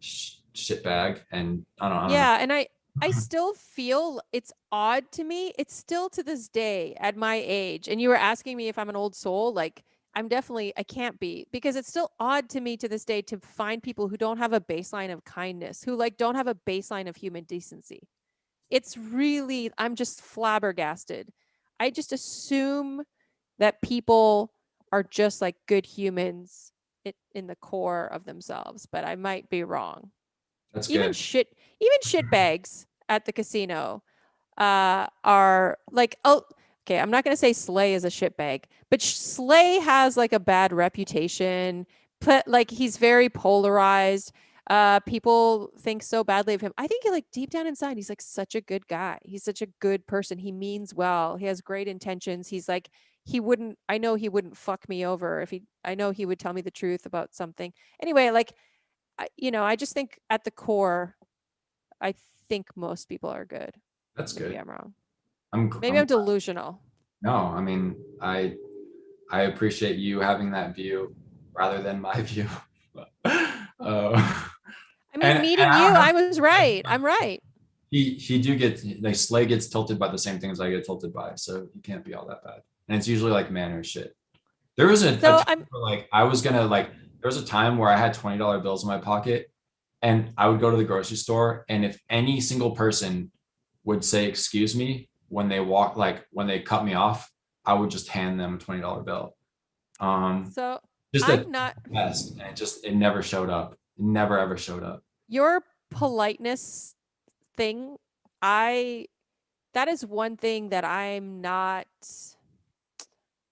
Speaker 2: shitbag. And I don't know.
Speaker 1: Yeah, and I still feel it's odd to me. It's still to this day at my age. And you were asking me if I'm an old soul, like I can't be because it's still odd to me to this day to find people who don't have a baseline of kindness, who like don't have a baseline of human decency. It's really I'm just flabbergasted. I just assume that people are just like good humans in the core of themselves, but I might be wrong.
Speaker 2: That's
Speaker 1: even
Speaker 2: good.
Speaker 1: shit even shit bags at the casino are like, oh, okay, I'm not going to say Slay is a shit bag, but Slay has like a bad reputation, but like he's very polarized. People think so badly of him. I think like deep down inside he's like such a good guy. He's such a good person. He means well. He has great intentions. He's like I know he wouldn't fuck me over if he I know he would tell me the truth about something. Anyway, like I just think at the core, I think most people are good.
Speaker 2: That's
Speaker 1: Maybe
Speaker 2: good.
Speaker 1: I'm wrong. Maybe
Speaker 2: I'm
Speaker 1: I'm delusional.
Speaker 2: no, I mean, I appreciate you having that view rather than my view. uh,
Speaker 1: I mean,
Speaker 2: and
Speaker 1: meeting
Speaker 2: I don't
Speaker 1: you,
Speaker 2: know.
Speaker 1: I was right. I'm right.
Speaker 2: He do get like Slay gets tilted by the same things I get tilted by, so he can't be all that bad. And it's usually like manner shit. There was a
Speaker 1: So
Speaker 2: time where like I was gonna like there was a time where I had $20 bills in my pocket and I would go to the grocery store and if any single person would say excuse me when they walk like when they cut me off, I would just hand them a $20 bill. Um
Speaker 1: so
Speaker 2: just a
Speaker 1: I'm not
Speaker 2: test and it never showed up. It never ever showed up.
Speaker 1: your politeness thing. I that is one thing that I'm not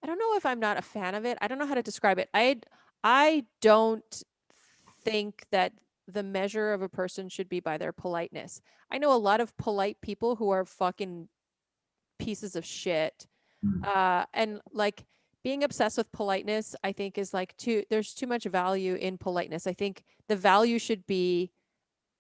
Speaker 1: I don't know if I'm not a fan of it. I don't know how to describe it. I don't think that the measure of a person should be by their politeness. I know a lot of polite people who are fucking pieces of shit.
Speaker 2: Mm.
Speaker 1: And like being obsessed with politeness, I think is like there's too much value in politeness. I think the value should be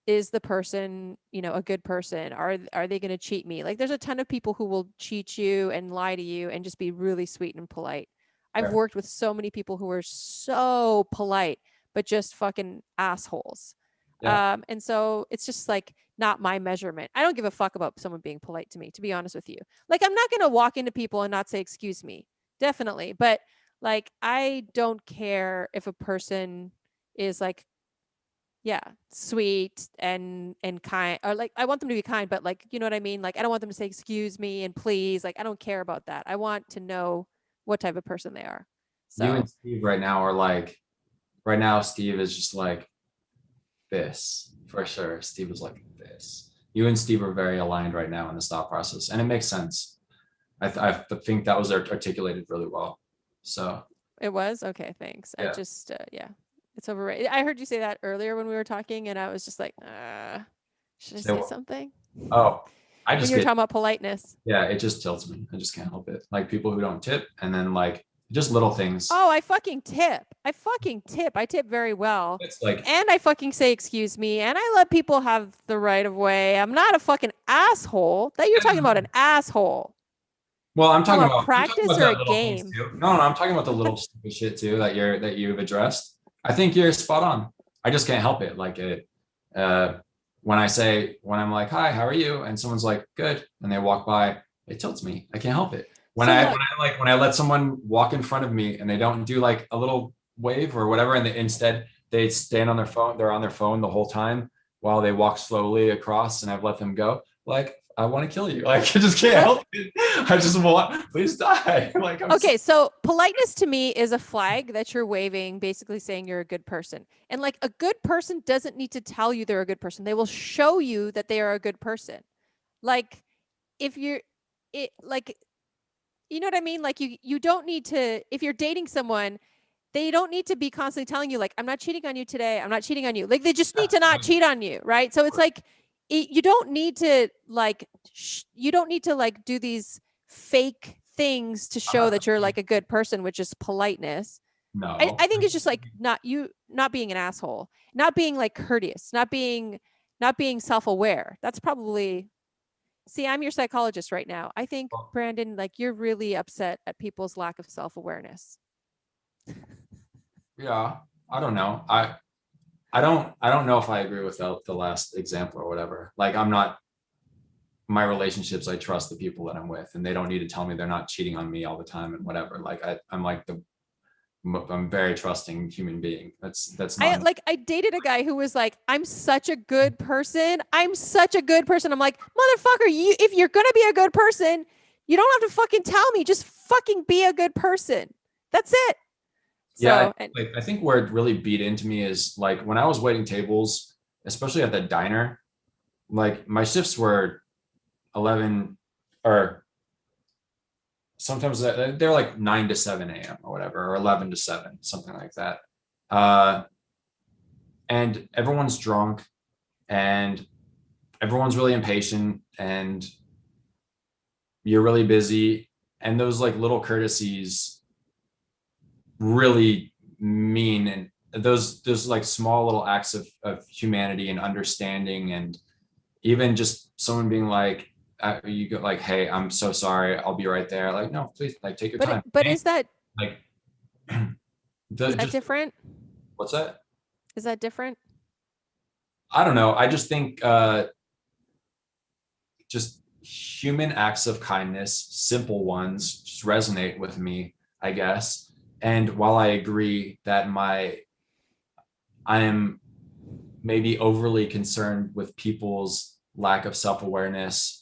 Speaker 1: is the person, a good person? Are they going to cheat me? Like there's a ton of people who will cheat you and lie to you and just be really sweet and polite. I've
Speaker 2: Fair.
Speaker 1: worked with so many people who are so polite but just fucking assholes.
Speaker 2: Yeah.
Speaker 1: And so it's just like not my measurement. I don't give a fuck about someone being polite to me, to be honest with you. Like I'm not going to walk into people and not say excuse me. Definitely, but like I don't care if a person is like, yeah, sweet and kind, or like I want them to be kind, but like you know what I mean, like I don't want them to say excuse me and please, like I don't care about that. I want to know what type of person they are.
Speaker 2: You
Speaker 1: So
Speaker 2: and Steve right now are like right now Steve is just like this for sure. Steve was like this. You and Steve are very aligned right now in this thought process, and it makes sense. I think that was articulated really well. So
Speaker 1: it was okay, thanks. I
Speaker 2: yeah,
Speaker 1: just yeah, it's overrated. I heard you say that earlier when we were talking and I was just like should I
Speaker 2: say
Speaker 1: say
Speaker 2: what?
Speaker 1: something?
Speaker 2: Oh, I
Speaker 1: when
Speaker 2: just
Speaker 1: you were
Speaker 2: get,
Speaker 1: talking about politeness.
Speaker 2: yeah, it just tilts me. I just can't help it. Like people who don't tip, and then like just little things.
Speaker 1: Oh, I fucking tip. I fucking tip. I tip very well.
Speaker 2: It's like,
Speaker 1: And I fucking say excuse me. And I let people have the right of way. I'm not a fucking asshole. That you're talking about an asshole.
Speaker 2: well,
Speaker 1: Talking about
Speaker 2: I'm talking
Speaker 1: practice
Speaker 2: about
Speaker 1: or a
Speaker 2: the little things
Speaker 1: game.
Speaker 2: too. No, I'm talking about the little stupid shit too that you've addressed. I think you're spot on. I just can't help it. Like it, uh, when I'm like, "Hi, how are you?" and someone's like, "Good," and they walk by, it tilts me. I can't help it.
Speaker 1: So look,
Speaker 2: When I let someone walk in front of me and they don't do like a little wave or whatever, and instead they stand on their phone, they're on their phone the whole time while they walk slowly across, and I've let them go. Like I want to kill you. Like I just can't help it. I just want, please die. Like I'm
Speaker 1: okay, so politeness to me is a flag that you're waving, basically saying you're a good person. And like a good person doesn't need to tell you they're a good person. They will show you that they are a good person. Like if you're it like you know what I mean? Like you don't need to if you're dating someone, they don't need to be constantly telling you like I'm not cheating on you today. I'm not cheating on you. Like they just need to not cheat on you, right? So it's like you don't need to like you don't need to like do these fake things to show
Speaker 2: not,
Speaker 1: that you're like a good person, which is politeness.
Speaker 2: no.
Speaker 1: I think it's just like not being an asshole, not being like courteous, not being self-aware. That's probably see, I'm your psychologist right now. I think Brandon, like you're really upset at people's lack of self-awareness.
Speaker 2: Yeah, I don't know. I don't know if I agree with the last example or whatever. Like I'm not my relationships, I trust the people that I'm with, and they don't need to tell me they're not cheating on me all the time and whatever. Like I'm like I'm a very trusting human being. That's not
Speaker 1: I dated a guy who was like, I'm such a good person. I'm such a good person. I'm like, motherfucker, you if you're gonna be a good person, you don't have to fucking tell me. Just fucking be a good person. That's it.
Speaker 2: yeah.
Speaker 1: So and
Speaker 2: Like I think where it really beat into me is like when I was waiting tables, especially at the diner. Like my shifts were 11 or sometimes they're like 9 to 7 a.m. or whatever, or 11 to 7, something like that. Uh, and everyone's drunk and everyone's really impatient and you're really busy. And those like little courtesies really mean, and those like small little acts of humanity and understanding, and even just someone being like, you go like, hey, I'm so sorry, I'll be right there. Like, no, please, like take your time.
Speaker 1: but
Speaker 2: And, like
Speaker 1: is that
Speaker 2: just
Speaker 1: different?
Speaker 2: what's that?
Speaker 1: Is that different?
Speaker 2: I don't know. I just think just human acts of kindness, simple ones, just resonate with me, I guess. And while I agree that I am maybe overly concerned with people's lack of self-awareness,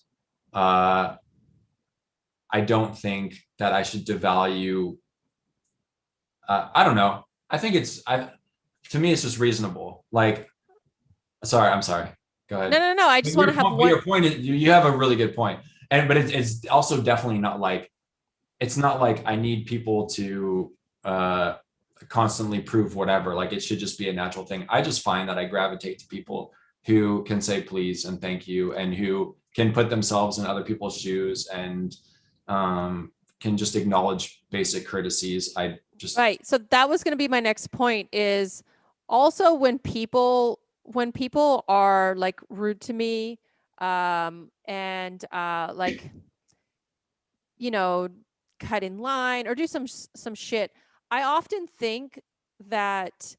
Speaker 2: uh, I don't think that I should devalue. I don't know. I think to me it's just reasonable. Like, sorry, I'm sorry. Go
Speaker 1: No,
Speaker 2: ahead.
Speaker 1: no, no. I just want to have one.
Speaker 2: Your point is you have a really good point, but it's also definitely not like it's not like I need people to uh, constantly prove whatever. Like it should just be a natural thing. I just find that I gravitate to people who can say please and thank you, and who can put themselves in other people's shoes, and can just acknowledge basic courtesies. I just
Speaker 1: Right. So that was going to be my next point is also when people are like rude to me and like you know cut in line or do some shit, I often think that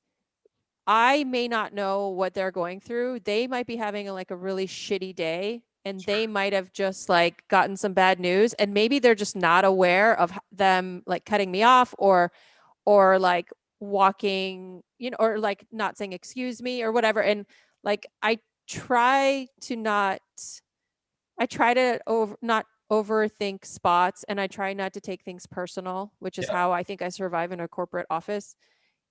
Speaker 1: I may not know what they're going through. They might be having like a really shitty day and they might have just like gotten some bad news and maybe they're just not aware of them like cutting me off or like walking, or like not saying excuse me or whatever. And like try to not, I try to not overthink spots and I try not to take things personal, which is
Speaker 2: yeah.
Speaker 1: how I think I survive in a corporate office.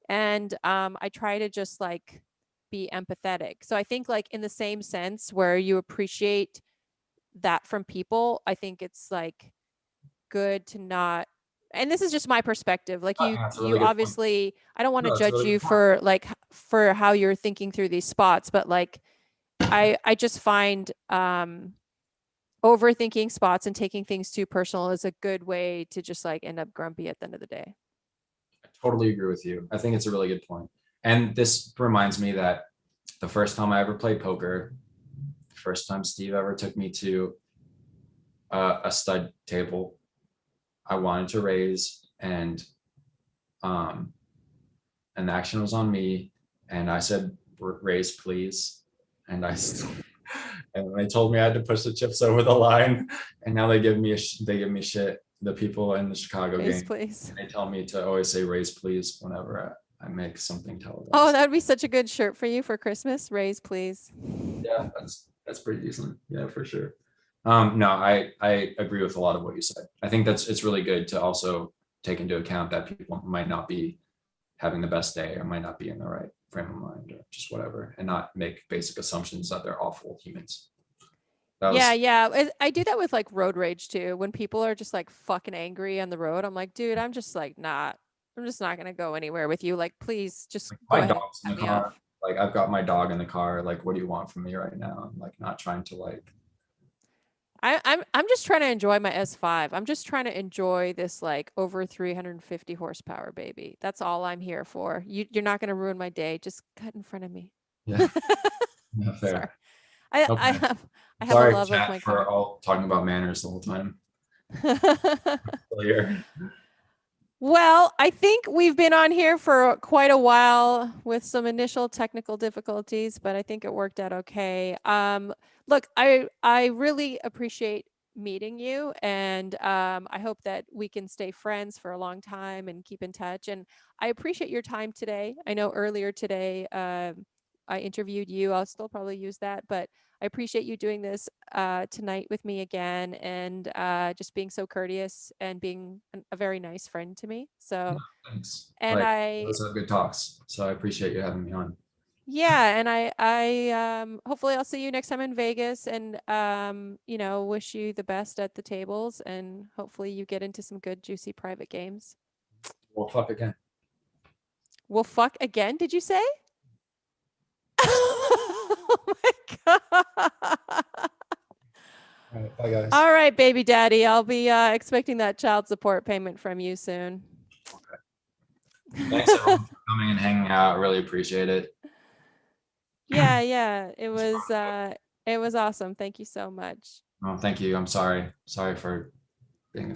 Speaker 1: And I try to just like be empathetic. So I think like in the same sense where you appreciate that from people, I think it's like good to not, and this is just my perspective, like
Speaker 2: That's a
Speaker 1: you
Speaker 2: really good point.
Speaker 1: obviously, I don't want to
Speaker 2: No, that's a
Speaker 1: judge
Speaker 2: really
Speaker 1: you
Speaker 2: good point.
Speaker 1: for like for how you're thinking through these spots, but like I just find overthinking spots and taking things too personal is a good way to just like end up grumpy at the end of the day.
Speaker 2: I totally agree with you. I think it's a really good point. And this reminds me that the first time I ever played poker, the first time Steve ever took me to a stud table, I wanted to raise, um, and the action was on me, and I said raise please, and and they told me I had to push the chips over the line, and now they give me shit. The people in the Chicago
Speaker 1: Raise,
Speaker 2: game,
Speaker 1: please.
Speaker 2: they tell me to always say raise please whenever I make something
Speaker 1: Oh,
Speaker 2: televised.
Speaker 1: that would be such a good shirt for you for Christmas. Raise, please.
Speaker 2: Yeah, that's pretty decent. Yeah, for sure. No, I agree with a lot of what you said. I think it's really good to also take into account that people might not be having the best day or might not be in the right frame of mind or just whatever, and not make basic assumptions that they're awful humans. That
Speaker 1: Yeah,
Speaker 2: was
Speaker 1: yeah. I do that with like road rage too. When people are just like fucking angry on the road, I'm like, dude, I'm just like not. I'm just not gonna go anywhere with you. Like, please, just
Speaker 2: like
Speaker 1: go
Speaker 2: my
Speaker 1: ahead,
Speaker 2: dog's in
Speaker 1: cut
Speaker 2: the
Speaker 1: me
Speaker 2: car.
Speaker 1: off.
Speaker 2: Like I've got my dog in the car. Like, what do you want from me right now? I'm like not trying to like.
Speaker 1: I'm just trying to enjoy my S5. I'm just trying to enjoy this like over 350 horsepower baby. That's all I'm here for. You're not gonna ruin my day. Just cut in front of me.
Speaker 2: Yeah, yeah,
Speaker 1: Sorry.
Speaker 2: fair.
Speaker 1: I I
Speaker 2: Okay.
Speaker 1: have I have a
Speaker 2: Sorry,
Speaker 1: love of
Speaker 2: chat,
Speaker 1: my
Speaker 2: for
Speaker 1: car.
Speaker 2: all talking about manners the whole time. Here.
Speaker 1: Well, I think we've been on here for quite a while with some initial technical difficulties, but I think it worked out okay. Look, I really appreciate meeting you, and I hope that we can stay friends for a long time and keep in touch. And I appreciate your time today. I know earlier today I interviewed you. I'll still probably use that, but I appreciate you doing this tonight with me again, and just being so courteous and being a very nice friend to me.
Speaker 2: No,
Speaker 1: So,
Speaker 2: thanks.
Speaker 1: and
Speaker 2: Like
Speaker 1: I,
Speaker 2: those are good talks. So I appreciate you having me on.
Speaker 1: yeah, and hopefully I'll see you next time in Vegas, and wish you the best at the tables, and hopefully you get into some good juicy private games.
Speaker 2: We'll talk again.
Speaker 1: Well, fuck again, did you say? Oh my god.
Speaker 2: All right, bye guys.
Speaker 1: All right, baby daddy. I'll be expecting that child support payment from you soon.
Speaker 2: Thanks everyone for coming and hanging out. I really appreciate it.
Speaker 1: Yeah, yeah. It was awesome. Thank you so much.
Speaker 2: Oh, thank you. I'm sorry. Sorry for being a